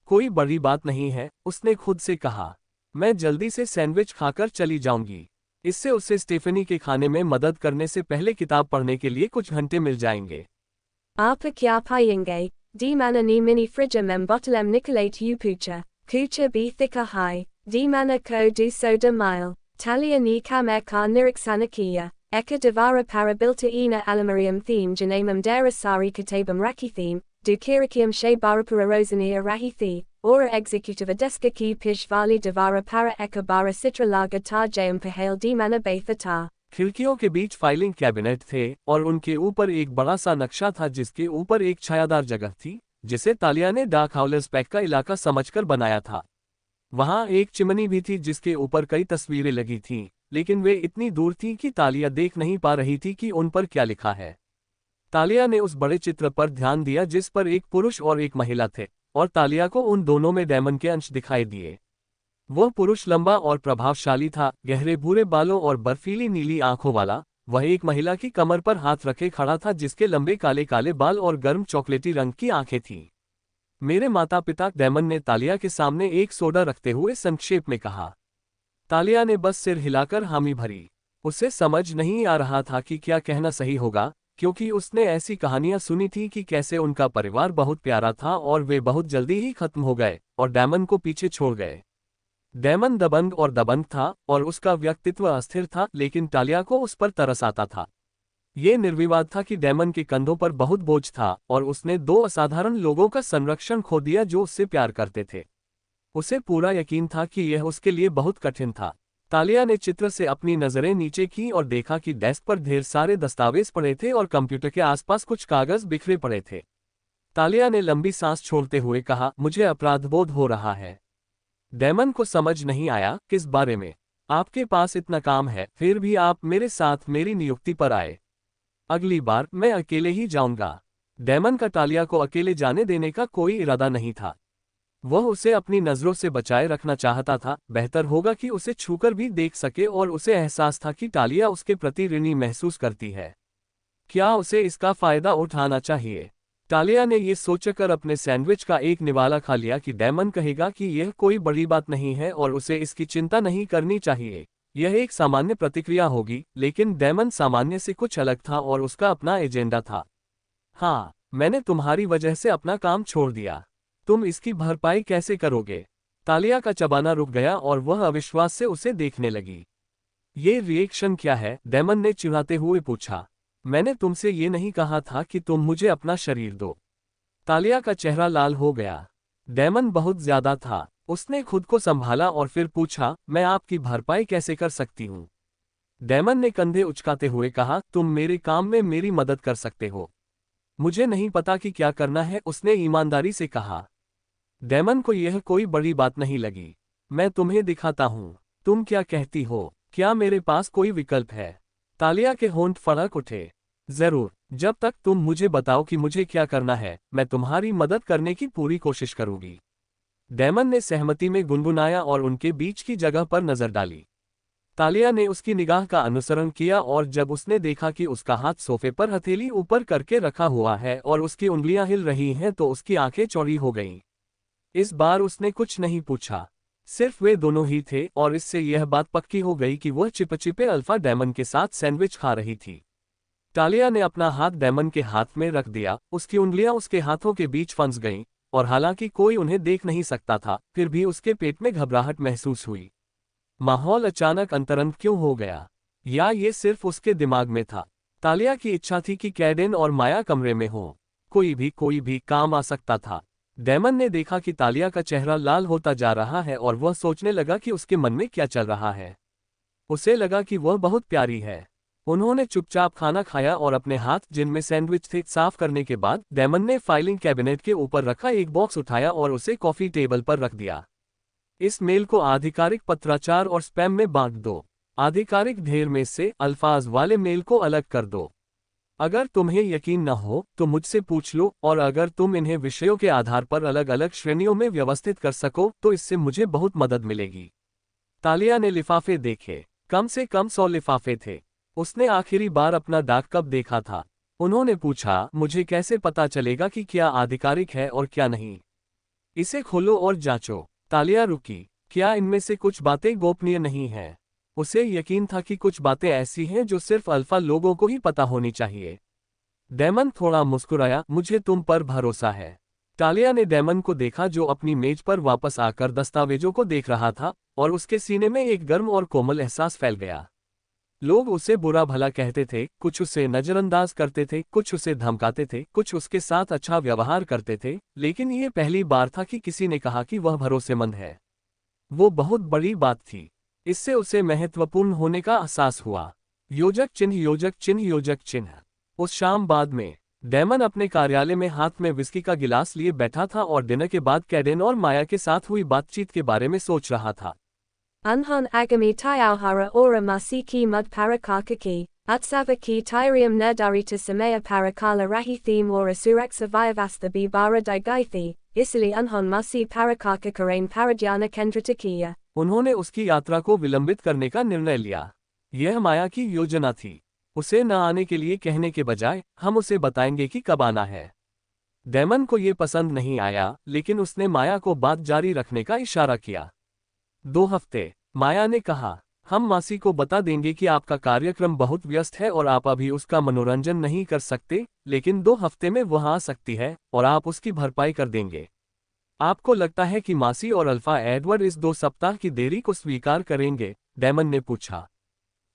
कोई बड़ी बात नहीं है, उसने खुद से कहा। मैं जल्दी से सैंडविच खाकर चली जाऊंगी। इससे उसे स्टेफनी के खाने में मदद करने से पहले किताब पढ़ने के लिए कुछ घंटे मिल जाएंगे। Apa kya payenga, di mana ni mini frigga mem bottlem nicolate upucha, kucha b thika hai, di mana ko du soda mile, talia ni kamer ka niriksanakia, eka devara parabilta ina alamarium theme janamum darasari katabum raki theme, du kirikium she barapura rosania rahithi, ora executiva deska ki pishvali devara para eka bara citra laga ta jayum pahale di mana bathata। खिड़कियों के बीच filing cabinet थे और उनके ऊपर एक बड़ा सा नक्शा था जिसके ऊपर एक छायादार जगह थी, जिसे तालिया ने डार्क हाउलेस पैक का इलाका समझकर बनाया था। वहां एक चिमनी भी थी जिसके ऊपर कई तस्वीरें लगी थीं, लेकिन वे इतनी दूर थीं कि तालिया देख नहीं पा रही थी कि उन पर क्या लिखा है। तालिया ने उस बड़े चित्र पर ध्यान दिया जिस पर एक पुरुष और एक महिला थे, और तालिया को उन दोनों में डेमन के अंश दिखाई दिए। वह पुरुष लंबा और प्रभावशाली था, गहरे भूरे बालों और बर्फीली नीली आंखों वाला। वह एक महिला की कमर पर हाथ रखे खड़ा था जिसके लंबे काले काले बाल और गर्म चॉकलेटी रंग की आंखें थीं। मेरे माता पिता, डेमन ने तालिया के सामने एक सोडा रखते हुए संक्षेप में कहा। तालिया ने बस सिर हिलाकर हामी भरी। उसे समझ नहीं आ रहा था कि क्या कहना सही होगा, क्योंकि उसने ऐसी कहानियां सुनी थी कि कैसे उनका परिवार बहुत प्यारा था और वे बहुत जल्दी ही खत्म हो गए और डेमन को पीछे छोड़ गए। डेमन दबंग और दबंग था और उसका व्यक्तित्व अस्थिर था, लेकिन तालिया को उस पर तरस आता था। ये निर्विवाद था कि डेमन के कंधों पर बहुत बोझ था और उसने दो असाधारण लोगों का संरक्षण खो दिया जो उससे प्यार करते थे। उसे पूरा यकीन था कि यह उसके लिए बहुत कठिन था। तालिया ने चित्र से अपनी नजरें नीचे की और देखा कि डेस्क पर ढेर सारे दस्तावेज पड़े थे और कंप्यूटर के आसपास कुछ कागज बिखरे पड़े थे। तालिया ने लंबी सांस छोड़ते हुए कहा, मुझे अपराधबोध हो रहा है। डेमन को समझ नहीं आया, किस बारे में? आपके पास इतना काम है, फिर भी आप मेरे साथ मेरी नियुक्ति पर आए। अगली बार मैं अकेले ही जाऊंगा। डेमन का तालिया को अकेले जाने देने का कोई इरादा नहीं था। वह उसे अपनी नजरों से बचाए रखना चाहता था। बेहतर होगा कि उसे छूकर भी देख सके और उसे एहसास था कि तालिया उसके प्रति ऋणी महसूस करती है। क्या उसे इसका फायदा उठाना चाहिए? तालिया ने यह सोचकर अपने सैंडविच का एक निवाला खा लिया कि डेमन कहेगा कि यह कोई बड़ी बात नहीं है और उसे इसकी चिंता नहीं करनी चाहिए। यह एक सामान्य प्रतिक्रिया होगी, लेकिन डेमन सामान्य से कुछ अलग था और उसका अपना एजेंडा था। हाँ, मैंने तुम्हारी वजह से अपना काम छोड़ दिया। तुम इसकी भरपाई कैसे करोगे? तालिया का चबाना रुक गया और वह अविश्वास से उसे देखने लगी। ये रिएक्शन क्या है? डेमन ने चिढ़ाते हुए पूछा। मैंने तुमसे ये नहीं कहा था कि तुम मुझे अपना शरीर दो। तालिया का चेहरा लाल हो गया। डेमन बहुत ज्यादा था। उसने खुद को संभाला और फिर पूछा, मैं आपकी भरपाई कैसे कर सकती हूँ? डेमन ने कंधे उचकाते हुए कहा, तुम मेरे काम में मेरी मदद कर सकते हो। मुझे नहीं पता कि क्या करना है, उसने ईमानदारी से कहा। डेमन को यह कोई बड़ी बात नहीं लगी। मैं तुम्हें दिखाता हूँ। तुम क्या कहती हो? क्या मेरे पास कोई विकल्प है? तालिया के होंठ फड़क उठे। जरूर, जब तक तुम मुझे बताओ कि मुझे क्या करना है, मैं तुम्हारी मदद करने की पूरी कोशिश करूंगी। डेमन ने सहमति में गुनगुनाया और उनके बीच की जगह पर नजर डाली। तालिया ने उसकी निगाह का अनुसरण किया और जब उसने देखा कि उसका हाथ सोफे पर हथेली ऊपर करके रखा हुआ है और उसकी उंगलियां हिल रही हैं तो उसकी आंखें चौड़ी हो गईं। इस बार उसने कुछ नहीं पूछा। सिर्फ वे दोनों ही थे और इससे यह बात पक्की हो गई कि वह चिपचिपे अल्फा डेमन के साथ सैंडविच खा रही थी। तालिया ने अपना हाथ डेमन के हाथ में रख दिया। उसकी उंगलियां उसके हाथों के बीच फंस गईं और हालांकि कोई उन्हें देख नहीं सकता था, फिर भी उसके पेट में घबराहट महसूस हुई। माहौल अचानक अंतरंग क्यों हो गया? या ये सिर्फ उसके दिमाग में था? तालिया की इच्छा थी कि कैडेन और माया कमरे में हो। कोई भी काम आ सकता था। डेमन ने देखा कि तालिया का चेहरा लाल होता जा रहा है और वह सोचने लगा कि उसके मन में क्या चल रहा है। उसे लगा कि वह बहुत प्यारी है। उन्होंने चुपचाप खाना खाया और अपने हाथ जिनमें सैंडविच थे साफ करने के बाद डेमन ने फाइलिंग कैबिनेट के ऊपर रखा एक बॉक्स उठाया और उसे कॉफी टेबल पर रख दिया। इस मेल को आधिकारिक पत्राचार और स्पैम में बांट दो। आधिकारिक ढेर में से अल्फाज वाले मेल को अलग कर दो। अगर तुम्हें यकीन न हो तो मुझसे पूछ लो, और अगर तुम इन्हें विषयों के आधार पर अलग अलग श्रेणियों में व्यवस्थित कर सको तो इससे मुझे बहुत मदद मिलेगी। तालिया ने लिफाफे देखे। कम से कम 100 लिफाफे थे। उसने आखिरी बार अपना डाक कब देखा था? उन्होंने पूछा, मुझे कैसे पता चलेगा कि क्या आधिकारिक है और क्या नहीं? इसे खोलो और जांचो। तालिया रुकी। क्या इनमें से कुछ बातें गोपनीय नहीं हैं? उसे यकीन था कि कुछ बातें ऐसी हैं जो सिर्फ अल्फा लोगों को ही पता होनी चाहिए। डेमन थोड़ा मुस्कुराया, मुझे तुम पर भरोसा है। तालिया ने डेमन को देखा जो अपनी मेज पर वापस आकर दस्तावेजों को देख रहा था, और उसके सीने में एक गर्म और कोमल एहसास फैल गया। लोग उसे बुरा भला कहते थे, कुछ उसे नजरअंदाज करते थे, कुछ उसे धमकाते थे, कुछ उसके साथ अच्छा व्यवहार करते थे, लेकिन ये पहली बार था कि किसी ने कहा कि वह भरोसेमंद है। वो बहुत बड़ी बात थी। इससे उसे महत्वपूर्ण होने का एहसास हुआ। योजक चिन्ह योजक चिन्ह योजक चिन्ह। उस शाम बाद में डेमन अपने कार्यालय में हाथ में विस्की का गिलास लिए बैठा था और डिनर के बाद कैडेन और माया के साथ हुई बातचीत के बारे में सोच रहा था। Unhan agami tayauhara ora masiki mud parakakaki, atsavaki tyrium nerdarita samaya parakala rahi theme ora suraksa vyavasta bara digaithi, isili unhan masi parakakakarain paradhyana kendratakiya। उन्होंने उसकी यात्रा को विलंबित करने का निर्णय लिया। यह माया की योजना थी। उसे न आने के लिए कहने के बजाय हम उसे बताएंगे कि कब आना है। डेमन को यह पसंद नहीं आया, लेकिन उसने माया को बात जारी रखने का इशारा किया। 2 हफ्ते, माया ने कहा। हम मासी को बता देंगे कि आपका कार्यक्रम बहुत व्यस्त है और आप अभी उसका मनोरंजन नहीं कर सकते, लेकिन 2 हफ्ते में वह आ सकती है और आप उसकी भरपाई कर देंगे। आपको लगता है कि मासी और अल्फा एडवर्ड इस 2 सप्ताह की देरी को स्वीकार करेंगे? डेमन ने पूछा।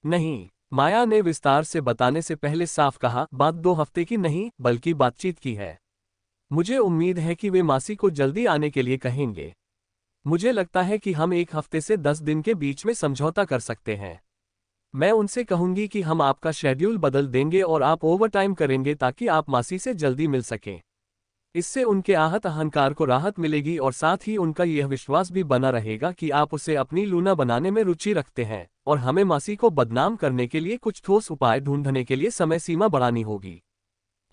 नहीं, माया ने विस्तार से बताने से पहले साफ कहा, बात 2 हफ्ते की नहीं बल्कि बातचीत की है। मुझे उम्मीद है कि वे मासी को जल्दी आने के लिए कहेंगे। मुझे लगता है कि हम 1 हफ्ते से 10 दिन के बीच में समझौता कर सकते हैं। मैं उनसे कहूंगी कि हम आपका शेड्यूल बदल देंगे और आप ओवरटाइम करेंगे ताकि आप मासी से जल्दी मिल सकें। इससे उनके आहत अहंकार को राहत मिलेगी और साथ ही उनका यह विश्वास भी बना रहेगा कि आप उसे अपनी लूना बनाने में रुचि रखते हैं और हमें मासी को बदनाम करने के लिए कुछ ठोस उपाय ढूंढने के लिए समय सीमा बढ़ानी होगी।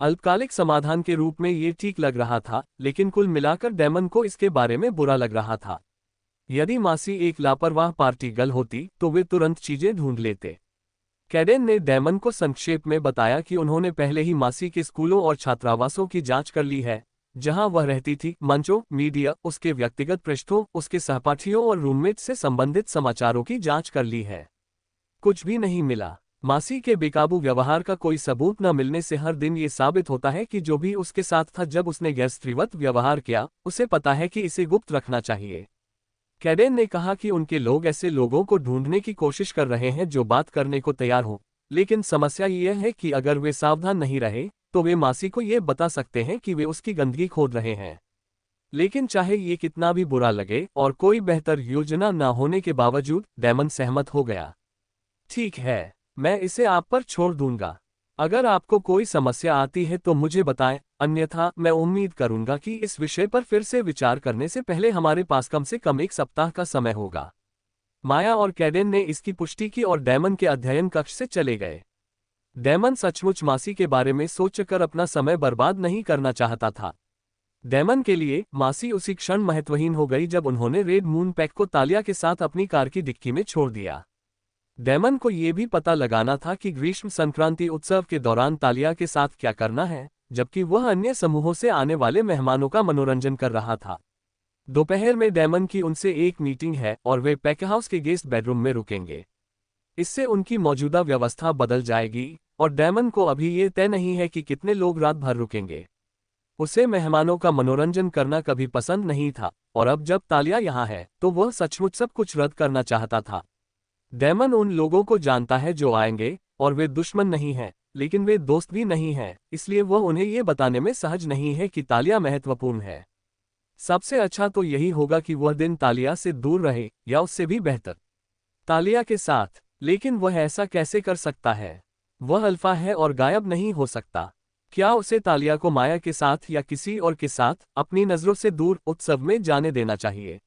अल्पकालिक समाधान के रूप में ये ठीक लग रहा था, लेकिन कुल मिलाकर डैमन को इसके बारे में बुरा लग रहा था। यदि मासी एक लापरवाह पार्टी गर्ल होती तो वे तुरंत चीजें ढूंढ लेते। कैडेन ने डैमन को संक्षेप में बताया कि उन्होंने पहले ही मासी के स्कूलों और छात्रावासों की जांच कर ली है, जहां वह रहती थी, मंचों, मीडिया, उसके व्यक्तिगत पृष्ठों, उसके सहपाठियों और रूममेट से संबंधित समाचारों की जांच कर ली है। कुछ भी नहीं मिला। मासी के बेकाबू व्यवहार का कोई सबूत न मिलने से हर दिन ये साबित होता है कि जो भी उसके साथ था जब उसने गैरस्त्रीवत व्यवहार किया, उसे पता है कि इसे गुप्त रखना चाहिए। कैडेन ने कहा कि उनके लोग ऐसे लोगों को ढूंढने की कोशिश कर रहे हैं जो बात करने को तैयार हों, लेकिन समस्या यह है कि अगर वे सावधान नहीं रहे तो वे मासी को यह बता सकते हैं कि वे उसकी गंदगी खोद रहे हैं। लेकिन चाहे ये कितना भी बुरा लगे और कोई बेहतर योजना न होने के बावजूद डैमन सहमत हो गया। ठीक है, मैं इसे आप पर छोड़ दूंगा। अगर आपको कोई समस्या आती है तो मुझे बताएं, अन्यथा मैं उम्मीद करूंगा कि इस विषय पर फिर से विचार करने से पहले हमारे पास कम से कम 1 सप्ताह का समय होगा। माया और कैडेन ने इसकी पुष्टि की और डैमन के अध्ययन कक्ष से चले गए। डैमन सचमुच मासी के बारे में सोचकर अपना समय बर्बाद नहीं करना चाहता था। डैमन के लिए मासी उसी क्षण महत्वहीन हो गई जब उन्होंने रेड मून पैक को तालिया के साथ अपनी कार की डिक्की में छोड़ दिया। डैमन को यह भी पता लगाना था कि ग्रीष्म संक्रांति उत्सव के दौरान तालिया के साथ क्या करना है, जबकि वह अन्य समूहों से आने वाले मेहमानों का मनोरंजन कर रहा था। दोपहर में डैमन की उनसे एक मीटिंग है और वे पैकहाउस के गेस्ट बेडरूम में रुकेंगे। इससे उनकी मौजूदा व्यवस्था बदल जाएगी और डैमन को अभी ये तय नहीं है कि कितने लोग रात भर रुकेंगे। उसे मेहमानों का मनोरंजन करना कभी पसंद नहीं था और अब जब तालिया यहाँ है तो वह सचमुच सब कुछ रद्द करना चाहता था। डैमन उन लोगों को जानता है जो आएंगे और वे दुश्मन नहीं हैं, लेकिन वे दोस्त भी नहीं हैं, इसलिए वह उन्हें ये बताने में सहज नहीं है कि तालिया महत्वपूर्ण है। सबसे अच्छा तो यही होगा कि वह दिन तालिया से दूर रहे या उससे भी बेहतर तालिया के साथ। लेकिन वह ऐसा कैसे कर सकता है? वह अल्फा है और गायब नहीं हो सकता। क्या उसे तालिया को माया के साथ या किसी और के साथ अपनी नजरों से दूर उत्सव में जाने देना चाहिए,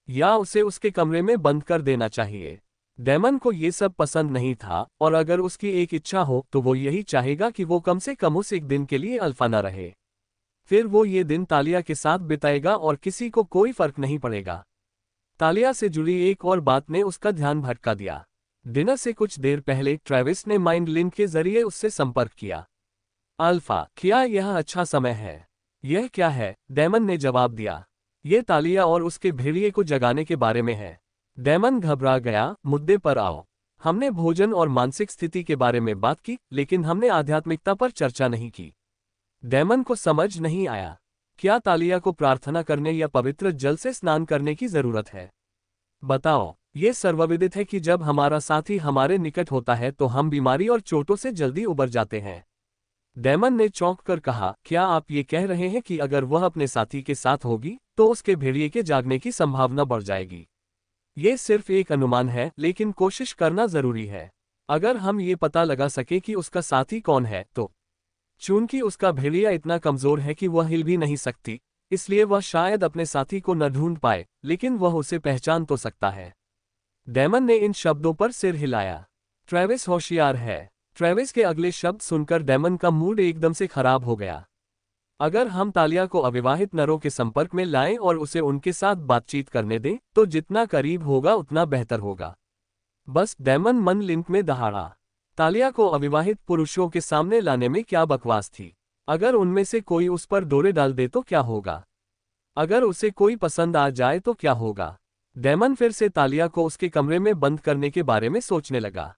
या उसे उसके कमरे में बंद कर देना चाहिए? डैमन को ये सब पसंद नहीं था और अगर उसकी एक इच्छा हो तो वो यही चाहेगा कि वो कम से कम उस एक दिन के लिए अल्फा न रहे। फिर वो ये दिन तालिया के साथ बिताएगा और किसी को कोई फर्क नहीं पड़ेगा। तालिया से जुड़ी एक और बात ने उसका ध्यान भटका दिया। डिनर से कुछ देर पहले ट्रेविस ने माइंड लिंक के जरिए उससे संपर्क किया। अल्फा, क्या यह अच्छा समय है? यह क्या है? डैमन ने जवाब दिया। यह तालिया और उसके भेड़िए को जगाने के बारे में है। डैमन घबरा गया। मुद्दे पर आओ। हमने भोजन और मानसिक स्थिति के बारे में बात की, लेकिन हमने आध्यात्मिकता पर चर्चा नहीं की। डैमन को समझ नहीं आया। क्या तालिया को प्रार्थना करने या पवित्र जल से स्नान करने की जरूरत है? बताओ। ये सर्वविदित है कि जब हमारा साथी हमारे निकट होता है तो हम बीमारी और चोटों से जल्दी उबर जाते हैं। डैमन ने चौंक कर कहा, क्या आप ये कह रहे हैं कि अगर वह अपने साथी के साथ होगी तो उसके भेड़िए के जागने की संभावना बढ़ जाएगी? ये सिर्फ एक अनुमान है, लेकिन कोशिश करना जरूरी है। अगर हम ये पता लगा सके कि उसका साथी कौन है तो। चूंकि उसका भेड़िया इतना कमजोर है कि वह हिल भी नहीं सकती, इसलिए वह शायद अपने साथी को न ढूंढ पाए, लेकिन वह उसे पहचान तो सकता है। डैमन ने इन शब्दों पर सिर हिलाया। ट्रेविस होशियार है। ट्रेविस के अगले शब्द सुनकर डैमन का मूड एकदम से खराब हो गया। अगर हम तालिया को अविवाहित नरों के संपर्क में लाएं और उसे उनके साथ बातचीत करने दें तो जितना करीब होगा उतना बेहतर होगा। बस, डैमन मन लिंक में दहाड़ा। तालिया को अविवाहित पुरुषों के सामने लाने में क्या बकवास थी? अगर उनमें से कोई उस पर डोरे डाल दे तो क्या होगा? अगर उसे कोई पसंद आ जाए तो क्या होगा? डैमन फिर से तालिया को उसके कमरे में बंद करने के बारे में सोचने लगा।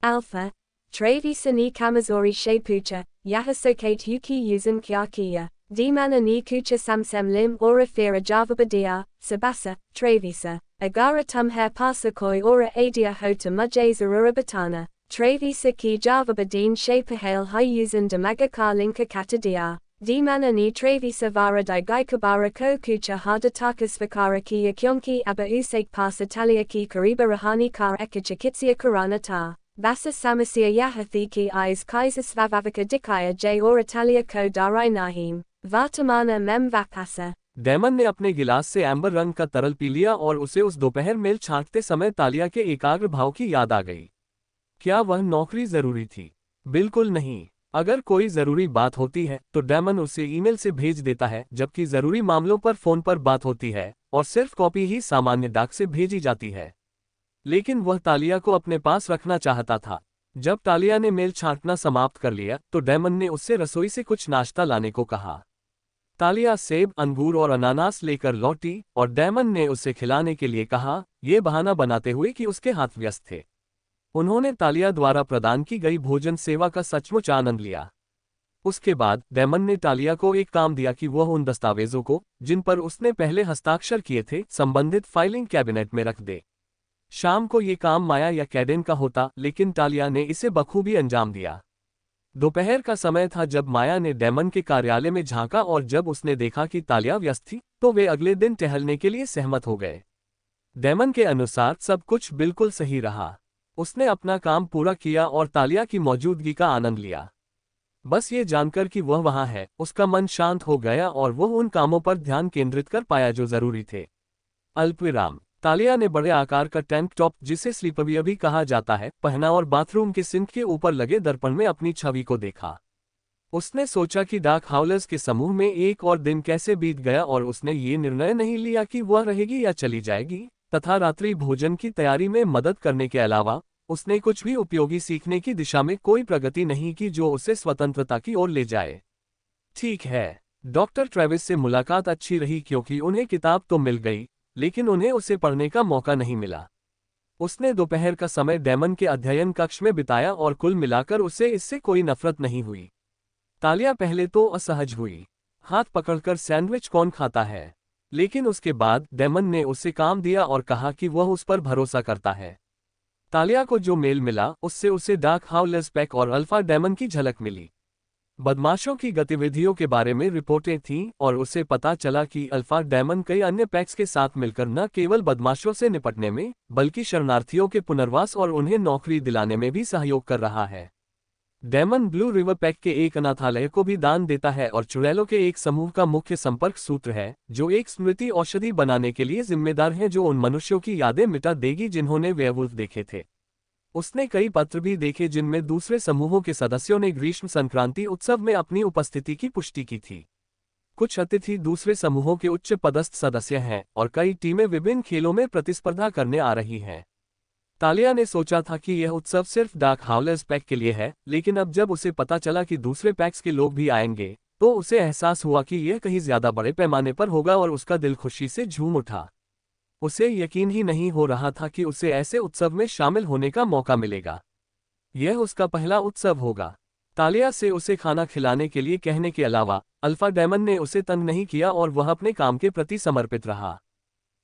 Alpha, Travis ni Kamazori Shepucha, Yahasokate Yuki Yuzan Kyakia, Dimana ni Kucha Samsem Lim Ora Fira Javabadia, Sabasa, Travisa, Agara Tumher Pasakoi Ora Adia Hota Mujays Arura Batana, Travisa Ki Javabadin Shapahale Hi Yuzan Damagaka Linka Katadia, Di mana ni trevi savara di gaikabara ko kucha hadataka svakara ki yakyonki aba usake pas Italia ki kariba rahani kar ekachakitsia karana ta. Vasa samasia yahathi ki is kaisa svavavika dikaya j or Italia ko darai nahim. Vartamana mem vapasa. Damon ने अपने गिलास से amber रंग का तरल P लिया और उसे उस दोपहर मेल छांटते समय तालिया के एकाग्र भाव की याद आ गई। क्या वह नौकरी जरूरी थी? बिल्कुल नहीं। अगर कोई जरूरी बात होती है तो डेमन उसे ईमेल से भेज देता है, जबकि जरूरी मामलों पर फोन पर बात होती है और सिर्फ कॉपी ही सामान्य डाक से भेजी जाती है। लेकिन वह तालिया को अपने पास रखना चाहता था। जब तालिया ने मेल छांटना समाप्त कर लिया तो डेमन ने उससे रसोई से कुछ नाश्ता लाने को कहा। तालिया सेब, अंगूर और अनानास लेकर लौटी और डेमन ने उसे खिलाने के लिए कहा, यह बहाना बनाते हुए कि उसके हाथ व्यस्त थे। उन्होंने तालिया द्वारा प्रदान की गई भोजन सेवा का सचमुच आनंद लिया। उसके बाद डेमन ने तालिया को एक काम दिया कि वह उन दस्तावेजों को, जिन पर उसने पहले हस्ताक्षर किए थे, संबंधित फाइलिंग कैबिनेट में रख दे। शाम को ये काम माया या कैडेन का होता, लेकिन तालिया ने इसे बखूबी अंजाम दिया। दोपहर का समय था जब माया ने डेमन के कार्यालय में झांका और जब उसने देखा कि तालिया व्यस्त थी तो वे अगले दिन टहलने के लिए सहमत हो गए। डेमन के अनुसार सब कुछ बिल्कुल सही रहा। उसने अपना काम पूरा किया और तालिया की मौजूदगी का आनंद लिया। बस ये जानकर कि वह वहां है, उसका मन शांत हो गया और वह उन कामों पर ध्यान केंद्रित कर पाया जो जरूरी थे। अल्पविराम। तालिया ने बड़े आकार का टैंक टॉप, जिसे स्लीपवियर भी कहा जाता है, पहना और बाथरूम के सिंक के ऊपर लगे दर्पण में अपनी छवि को देखा। उसने सोचा कि डार्क हाउलर्स के समूह में एक और दिन कैसे बीत गया और उसने ये निर्णय नहीं लिया कि वह रहेगी या चली जाएगी, तथा रात्रि भोजन की तैयारी में मदद करने के अलावा उसने कुछ भी उपयोगी सीखने की दिशा में कोई प्रगति नहीं की जो उसे स्वतंत्रता की ओर ले जाए। ठीक है, डॉक्टर ट्रेविस से मुलाकात अच्छी रही क्योंकि उन्हें किताब तो मिल गई, लेकिन उन्हें उसे पढ़ने का मौका नहीं मिला। उसने दोपहर का समय डेमन के अध्ययन कक्ष में बिताया और कुल मिलाकर उसे इससे कोई नफरत नहीं हुई। तालिया पहले तो असहज हुई, हाथ पकड़कर सैंडविच कौन खाता है, लेकिन उसके बाद डेमन ने उसे काम दिया और कहा कि वह उस पर भरोसा करता है। तालिया को जो मेल मिला उससे उसे डार्क हाउलर्स पैक और अल्फा डेमन की झलक मिली। बदमाशों की गतिविधियों के बारे में रिपोर्टें थीं और उसे पता चला कि अल्फा डेमन कई अन्य पैक्स के साथ मिलकर न केवल बदमाशों से निपटने में, बल्कि शरणार्थियों के पुनर्वास और उन्हें नौकरी दिलाने में भी सहयोग कर रहा है। डेमन ब्लू रिवर पैक के एक अनाथालय को भी दान देता है और चुड़ैलों के एक समूह का मुख्य संपर्क सूत्र है, जो एक स्मृति औषधि बनाने के लिए जिम्मेदार है जो उन मनुष्यों की यादें मिटा देगी जिन्होंने वेयरवुल्फ देखे थे। उसने कई पत्र भी देखे जिनमें दूसरे समूहों के सदस्यों ने ग्रीष्म संक्रांति उत्सव में अपनी उपस्थिति की पुष्टि की थी। कुछ अतिथि दूसरे समूहों के उच्च पदस्थ सदस्य हैं और कई टीमें विभिन्न खेलों में प्रतिस्पर्धा करने आ रही हैं। तालिया ने सोचा था कि यह उत्सव सिर्फ डार्क हाउलर्स पैक के लिए है, लेकिन अब जब उसे पता चला कि दूसरे पैक्स के लोग भी आएंगे तो उसे एहसास हुआ कि यह कहीं ज्यादा बड़े पैमाने पर होगा और उसका दिल खुशी से झूम उठा। उसे यकीन ही नहीं हो रहा था कि उसे ऐसे उत्सव में शामिल होने का मौका मिलेगा। यह उसका पहला उत्सव होगा। तालिया से उसे खाना खिलाने के लिए कहने के अलावा अल्फा डेमन ने उसे तंग नहीं किया और वह अपने काम के प्रति समर्पित रहा।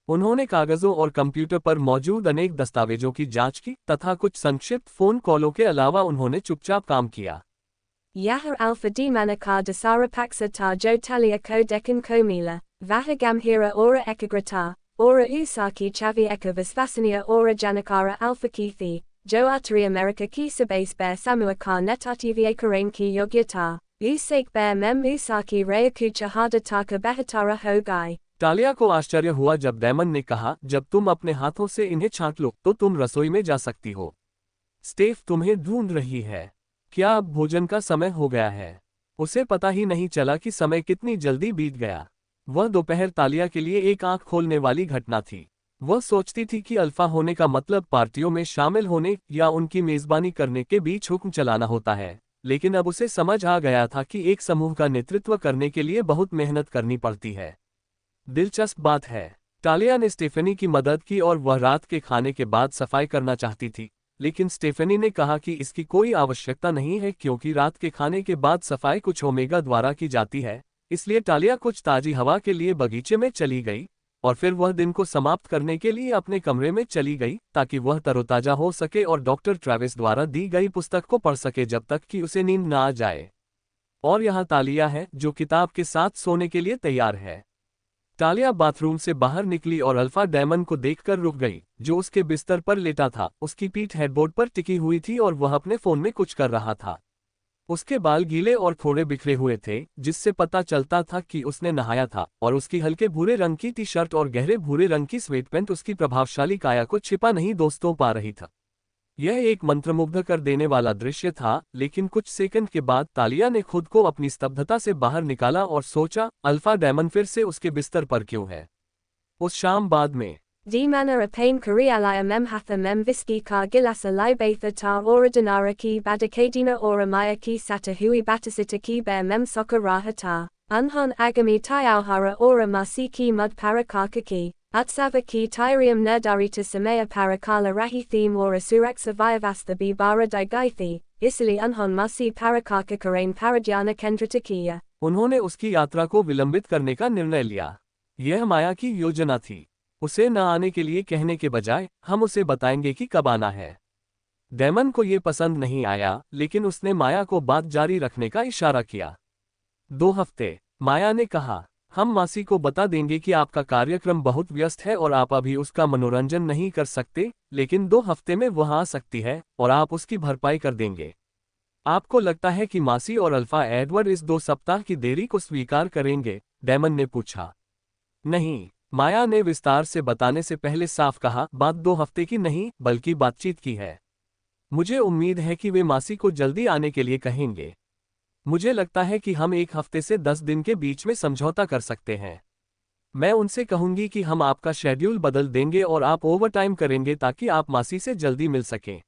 उन्होंने कागजों और कंप्यूटर पर मौजूद अनेक दस्तावेजों की जांच की तथा कुछ संक्षिप्त फोन कॉलों के अलावा उन्होंने चुपचाप काम किया। Yahar alpha d manaka dasara paksa ta jo talia ko dekan komila, vahagamhira ora ekagrata, ora usaki chavi eka visvasania ora janakara alpha kithi, jo artery america ki sabase bear samuaka netativa karain ki yogyata, usake bear mem usaki reakucha hadataka bahatara hogai। तालिया को आश्चर्य हुआ जब daemon ने कहा, जब तुम अपने हाथों से इन्हें छांट लो तो तुम रसोई में जा सकती हो। स्टेफ तुम्हें ढूंढ रही है। क्या अब भोजन का समय हो गया है? उसे पता ही नहीं चला कि समय कितनी जल्दी बीत गया। वह दोपहर तालिया के लिए एक आंख खोलने वाली घटना थी। वह सोचती थी कि अल्फा होने का मतलब पार्टियों में शामिल होने या उनकी मेजबानी करने के बीच हुक्म चलाना होता है, लेकिन अब उसे समझ आ गया था कि एक समूह का नेतृत्व करने के लिए बहुत मेहनत करनी पड़ती है। दिलचस्प बात है, तालिया ने स्टेफनी की मदद की और वह रात के खाने के बाद सफाई करना चाहती थी, लेकिन स्टेफनी ने कहा कि इसकी कोई आवश्यकता नहीं है क्योंकि रात के खाने के बाद सफाई कुछ ओमेगा द्वारा की जाती है। इसलिए तालिया कुछ ताजी हवा के लिए बगीचे में चली गई और फिर वह दिन को समाप्त करने के लिए अपने कमरे में चली गई ताकि वह तरोताजा हो सके और डॉक्टर ट्रेविस द्वारा दी गई पुस्तक को पढ़ सके जब तक कि उसे नींद न आ जाए। और यहाँ तालिया है जो किताब के साथ सोने के लिए तैयार है। तालिया बाथरूम से बाहर निकली और अल्फा डेमन को देखकर रुक गई, जो उसके बिस्तर पर लेटा था। उसकी पीठ हेडबोर्ड पर टिकी हुई थी और वह अपने फोन में कुछ कर रहा था। उसके बाल गीले और थोड़े बिखरे हुए थे, जिससे पता चलता था कि उसने नहाया था, और उसकी हल्के भूरे रंग की टी शर्ट और गहरे भूरे रंग की स्वेटपैंट उसकी प्रभावशाली काया को छिपा नहीं दोस्तों पा रही था। यह एक मंत्रमुग्ध कर देने वाला दृश्य था, लेकिन कुछ सेकंड के बाद तालिया ने खुद को अपनी स्तब्धता से बाहर निकाला और सोचा, अल्फा डेमन फिर से उसके बिस्तर पर क्यों है। उस शाम बाद में Di mana a pain kurialaya mem hatha mem viski ka gilasa libatha ta ora dinara ki badakadina ora maya ki sata hui batasita ki bear mem soka ta, unhon agami tayauhara ora masi ki mud parakaka ki, atsava ki tyrium nerdarita samaya parakala rahi theme ora suraksa vyavastha bi bara digaithi, isili unhon masi parakaka karain parajana kendratakiya. उन्होंने उसकी यात्रा को विलंबित करने का निर्णय लिया। यह माया की योजना थी। उसे न आने के लिए कहने के बजाय हम उसे बताएंगे कि कब आना है। डेमन को यह पसंद नहीं आया, लेकिन उसने माया को बात जारी रखने का इशारा किया। 2 हफ्ते। माया ने कहा, हम मासी को बता देंगे कि आपका कार्यक्रम बहुत व्यस्त है और आप अभी उसका मनोरंजन नहीं कर सकते, लेकिन 2 हफ्ते में वह आ सकती है और आप उसकी भरपाई कर देंगे। आपको लगता है कि मासी और अल्फा एडवर्ड इस 2 सप्ताह की देरी को स्वीकार करेंगे? डेमन ने पूछा। नहीं, माया ने विस्तार से बताने से पहले साफ कहा, बात 2 हफ्ते की नहीं बल्कि बातचीत की है। मुझे उम्मीद है कि वे मासी को जल्दी आने के लिए कहेंगे। मुझे लगता है कि हम 1 हफ्ते से 10 दिन के बीच में समझौता कर सकते हैं। मैं उनसे कहूंगी कि हम आपका शेड्यूल बदल देंगे और आप ओवरटाइम करेंगे ताकि आप मासी से जल्दी मिल सकें।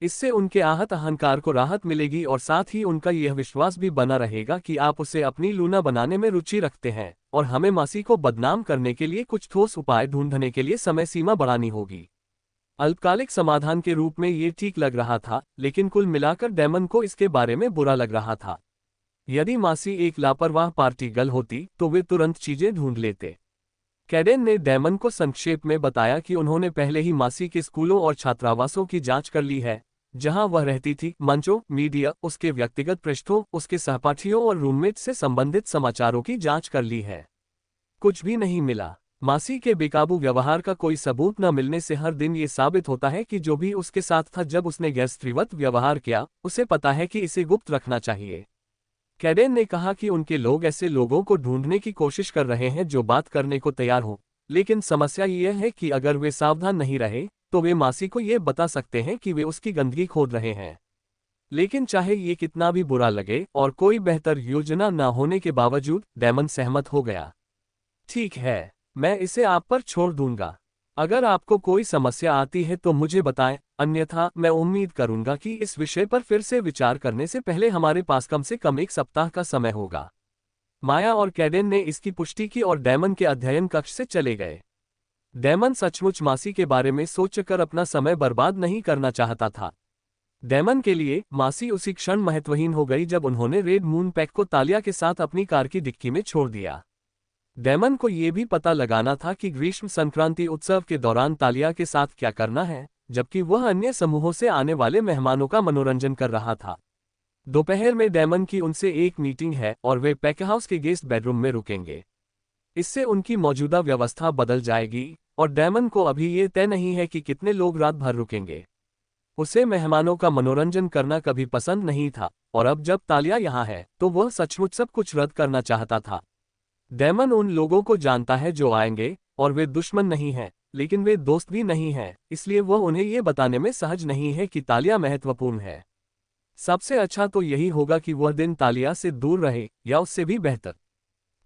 इससे उनके आहत अहंकार को राहत मिलेगी और साथ ही उनका यह विश्वास भी बना रहेगा कि आप उसे अपनी लूना बनाने में रुचि रखते हैं, और हमें मासी को बदनाम करने के लिए कुछ ठोस उपाय ढूंढने के लिए समय सीमा बढ़ानी होगी। अल्पकालिक समाधान के रूप में ये ठीक लग रहा था, लेकिन कुल मिलाकर डेमन को इसके बारे में बुरा लग रहा था। यदि मासी एक लापरवाह पार्टी गर्ल होती तो वे तुरंत चीजें ढूंढ लेते। कैडेन ने डेमन को संक्षेप में बताया कि उन्होंने पहले ही मासी के स्कूलों और छात्रावासों की जांच कर ली है, जहां वह रहती थी, मंचों, मीडिया, उसके व्यक्तिगत पृष्ठों, उसके सहपाठियों और रूममेट से संबंधित समाचारों की जांच कर ली है। कुछ भी नहीं मिला। मासी के बेकाबू व्यवहार का कोई सबूत न मिलने से हर दिन ये साबित होता है कि जो भी उसके साथ था जब उसने गैरस्त्रीवत व्यवहार किया, उसे पता है कि इसे गुप्त रखना चाहिए। कैडेन ने कहा कि उनके लोग ऐसे लोगों को ढूंढने की कोशिश कर रहे हैं जो बात करने को तैयार हों, लेकिन समस्या यह है कि अगर वे सावधान नहीं रहे तो वे मासी को ये बता सकते हैं कि वे उसकी गंदगी खोद रहे हैं। लेकिन चाहे ये कितना भी बुरा लगे और कोई बेहतर योजना न होने के बावजूद, डेमन सहमत हो गया। ठीक है, मैं इसे आप पर छोड़ दूंगा। अगर आपको कोई समस्या आती है तो मुझे बताएं, अन्यथा मैं उम्मीद करूंगा कि इस विषय पर फिर से विचार करने से पहले हमारे पास कम से कम 1 सप्ताह का समय होगा। माया और कैडेन ने इसकी पुष्टि की और डेमन के अध्ययन कक्ष से चले गए। डेमन सचमुच मासी के बारे में सोचकर अपना समय बर्बाद नहीं करना चाहता था। डेमन के लिए मासी उसी क्षण महत्वहीन हो गई जब उन्होंने रेड मून पैक को तालिया के साथ अपनी कार की डिक्की में छोड़ दिया। डेमन को यह भी पता लगाना था कि ग्रीष्म संक्रांति उत्सव के दौरान तालिया के साथ क्या करना है, जबकि वह अन्य समूहों से आने वाले मेहमानों का मनोरंजन कर रहा था। दोपहर में डेमन की उनसे एक मीटिंग है और वे पैकहाउस के गेस्ट बेडरूम में रुकेंगे। इससे उनकी मौजूदा व्यवस्था बदल जाएगी और डेमन को अभी ये तय नहीं है कि कितने लोग रात भर रुकेंगे। उसे मेहमानों का मनोरंजन करना कभी पसंद नहीं था, और अब जब तालिया यहाँ है तो वह सचमुच सब कुछ रद्द करना चाहता था। डेमन उन लोगों को जानता है जो आएंगे, और वे दुश्मन नहीं हैं, लेकिन वे दोस्त भी नहीं हैं, इसलिए वह उन्हें ये बताने में सहज नहीं है कि तालिया महत्वपूर्ण है। सबसे अच्छा तो यही होगा कि वह दिन तालिया से दूर रहे, या उससे भी बेहतर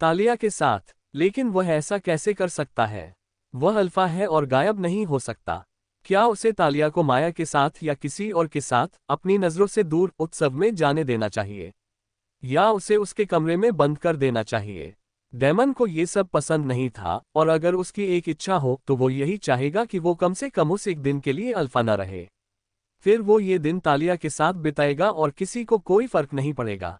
तालिया के साथ। लेकिन वह ऐसा कैसे कर सकता है? वह अल्फा है और गायब नहीं हो सकता। क्या उसे तालिया को माया के साथ या किसी और के साथ अपनी नजरों से दूर उत्सव में जाने देना चाहिए, या उसे उसके कमरे में बंद कर देना चाहिए? डेमन को ये सब पसंद नहीं था, और अगर उसकी एक इच्छा हो तो वो यही चाहेगा कि वो कम से कम उस एक दिन के लिए अल्फा न रहे। फिर वो ये दिन तालिया के साथ बिताएगा और किसी को कोई फर्क नहीं पड़ेगा।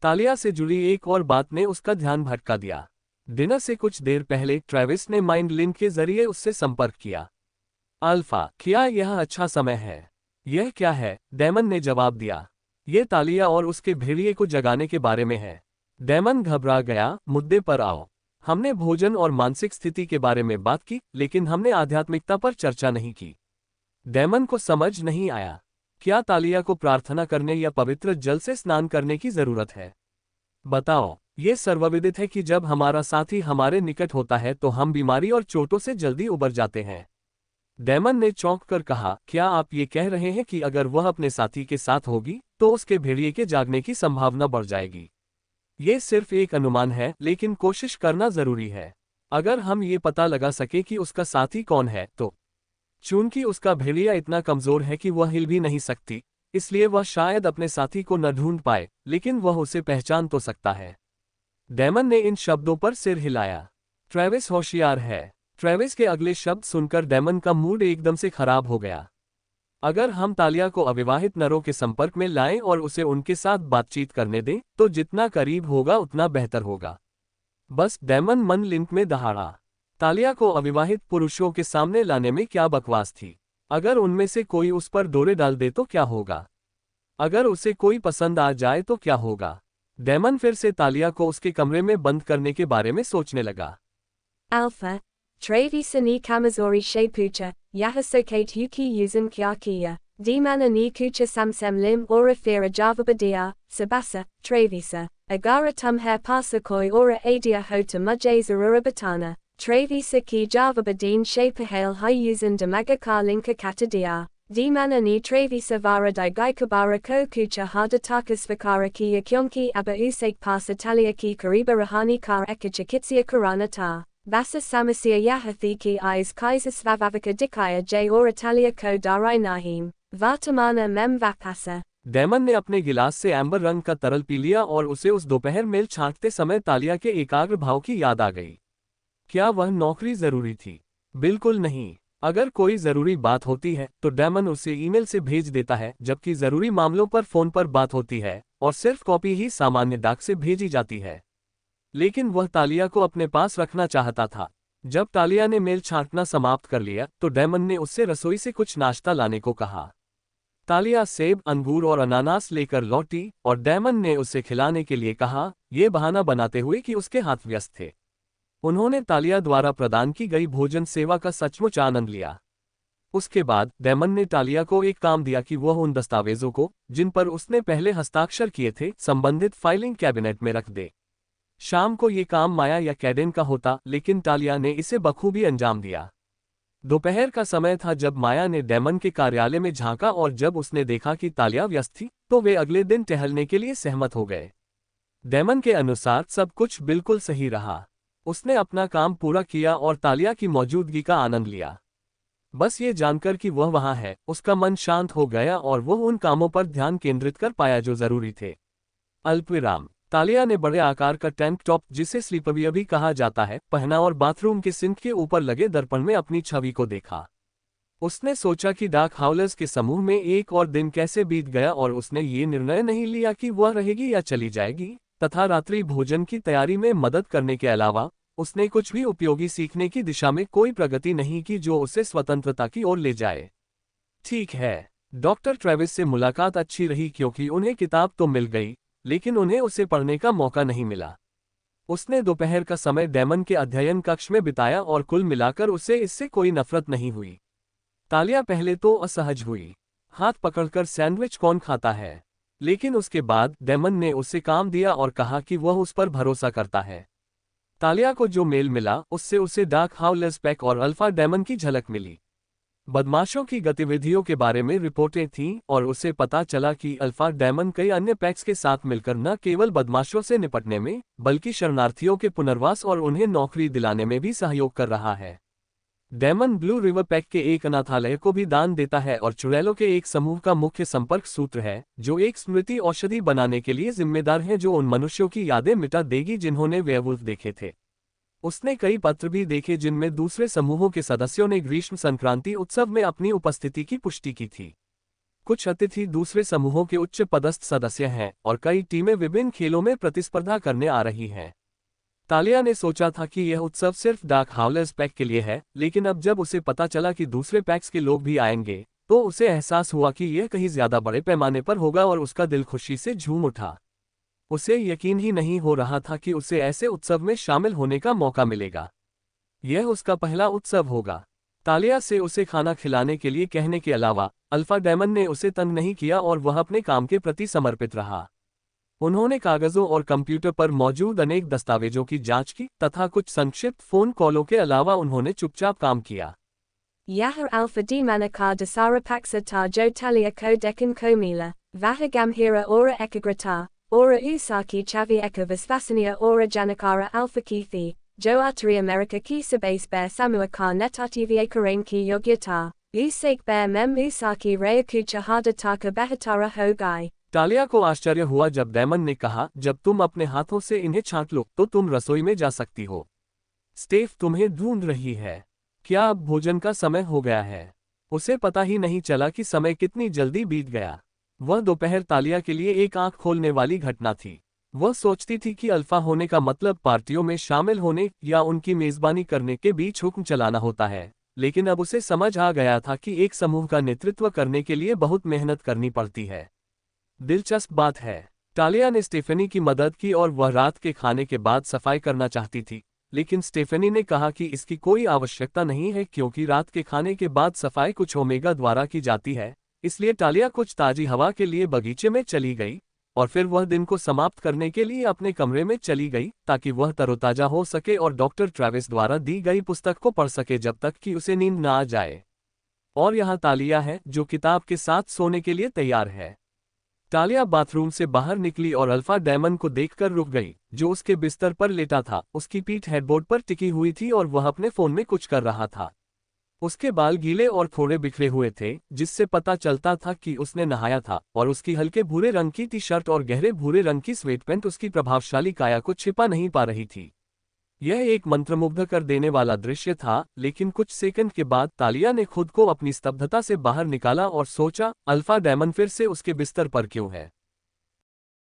तालिया से जुड़ी एक और बात ने उसका ध्यान भटका दिया। डिनर से कुछ देर पहले ट्रेविस ने माइंड लिंक के जरिए उससे संपर्क किया। अल्फा, क्या यह अच्छा समय है? यह क्या है? डेमन ने जवाब दिया। ये तालिया और उसके भेड़िए को जगाने के बारे में है। डेमन घबरा गया। मुद्दे पर आओ। हमने भोजन और मानसिक स्थिति के बारे में बात की, लेकिन हमने आध्यात्मिकता पर चर्चा नहीं की। डेमन को समझ नहीं आया। क्या तालिया को प्रार्थना करने या पवित्र जल से स्नान करने की जरूरत है? बताओ। ये सर्वविदित है कि जब हमारा साथी हमारे निकट होता है तो हम बीमारी और चोटों से जल्दी उबर जाते हैं। डेमन ने चौंक कर कहा, क्या आप ये कह रहे हैं कि अगर वह अपने साथी के साथ होगी तो उसके भेड़िए के जागने की संभावना बढ़ जाएगी? ये सिर्फ एक अनुमान है, लेकिन कोशिश करना जरूरी है। अगर हम ये पता लगा सके कि उसका साथी कौन है तो। चूंकि उसका भेड़िया इतना कमजोर है कि वह हिल भी नहीं सकती, इसलिए वह शायद अपने साथी को न ढूंढ पाए, लेकिन वह उसे पहचान तो सकता है। डेमन ने इन शब्दों पर सिर हिलाया। ट्रेविस होशियार है। ट्रेविस के अगले शब्द सुनकर डेमन का मूड एकदम से खराब हो गया। अगर हम तालिया को अविवाहित नरों के संपर्क में लाएं और उसे उनके साथ बातचीत करने दें, तो जितना करीब होगा उतना बेहतर होगा। बस, डेमन मन लिंक में दहाड़ा। तालिया को अविवाहित पुरुषों के सामने लाने में क्या बकवास थी? अगर उनमें से कोई उस पर डोरे डाल दे तो क्या होगा? अगर उसे कोई पसंद आ जाए तो क्या होगा? डेमन फिर से तालिया को उसके कमरे में बंद करने के बारे में सोचने लगा। Alpha. Travisa ni kamazori shepucha, yahasokate yuki yuzan kyakia, dimana ni kucha samsem lim ora fira javabadia, sabasa, Travisa, agara tumher pasakoi ora adia hota mujays arurabatana, Travisa ki javabadin shepahale hi yuzan damagaka linka katadia. Dimana ni Travisa vara digaikabara ko kucha hadatakas vakara ki yakyonki aba usake pasa talia ki kariba rahani kar ekachakitsia karanata. Basa samasia yahathi ki is kaisa svavavika dikaya j or italia ko darai nahim, vartamana mem vapasa. Damon ने अपने गिलास से amber रंग का तरल P लिया और उसे उस दोपहर मेल छांटते समय तालिया के एकाग्र भाव की याद आ गई। क्या वह नौकरी जरूरी थी? बिल्कुल नहीं। अगर कोई जरूरी बात होती है तो डेमन उसे ईमेल से भेज देता है, जबकि जरूरी मामलों पर फोन पर बात होती है और सिर्फ कॉपी ही सामान्य डाक से भेजी जाती है। लेकिन वह तालिया को अपने पास रखना चाहता था। जब तालिया ने मेल छांटना समाप्त कर लिया तो डेमन ने उससे रसोई से कुछ नाश्ता लाने को कहा। तालिया सेब, अंगूर और अनानास लेकर लौटी और डेमन ने उसे खिलाने के लिए कहा, यह बहाना बनाते हुए कि उसके हाथ व्यस्त थे। उन्होंने तालिया द्वारा प्रदान की गई भोजन सेवा का सचमुच आनंद लिया। उसके बाद डेमन ने तालिया को एक काम दिया कि वह उन दस्तावेजों को, जिन पर उसने पहले हस्ताक्षर किए थे, संबंधित फाइलिंग कैबिनेट में रख दे। शाम को ये काम माया या कैडेन का होता, लेकिन तालिया ने इसे बखूबी अंजाम दिया। दोपहर का समय था जब माया ने डेमन के कार्यालय में झांका और जब उसने देखा कि तालिया व्यस्त थी तो वे अगले दिन टहलने के लिए सहमत हो गए। डेमन के अनुसार सब कुछ बिल्कुल सही रहा। उसने अपना काम पूरा किया और तालिया की मौजूदगी का आनंद लिया। बस ये जानकर कि वह वहां है, उसका मन शांत हो गया और वह उन कामों पर ध्यान केंद्रित कर पाया जो जरूरी थे। अल्पविराम। तालिया ने बड़े आकार का टैंक टॉप, जिसे स्लीपवियर भी कहा जाता है, पहना और बाथरूम के सिंक के ऊपर लगे दर्पण में अपनी छवि को देखा। उसने सोचा कि डार्क हाउलर्स के समूह में एक और दिन कैसे बीत गया और उसने ये निर्णय नहीं लिया कि वह रहेगी या चली जाएगी, तथा रात्रि भोजन की तैयारी में मदद करने के अलावा उसने कुछ भी उपयोगी सीखने की दिशा में कोई प्रगति नहीं की जो उसे स्वतंत्रता की ओर ले जाए। ठीक है, डॉक्टर ट्रेविस से मुलाकात अच्छी रही क्योंकि उन्हें किताब तो मिल गई, लेकिन उन्हें उसे पढ़ने का मौका नहीं मिला। उसने दोपहर का समय डेमन के अध्ययन कक्ष में बिताया और कुल मिलाकर उसे इससे कोई नफरत नहीं हुई। तालिया पहले तो असहज हुई। हाथ पकड़कर सैंडविच कौन खाता है? लेकिन उसके बाद डेमन ने उसे काम दिया और कहा कि वह उस पर भरोसा करता है। तालिया को जो मेल मिला उससे उसे डार्क हाउलर्स पैक और अल्फा डेमन की झलक मिली। बदमाशों की गतिविधियों के बारे में रिपोर्टें थीं और उसे पता चला कि अल्फा डेमन कई अन्य पैक्स के साथ मिलकर न केवल बदमाशों से निपटने में, बल्कि शरणार्थियों के पुनर्वास और उन्हें नौकरी दिलाने में भी सहयोग कर रहा है। डेमन ब्लू रिवर पैक के एक अनाथालय को भी दान देता है और चुड़ैलों के एक समूह का मुख्य संपर्क सूत्र है, जो एक स्मृति औषधि बनाने के लिए जिम्मेदार है जो उन मनुष्यों की यादें मिटा देगी जिन्होंने वेयरवुल्फ देखे थे। उसने कई पत्र भी देखे जिनमें दूसरे समूहों के सदस्यों ने ग्रीष्म संक्रांति उत्सव में अपनी उपस्थिति की पुष्टि की थी। कुछ अतिथि दूसरे समूहों के उच्च पदस्थ सदस्य हैं और कई टीमें विभिन्न खेलों में प्रतिस्पर्धा करने आ रही हैं। तालिया ने सोचा था कि यह उत्सव सिर्फ डार्क हाउलर्स पैक के लिए है, लेकिन अब जब उसे पता चला कि दूसरे पैक्स के लोग भी आएंगे, तो उसे एहसास हुआ कि यह कहीं ज्यादा बड़े पैमाने पर होगा और उसका दिल खुशी से झूम उठा। उसे यकीन ही नहीं हो रहा था कि उसे ऐसे उत्सव में शामिल होने का मौका मिलेगा। यह उसका पहला उत्सव होगा। तालिया से उसे खाना खिलाने के लिए कहने के अलावा अल्फा डेमन ने उसे तंग नहीं किया और वह अपने काम के प्रति समर्पित रहा। उन्होंने कागजों और कंप्यूटर पर मौजूद अनेक दस्तावेजों की जांच की तथा कुछ संक्षिप्त फोन कॉलों के अलावा उन्होंने चुपचाप काम किया। Yahar alpha demanaka dasara paksata jo talia ko dekan komila, vahagamhira ora ekagrata, ora usaki chavi eka visvasania ora janakara alpha kithi, jo atari America ki sabase bear samuaka netativi ekarain ki yogyata, usake bear mem usaki reakucha hadataka bahatara hogai। Talia को आश्चर्य हुआ जब daemon ने कहा, जब तुम अपने हाथों से इन्हें छांट लो तो तुम रसोई में जा सकती हो। स्टेफ तुम्हें ढूंढ रही है। क्या अब भोजन का समय हो गया है? उसे पता ही नहीं चला कि समय कितनी जल्दी बीत गया। वह दोपहर तालिया के लिए एक आंख खोलने वाली घटना थी। वह सोचती थी कि अल्फा होने का मतलब पार्टियों में शामिल होने या उनकी मेजबानी करने के बीच हुक्म चलाना होता है, लेकिन अब उसे समझ आ गया था कि एक समूह का नेतृत्व करने के लिए बहुत मेहनत करनी पड़ती है। दिलचस्प बात है, टालिया ने स्टेफनी की मदद की और वह रात के खाने के बाद सफाई करना चाहती थी, लेकिन स्टेफनी ने कहा कि इसकी कोई आवश्यकता नहीं है क्योंकि रात के खाने के बाद सफाई कुछ ओमेगा द्वारा की जाती है। इसलिए टालिया कुछ ताजी हवा के लिए बगीचे में चली गई और फिर वह दिन को समाप्त करने के लिए अपने कमरे में चली गई ताकि वह तरोताजा हो सके और डॉक्टर ट्रेविस द्वारा दी गई पुस्तक को पढ़ सके जब तक कि उसे नींद न आ जाए। और यहाँ तालिया है जो किताब के साथ सोने के लिए तैयार है। टालिया बाथरूम से बाहर निकली और अल्फा डेमन को देखकर रुक गई, जो उसके बिस्तर पर लेटा था। उसकी पीठ हेडबोर्ड पर टिकी हुई थी और वह अपने फोन में कुछ कर रहा था। उसके बाल गीले और थोड़े बिखरे हुए थे, जिससे पता चलता था कि उसने नहाया था, और उसकी हल्के भूरे रंग की टी शर्ट और गहरे भूरे रंग की स्वेटपैंट उसकी प्रभावशाली काया को छिपा नहीं पा रही थी। यह एक मंत्रमुग्ध कर देने वाला दृश्य था, लेकिन कुछ सेकंड के बाद तालिया ने खुद को अपनी स्तब्धता से बाहर निकाला और सोचा, अल्फा डेमन फिर से उसके बिस्तर पर क्यों है?